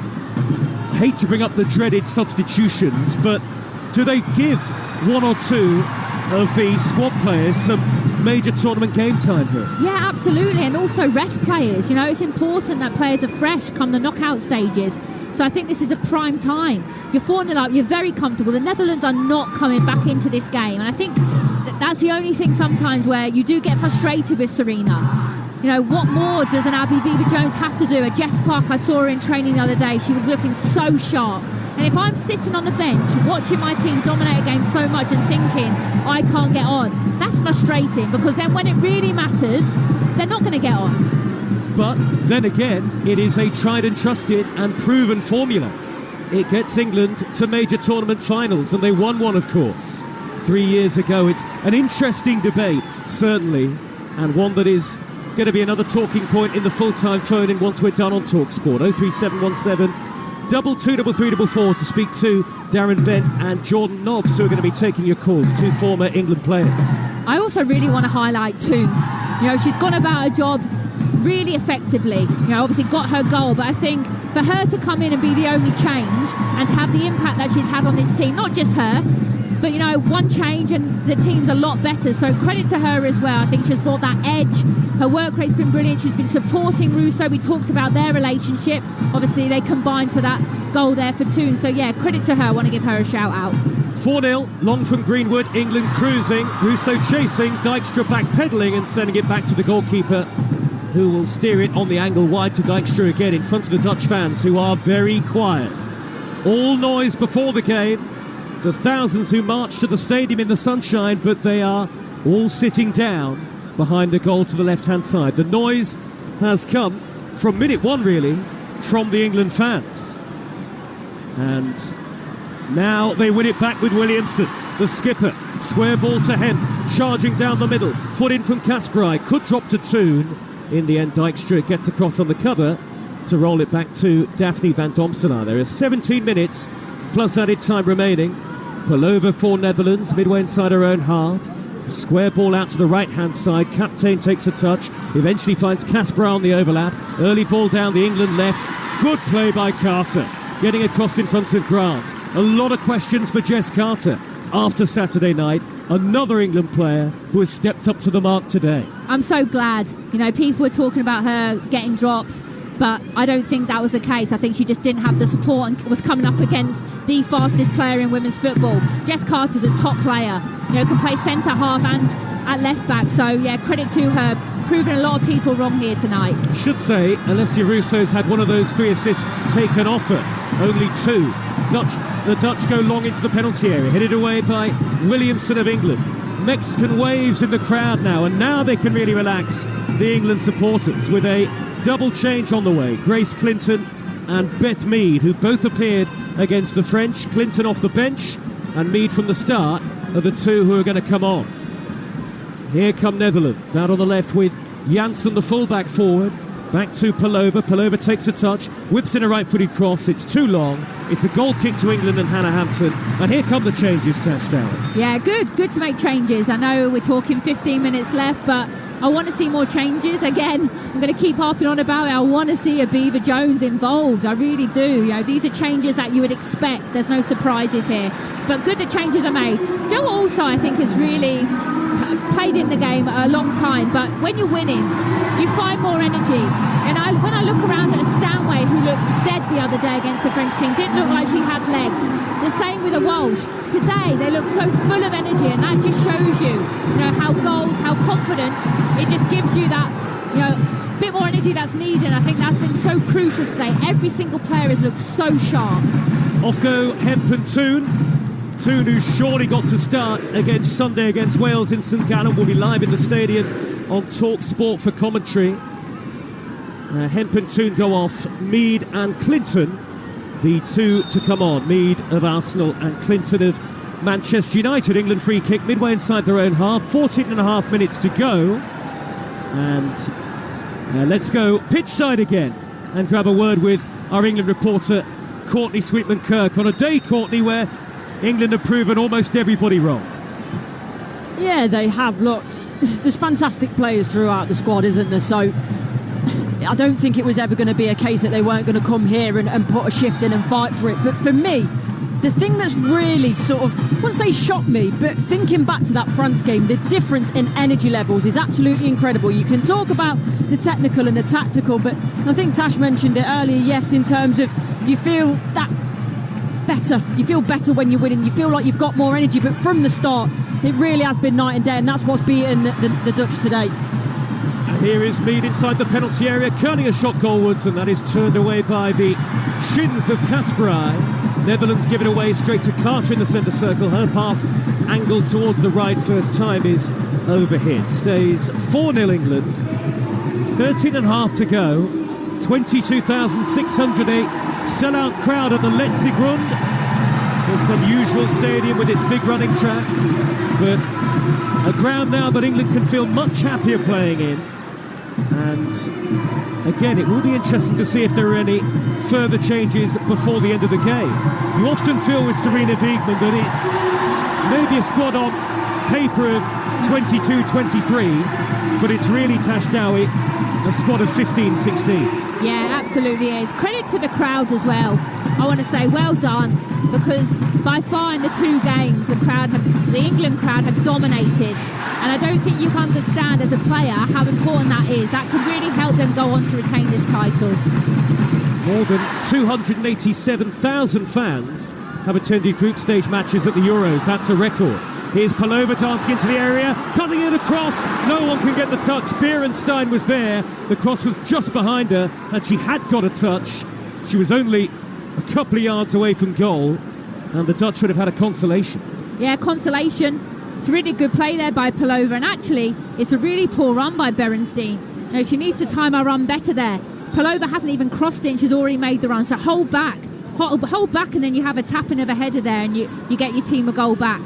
I hate to bring up the dreaded substitutions, but do they give 1 or 2 of the squad players some major tournament game time here? Yeah, absolutely, and also rest players. It's important that players are fresh come the knockout stages. So I think this is a prime time. You're 4-0 up, you're very comfortable. The Netherlands are not coming back into this game, and I think that's the only thing sometimes where you do get frustrated with Serena. What more does an Abby Beaver-Jones have to do? At Jess Park, I saw her in training the other day. She was looking so sharp. And if I'm sitting on the bench watching my team dominate a game so much and thinking I can't get on, that's frustrating, because then when it really matters, they're not going to get on. But then again, it is a tried and trusted and proven formula. It gets England to major tournament finals, and they won one, of course. 3 years ago. It's an interesting debate, certainly, and one that is going to be another talking point in the full-time phone-in once we're done on Talksport. 03717 223344 to speak to Darren Bent and Jordan Nobbs, who are going to be taking your calls, two former England players. I also really want to highlight Toon. She's gone about her job really effectively. Obviously got her goal, but I think for her to come in and be the only change and to have the impact that she's had on this team, not just her, but one change and the team's a lot better, so credit to her as well. I think she's brought that edge. Her work rate's been brilliant. She's been supporting Russo. We talked about their relationship. Obviously they combined for that goal there for Toon, so yeah, credit to her. I want to give her a shout out. 4-0, long from Greenwood, England cruising, Russo chasing, Dijkstra backpedalling and sending it back to the goalkeeper, who will steer it on the angle wide to Dijkstra again in front of the Dutch fans, who are very quiet. All noise before the game, the thousands who marched to the stadium in the sunshine, but they are all sitting down behind the goal to the left-hand side. The noise has come from minute one, really, from the England fans. And now they win it back with Williamson, the skipper. Square ball to Hemp, charging down the middle. Foot in from Kasperai, could drop to Toon. In the end, Dijkstra gets across on the cover to roll it back to Daphne van Domselaar. There are 17 minutes plus added time remaining. Palova for Netherlands, midway inside her own half. Square ball out to the right-hand side. Captain takes a touch, eventually finds Kasperai on the overlap. Early ball down the England left. Good play by Carter, getting across in front of Grant. A lot of questions for Jess Carter after Saturday night. Another England player who has stepped up to the mark today. I'm so glad. People were talking about her getting dropped, but I don't think that was the case. I think she just didn't have the support and was coming up against the fastest player in women's football. Jess Carter's a top player. Can play centre half and at left back. So yeah, credit to her, proving a lot of people wrong here tonight. I should say, Alessia Russo's had one of those 3 assists taken off her. Only 2. The Dutch go long into the penalty area, headed away by Williamson of England. Mexican waves in the crowd now, and now they can really relax, the England supporters, with a double change on the way. Grace Clinton and Beth Mead, who both appeared against the French. Clinton off the bench and Mead from the start are the two who are going to come on. Here come Netherlands, out on the left with Janssen, the fullback forward. Back to Palova. Palova takes a touch, whips in a right-footed cross. It's too long. It's a goal kick to England and Hannah Hampton. And here come the changes, Tash Dower. Yeah, good to make changes. I know we're talking 15 minutes left, but I want to see more changes. Again, I'm going to keep harping on about it. I want to see a Beaver Jones involved. I really do. These are changes that you would expect. There's no surprises here. But good the changes are made. Joe also, I think, has really played in the game a long time, but when you're winning, you find more energy. And when I look around at Stanway, who looked dead the other day against the French team, didn't look like she had legs. The same with a Walsh. Today, they look so full of energy, and that just shows you, how goals, how confidence, it just gives you that, bit more energy that's needed. I think that's been so crucial today. Every single player has looked so sharp. Off go Hemp and Toon. Toon, who surely got to start Sunday against Wales in St Gallen, will be live in the stadium on Talksport for commentary. Hemp and Toon go off. Mead and Clinton, the two to come on. Mead of Arsenal and Clinton of Manchester United. England free kick midway inside their own half. 14 and a half minutes to go. And let's go pitch side again and grab a word with our England reporter, Courtney Sweetman-Kirk, on a day, Courtney, where England have proven almost everybody wrong. Yeah, they have. Look, there's fantastic players throughout the squad, isn't there? So I don't think it was ever going to be a case that they weren't going to come here and put a shift in and fight for it. But for me, the thing that's really sort of, I wouldn't say shocked me, but thinking back to that France game, the difference in energy levels is absolutely incredible. You can talk about the technical and the tactical, but I think Tash mentioned it earlier, yes, in terms of you feel that better. You feel better when you're winning. You feel like you've got more energy, but from the start, it really has been night and day, and that's what's beaten the Dutch today. And here is Mead inside the penalty area, curling a shot goalwards, and that is turned away by the shins of Kasperai. Netherlands give it away straight to Carter in the centre circle. Her pass angled towards the right first time is overhit. Stays 4-0 England. 13 and a half to go. 22,608 sellout crowd at the Letzigrund. This unusual stadium with its big running track, but a ground now that England can feel much happier playing in. And again, it will be interesting to see if there are any further changes before the end of the game. You often feel with Sarina Wiegman that it may be a squad on paper of 22-23, but it's really Tashdawi, a squad of 15-16. Yeah, absolutely is. Credit to the crowd as well. I want to say well done, because by far in the two games the England crowd have dominated, and I don't think you can understand as a player how important that is. That could really help them go on to retain this title. More than 287,000 fans have attended group stage matches at the Euros. That's a record. Here's Palova dancing into the area, cutting it across. No one can get the touch. Beerenstein was there. The cross was just behind her, and she had got a touch. She was only a couple of yards away from goal, and the Dutch would have had a consolation. Yeah, consolation. It's a really good play there by Palova, and actually, it's a really poor run by Beerenstein. No, she needs to time her run better there. Palova hasn't even crossed it, and she's already made the run. So hold back, and then you have a tapping of a header there, and you get your team a goal back.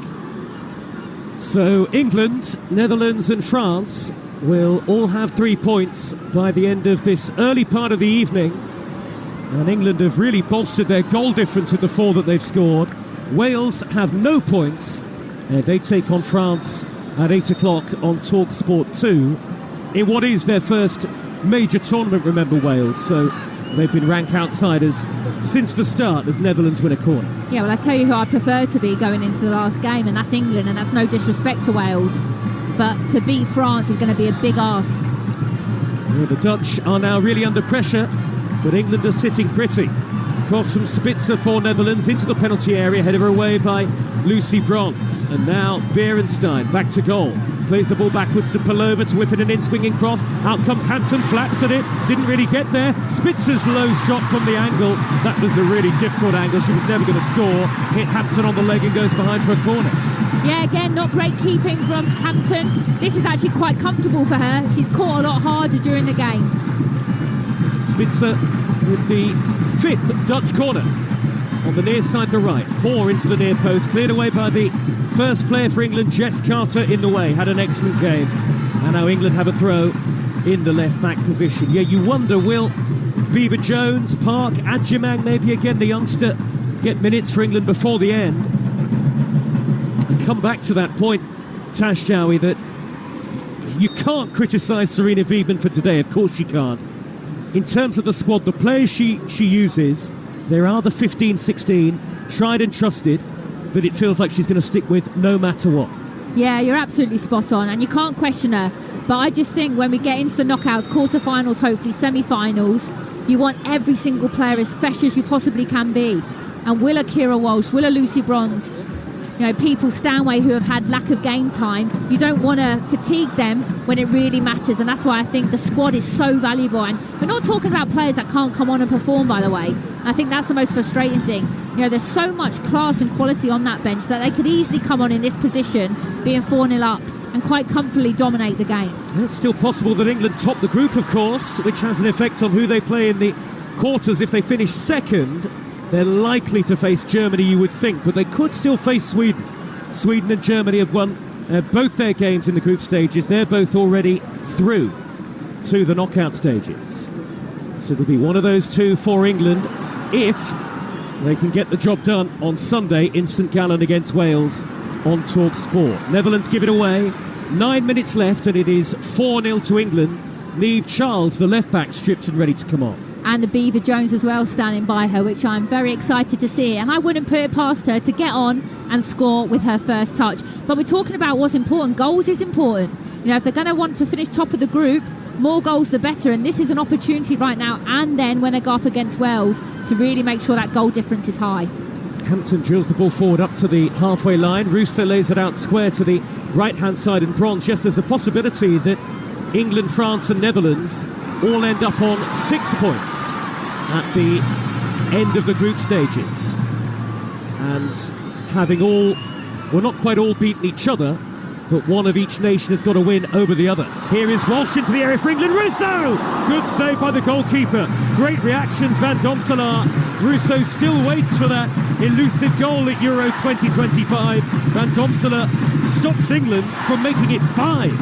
So England, Netherlands and France will all have 3 points by the end of this early part of the evening. And England have really bolstered their goal difference with the 4 that they've scored. Wales have no points. They take on France at 8 o'clock on Talksport 2 in what is their first major tournament, remember, Wales. So they've been rank outsiders since the start as Netherlands win a corner. Yeah, well, I tell you who I prefer to be going into the last game, and that's England, and that's no disrespect to Wales. But to beat France is going to be a big ask. Yeah, the Dutch are now really under pressure, but England are sitting pretty. Cross from Spitzer for Netherlands into the penalty area, headed away by Lucy Bronze. And now Beerenstein back to goal. Plays the ball backwards to Palova to whip in an in-swinging cross. Out comes Hampton, flaps at it, didn't really get there. Spitzer's low shot from the angle. That was a really difficult angle. She was never going to score. Hit Hampton on the leg and goes behind for a corner. Yeah, again, not great keeping from Hampton. This is actually quite comfortable for her. She's caught a lot harder during the game. Spitzer with the 5th Dutch corner on the near side to right. 4 into the near post, cleared away by the first player for England, Jess Carter, in the way. Had an excellent game. And now England have a throw in the left back position. Yeah, you wonder, will Bieber Jones, Park, Adjemang, maybe again the youngster, get minutes for England before the end? And come back to that point, Tashdawi, that you can't criticise Sarina Wiegman for today. Of course you can't. In terms of the squad, the players she uses, there are the 15-16, tried and trusted, that it feels like she's going to stick with no matter what. Yeah, you're absolutely spot on, and you can't question her. But I just think when we get into the knockouts, quarterfinals, hopefully semi-finals, you want every single player as fresh as you possibly can be. And will a Kira Walsh, will a Lucy Bronze, people Stanway who have had lack of game time, you don't want to fatigue them when it really matters, and that's why I think the squad is so valuable. And we're not talking about players that can't come on and perform, by the way. I think that's the most frustrating thing. There's so much class and quality on that bench that they could easily come on in this position, being 4-0 up, and quite comfortably dominate the game. It's still possible that England top the group, of course, which has an effect on who they play in the quarters. If they finish second, they're likely to face Germany, you would think, but they could still face Sweden. Sweden and Germany have won both their games in the group stages. They're both already through to the knockout stages. So it'll be one of those two for England if they can get the job done on Sunday in St Gallen against Wales on Talksport. Netherlands give it away. 9 minutes left, and it is 4-0 to England. Niamh Charles, the left-back, stripped and ready to come on. And the Bieber Jones as well standing by her, which I'm very excited to see. And I wouldn't put it past her to get on and score with her first touch. But we're talking about what's important. Goals is important. If they're going to want to finish top of the group, more goals the better. And this is an opportunity right now, and then when they go up against Wales, to really make sure that goal difference is high. Hampton drills the ball forward up to the halfway line. Russo lays it out square to the right-hand side in Bronze. Yes, there's a possibility that England, France and Netherlands all end up on 6 points at the end of the group stages. And having all, well, not quite all beaten each other, but one of each nation has got to win over the other. Here is Walsh into the area for England. Russo! Good save by the goalkeeper. great reactions. Van Domselaar. Russo still waits for that elusive goal at Euro 2025. Van Domselaar stops England from making it 5.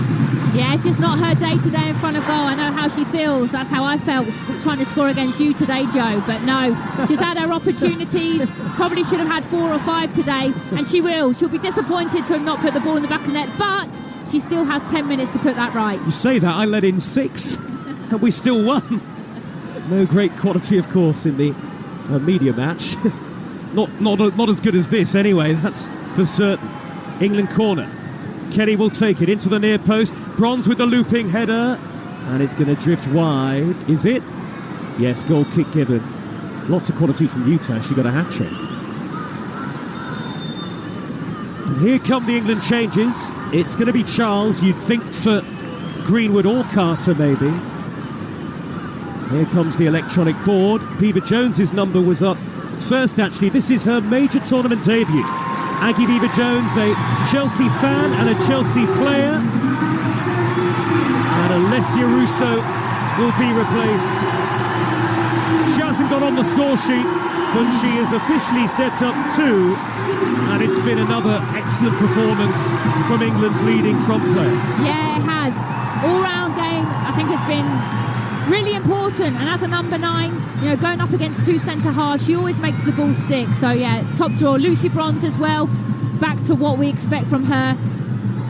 Yeah, it's just not her day today in front of goal. I know how she feels. That's how I felt trying to score against you today, Joe. But no, she's had her opportunities. Probably should have had 4 or 5 today. And she will. She'll be disappointed to have not put the ball in the back of the net. But she still has 10 minutes to put that right. You say that, I let in 6. And we still won. No great quality, of course, in the media match. not as good as this, anyway. That's for certain. England corner. Kelly will take it into the near post. Bronze with the looping header. And it's going to drift wide. Is it? Yes, goal kick given. Lots of quality from Utah. She got a hat-trick. And here come the England changes. It's going to be Charles, you'd think, for Greenwood or Carter, maybe. Here comes the electronic board. Beaver Jones's number was up first, actually. This is her major tournament debut. Aggie Beaver Jones, a Chelsea fan and a Chelsea player. And Alessia Russo will be replaced. She hasn't got on the score sheet, but she is officially set up 2. And it's been another excellent performance from England's leading front player. Yeah, it has. All-round game, I think, has been really important. And as a number 9, going up against 2 centre-halves, she always makes the ball stick. So, yeah, top draw. Lucy Bronze as well. Back to what we expect from her.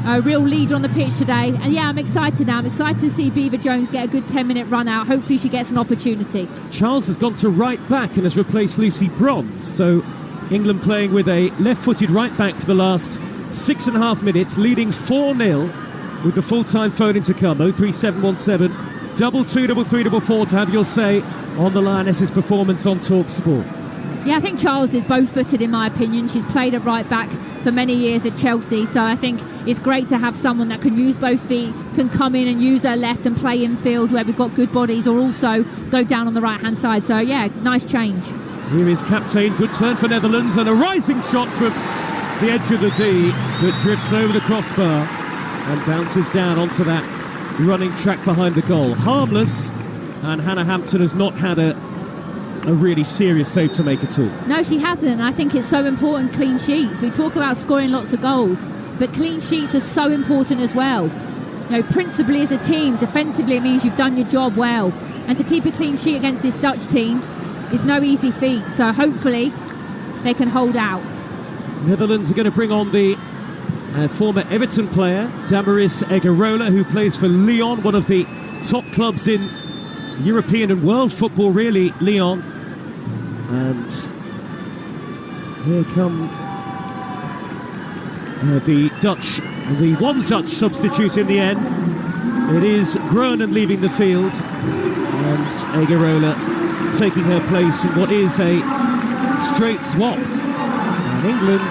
A real lead on the pitch today. And, yeah, I'm excited now. I'm excited to see Beaver Jones get a good 10-minute run out. Hopefully she gets an opportunity. Charles has gone to right back and has replaced Lucy Bronze. So England playing with a left-footed right back for the last 6.5 minutes, leading 4-0 with the full-time phone in to come. 03717 223344 to have your say on the Lionesses' performance on Talksport. Yeah, I think Charles is both-footed in my opinion. She's played at right back for many years at Chelsea, so I think it's great to have someone that can use both feet, can come in and use her left and play infield where we've got good bodies, or also go down on the right-hand side. So, yeah, nice change. Here is captain, good turn for Netherlands, and a rising shot from the edge of the D that drifts over the crossbar and bounces down onto that running track behind the goal. Harmless, and Hannah Hampton has not had a really serious save to make at all. No, she hasn't. I think it's so important, clean sheets. We talk about scoring lots of goals, but clean sheets are so important as well. Principally as a team, defensively it means you've done your job well. And to keep a clean sheet against this Dutch team is no easy feat, so hopefully they can hold out. Netherlands are going to bring on the former Everton player, Damaris Egarola, who plays for Lyon, one of the top clubs in European and world football, really, Lyon. And here come the one Dutch substitute in the end. It is Groenen leaving the field, and Egarola taking her place in what is a straight swap. And England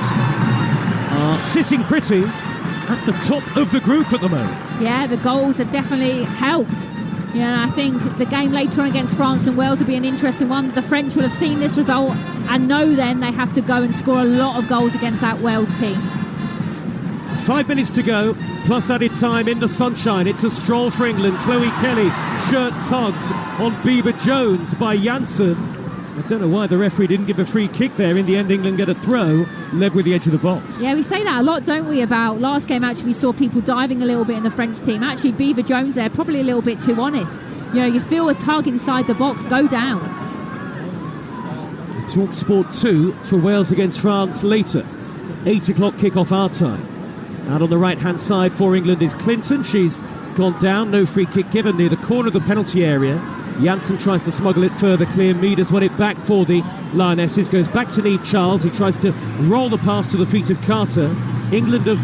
are sitting pretty at the top of the group at the moment. Yeah, the goals have definitely helped. I think the game later on against France and Wales will be an interesting one. The French will have seen this result and know then they have to go and score a lot of goals against that Wales team. 5 minutes to go, plus added time in the sunshine. It's a stroll for England. Chloe Kelly, shirt tugged on Beaver Jones by Janssen. I don't know why the referee didn't give a free kick there. In the end, England get a throw, led with the edge of the box. Yeah, we say that a lot, don't we, about last game. Actually, we saw people diving a little bit in the French team. Actually, Beaver Jones there, probably a little bit too honest. You feel a tug inside the box, go down. Talksport 2 for Wales against France later. 8 o'clock kick-off our time. Out on the right-hand side for England is Clinton. She's gone down, no free kick given near the corner of the penalty area. Janssen tries to smuggle it further clear. Meaders won it back for the Lionesses. Goes back to Neve Charles. He tries to roll the pass to the feet of Carter. England have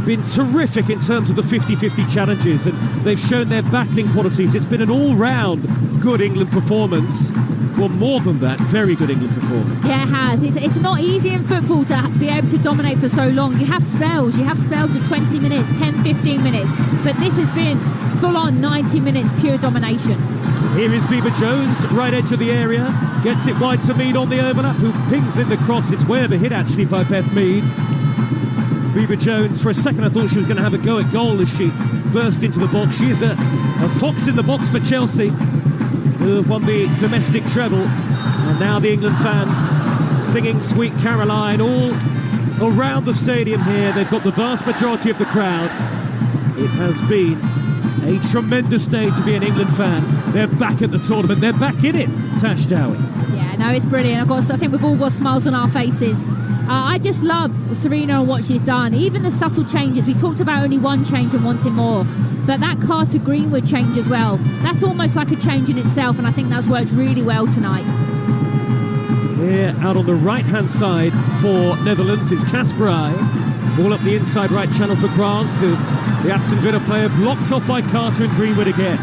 been terrific in terms of the 50-50 challenges, and they've shown their battling qualities. It's been an all-round good England performance. Well, more than that, very good England performance. Yeah, it has. It's not easy in football to be able to dominate for so long. You have spells of 20 minutes, 10, 15 minutes, but this has been full-on 90 minutes pure domination. Here is Beaver Jones, right edge of the area, gets it wide to Mead on the overlap, who pings in the cross. It's way over hit actually by Beth Mead. Beaver Jones, for a second I thought she was going to have a go at goal as she burst into the box. She is a fox in the box for Chelsea. who have won the domestic treble. And now the England fans singing Sweet Caroline all around the stadium here. They've got the vast majority of the crowd. It has been a tremendous day to be an England fan. They're back at the tournament. They're back in it, Tash Dowie. Yeah, no, it's brilliant. I think we've all got smiles on our faces. I just love Serena and what she's done. Even the subtle changes. We talked about only one change and wanting more. But that Carter Greenwood change as well, that's almost like a change in itself, and I think that's worked really well tonight. Here, out on the right-hand side for Netherlands is Kasperai. Ball up the inside right channel for Grant, who the Aston Villa player blocks off by Carter and Greenwood again.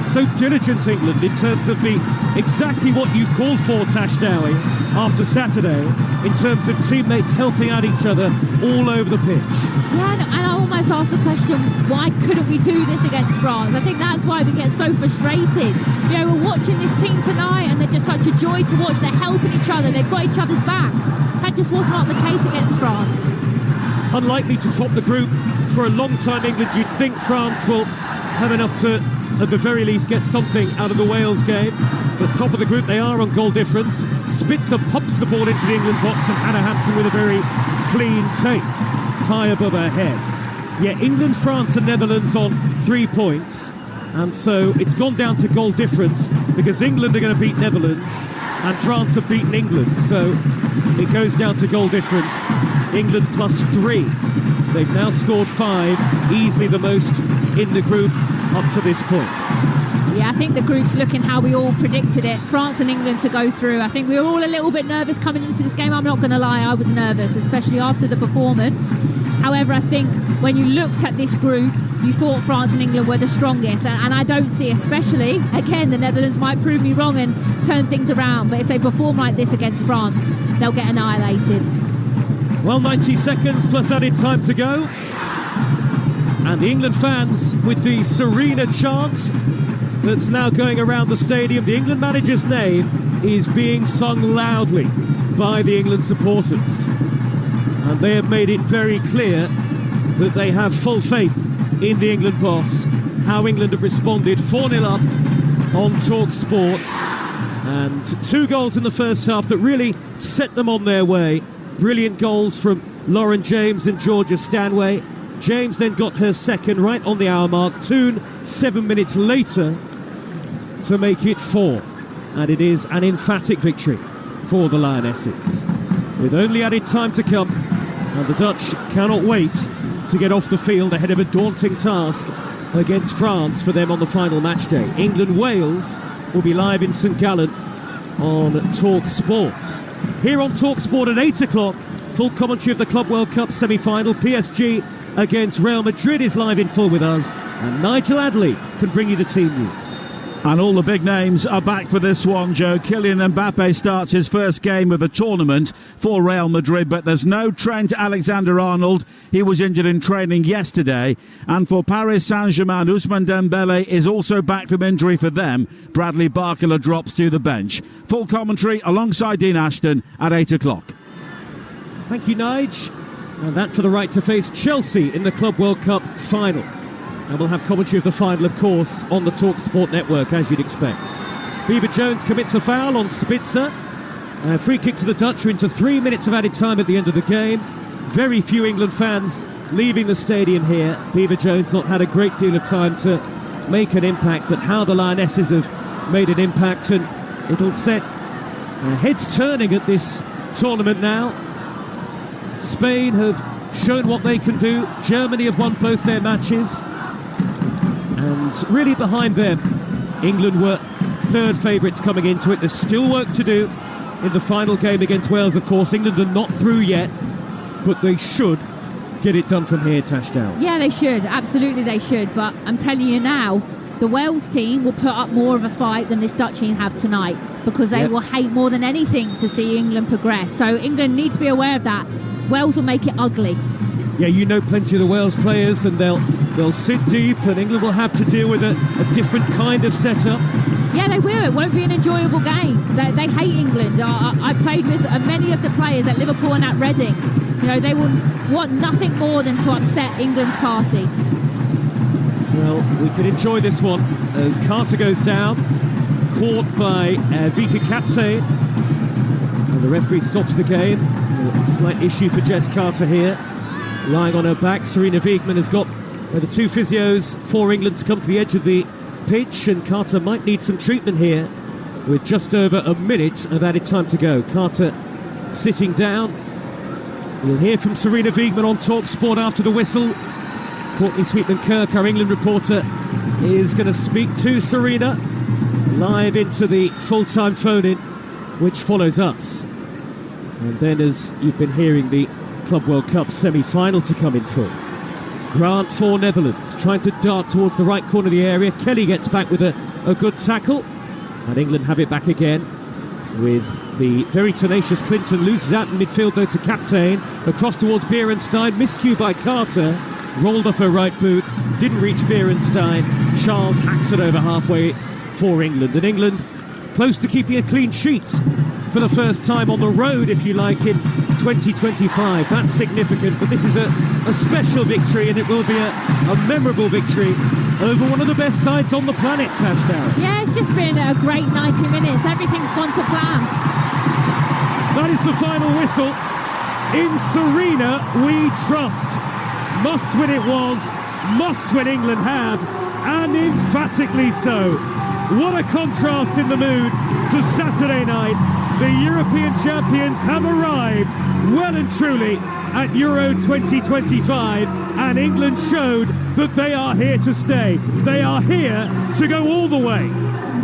So diligent England in terms of the exactly what you called for, Tash Dowie, after Saturday, in terms of teammates helping out each other all over the pitch. Yeah, and I almost asked the question, why couldn't we do this against France? I think that's why we get so frustrated. You know, we're watching this team tonight and they're just such a joy to watch. They're helping each other, they've got each other's backs. That just was not the case against France. Unlikely to top the group for a long time, England. You'd think France will have enough to, at the very least, get something out of the Wales game. The top of the group, they are on goal difference. Spitzer pumps the ball into the England box, and Hannah Hampton with a very clean take high above her head. Yeah, England, France and Netherlands on 3 points, and so it's gone down to goal difference because England are going to beat Netherlands and France have beaten England, so it goes down to goal difference. England +3. They've now scored 5, easily the most in the group up to this point. Yeah, I think the group's looking how we all predicted it. France and England to go through. I think we were all a little bit nervous coming into this game. I'm not going to lie, I was nervous, especially after the performance. However, I think when you looked at this group, you thought France and England were the strongest. And I don't see, especially, again, the Netherlands might prove me wrong and turn things around. But if they perform like this against France, they'll get annihilated. Well, 90 seconds plus added time to go. And the England fans with the Serena chant that's now going around the stadium. The England manager's name is being sung loudly by the England supporters. And they have made it very clear that they have full faith in the England boss. How England have responded 4-0 up on Talksport. And 2 goals in the first half that really set them on their way. Brilliant goals from Lauren James and Georgia Stanway. James then got her second right on the hour mark. Toon 7 minutes later to make it 4. And it is an emphatic victory for the Lionesses. With only added time to come, and the Dutch cannot wait to get off the field ahead of a daunting task against France for them on the final match day. England-Wales will be live in St Gallen on Talksport. Here on Talksport at 8 o'clock, full commentary of the Club World Cup semi-final. PSG against Real Madrid is live in full with us, and Nigel Adley can bring you the team news. And all the big names are back for this one, Joe. Kylian Mbappe starts his first game of the tournament for Real Madrid, but there's no Trent Alexander-Arnold. He was injured in training yesterday. And for Paris Saint-Germain, Ousmane Dembele is also back from injury for them. Bradley Barcola drops to the bench. Full commentary alongside Dean Ashton at 8 o'clock. Thank you, Nige. And that for the right to face Chelsea in the Club World Cup final. And we'll have commentary of the final, of course, on the Talksport network, as you'd expect. Bieber Jones commits a foul on Spitzer. Free kick to the Dutch. We're into 3 minutes of added time at the end of the game. Very few England fans leaving the stadium here. Bieber Jones not had a great deal of time to make an impact, but how the Lionesses have made an impact, and it'll set heads turning at this tournament now. Spain have shown what they can do. Germany have won both their matches. And really behind them, England were third favourites coming into it. There's still work to do in the final game against Wales, of course. England are not through yet, but they should get it done from here, Tash Dowie. Yeah, they should. Absolutely they should. But I'm telling you now, the Wales team will put up more of a fight than this Dutch team have tonight, because they will hate more than anything to see England progress. So England need to be aware of that. Wales will make it ugly. Yeah, you know plenty of the Wales players, and they'll sit deep, and England will have to deal with a different kind of setup. Yeah, they will. It won't be an enjoyable game. They hate England. I played with many of the players at Liverpool and at Reading. You know, they will want nothing more than to upset England's party. Well, we could enjoy this one as Carter goes down. caught by Vika Captain. And the referee stops the game. A slight issue for Jess Carter here. Lying on her back, Serena Wiegmann has got the two physios for England to come to the edge of the pitch, and Carter might need some treatment here with just over a minute of added time to go. Carter sitting down. We'll hear from Serena Wiegmann on Talksport after the whistle. Courtney Sweetman-Kirk, our England reporter, is going to speak to Serena live into the full-time phone-in, which follows us. And then, as you've been hearing, the Club World Cup semi-final to come in full. Grant for Netherlands, trying to dart towards the right corner of the area. Kelly gets back with a good tackle. And England have it back again with the very tenacious Clinton. Loses out in midfield, though, to Captain. Across towards Bierenstein. Miscue by Carter. Rolled off her right boot. Didn't reach Bierenstein. Charles hacks it over halfway for England. And England close to keeping a clean sheet for the first time on the road, if you like, in 2025. That's significant, but this is a special victory, and it will be a memorable victory over one of the best sides on the planet, Tash Dow. Yeah, it's just been a great 90 minutes. Everything's gone to plan. That is the final whistle. In Serena, we trust. Must win it was, must win England have, and emphatically so. What a contrast in the mood to Saturday night. The European champions have arrived well and truly at Euro 2025, and England showed that they are here to stay. They are here to go all the way.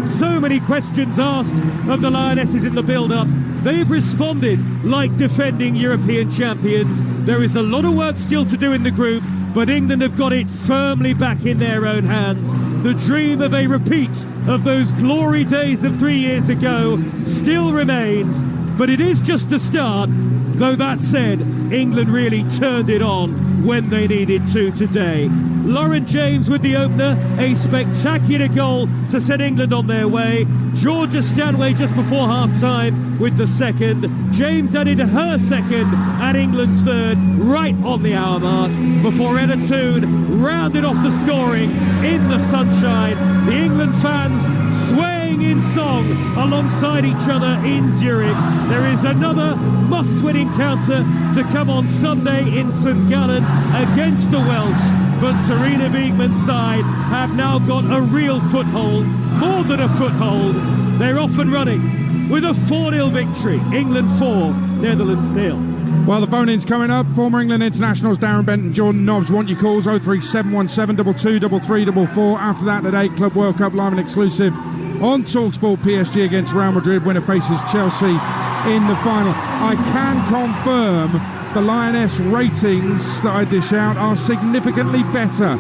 So many questions asked of the Lionesses in the build-up. They've responded like defending European champions. There is a lot of work still to do in the group, but England have got it firmly back in their own hands. The dream of a repeat of those glory days of 3 years ago still remains, but it is just a start. Though that said, England really turned it on when they needed to today. Lauren James with the opener, a spectacular goal to set England on their way. Georgia Stanway just before half-time with the second. James added her second and England's third right on the hour mark before Ella Toone rounded off the scoring in the sunshine. The England fans swaying in song alongside each other in Zurich. There is another must-win encounter to come on Sunday in St Gallen against the Welsh. But Serena Wiegmann's side have now got a real foothold, more than a foothold. They're off and running with a 4-0 victory. England 4, Netherlands 0. Well, the phone-in's coming up. Former England internationals Darren Bent and Jordan Nobbs want your calls. 03717 223344. After that, at 8, Club World Cup live and exclusive on Talksport. PSG against Real Madrid. Winner faces Chelsea in the final. I can confirm the Lioness ratings that I dish out are significantly better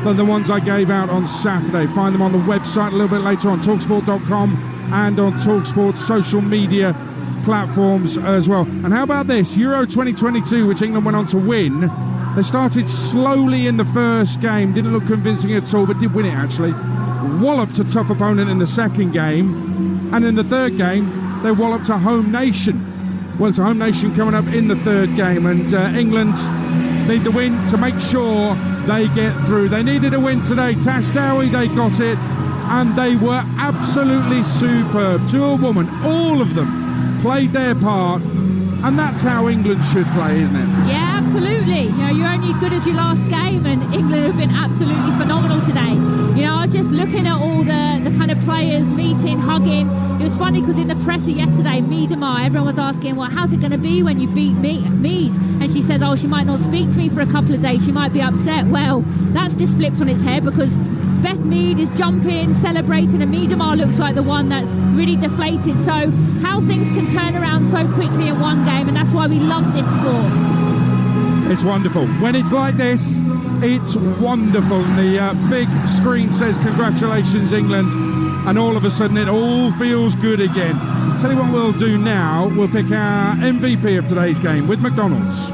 than the ones I gave out on Saturday. Find them on the website a little bit later on talksport.com and on Talksport's social media platforms as well. And how about this? Euro 2022, which England went on to win. They started slowly in the first game, didn't look convincing at all, but did win it actually. Walloped a tough opponent in the second game, and in the third game, they walloped a home nation. Well, it's a home nation coming up in the third game, and England need the win to make sure they get through. They needed a win today. Tash Dowie, they got it, and they were absolutely superb. To a woman, all of them played their part, and that's how England should play, isn't it? Yeah, absolutely. You know, you're only as good as your last game, and England have been absolutely phenomenal today. You know, I was just looking at all the kind of players meeting, hugging. It was funny because in the presser yesterday, Miedema, everyone was asking, well, how's it going to be when you beat Mead? And she says, oh, she might not speak to me for a couple of days. She might be upset. Well, that's just flipped on its head because Beth Mead is jumping, celebrating, and Miedema looks like the one that's really deflated. So how things can turn around so quickly in one game, and that's why we love this sport. It's wonderful. When it's like this, it's wonderful. The big screen says, congratulations, England. And all of a sudden, it all feels good again. Tell you what we'll do now. We'll pick our MVP of today's game with McDonald's.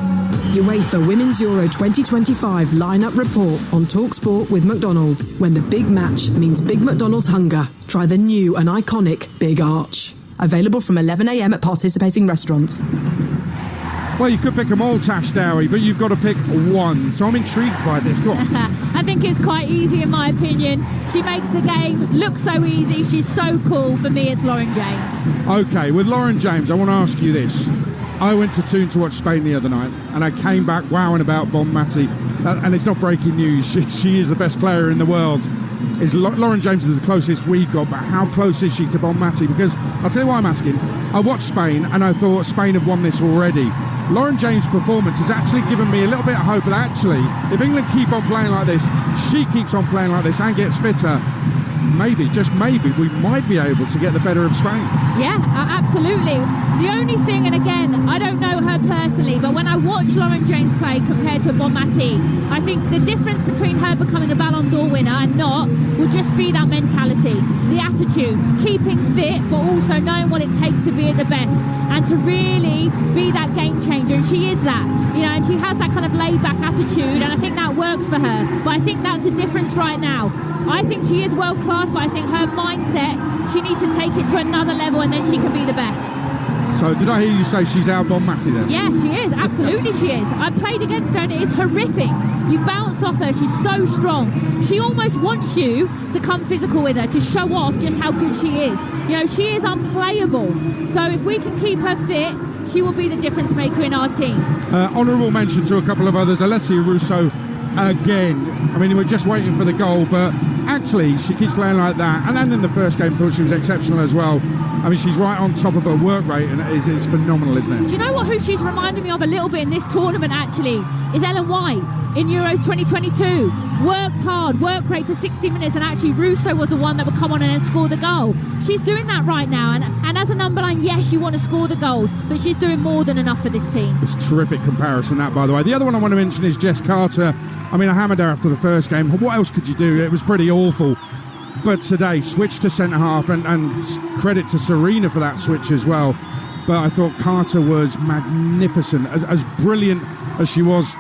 UEFA Women's Euro 2025 lineup report on Talksport with McDonald's. When the big match means big McDonald's hunger, try the new and iconic Big Arch. Available from 11 a.m. at participating restaurants. Well, you could pick them all, Tash Dowie, but you've got to pick one. So I'm intrigued by this. Go on. I think it's quite easy in my opinion. She makes the game look so easy. She's so cool. For me, it's Lauren James. Okay, with Lauren James, I want to ask you this. I went to Toon to watch Spain the other night, and I came back wowing about Bonmati. And it's not breaking news. She is the best player in the world. Lauren James is the closest we've got, but how close is she to Bonmati? Because I'll tell you why I'm asking. I watched Spain, and I thought Spain have won this already. Lauren James' performance has actually given me a little bit of hope that actually, if England keep on playing like this, she keeps on playing like this and gets fitter, maybe, just maybe, we might be able to get the better of Spain. Yeah, absolutely. The only thing, and again, I don't know her personally, but when I watch Lauren James play compared to Bonmati, I think the difference between her becoming a Ballon d'Or winner and not will just be that mentality, the attitude, keeping fit, but also knowing what it takes to be at the best and to really be that game changer. And she is that, and she has that kind of laid-back attitude, and I think that works for her. But I think that's the difference right now. I think she is world-class, but I think her mindset, she needs to take it to another level, and then she can be the best. So did I hear you say she's out Bonmati then? Yeah, she is. Absolutely she is. I played against her and it is horrific. You bounce off her. She's so strong. She almost wants you to come physical with her, to show off just how good she is. She is unplayable. So if we can keep her fit, she will be the difference maker in our team. Honourable mention to a couple of others. Alessia Russo again. I mean, we're just waiting for the goal, but actually she keeps playing like that. And then in the first game, I thought she was exceptional as well. I mean, she's right on top of her work rate, and it's phenomenal, isn't it? Do you know who she's reminded me of a little bit in this tournament, actually? Is Ellen White in Euros 2022. Worked hard, work rate for 60 minutes, and actually Russo was the one that would come on in and score the goal. She's doing that right now, and as a number 9, yes, you want to score the goals, but she's doing more than enough for this team. It's a terrific comparison, that, by the way. The other one I want to mention is Jess Carter. I mean, I hammered her after the first game. What else could you do? It was pretty awful. But today, switched to centre-half, and credit to Serena for that switch as well. But I thought Carter was magnificent. As brilliant as she was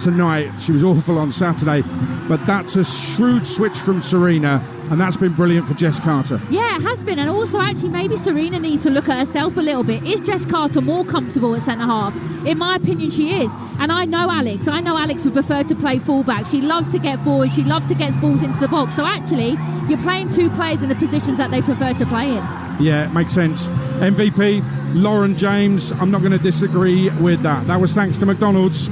tonight, she was awful on Saturday. But that's a shrewd switch from Serena, and that's been brilliant for Jess Carter. Yeah, it has been. And also, actually, maybe Serena needs to look at herself a little bit. Is Jess Carter more comfortable at centre-half? In my opinion, she is. And I know Alex. I know Alex would prefer to play full-back. She loves to get forward. She loves to get balls into the box. So actually, you're playing two players in the positions that they prefer to play in. Yeah, it makes sense. MVP, Lauren James. I'm not going to disagree with that. That was thanks to McDonald's.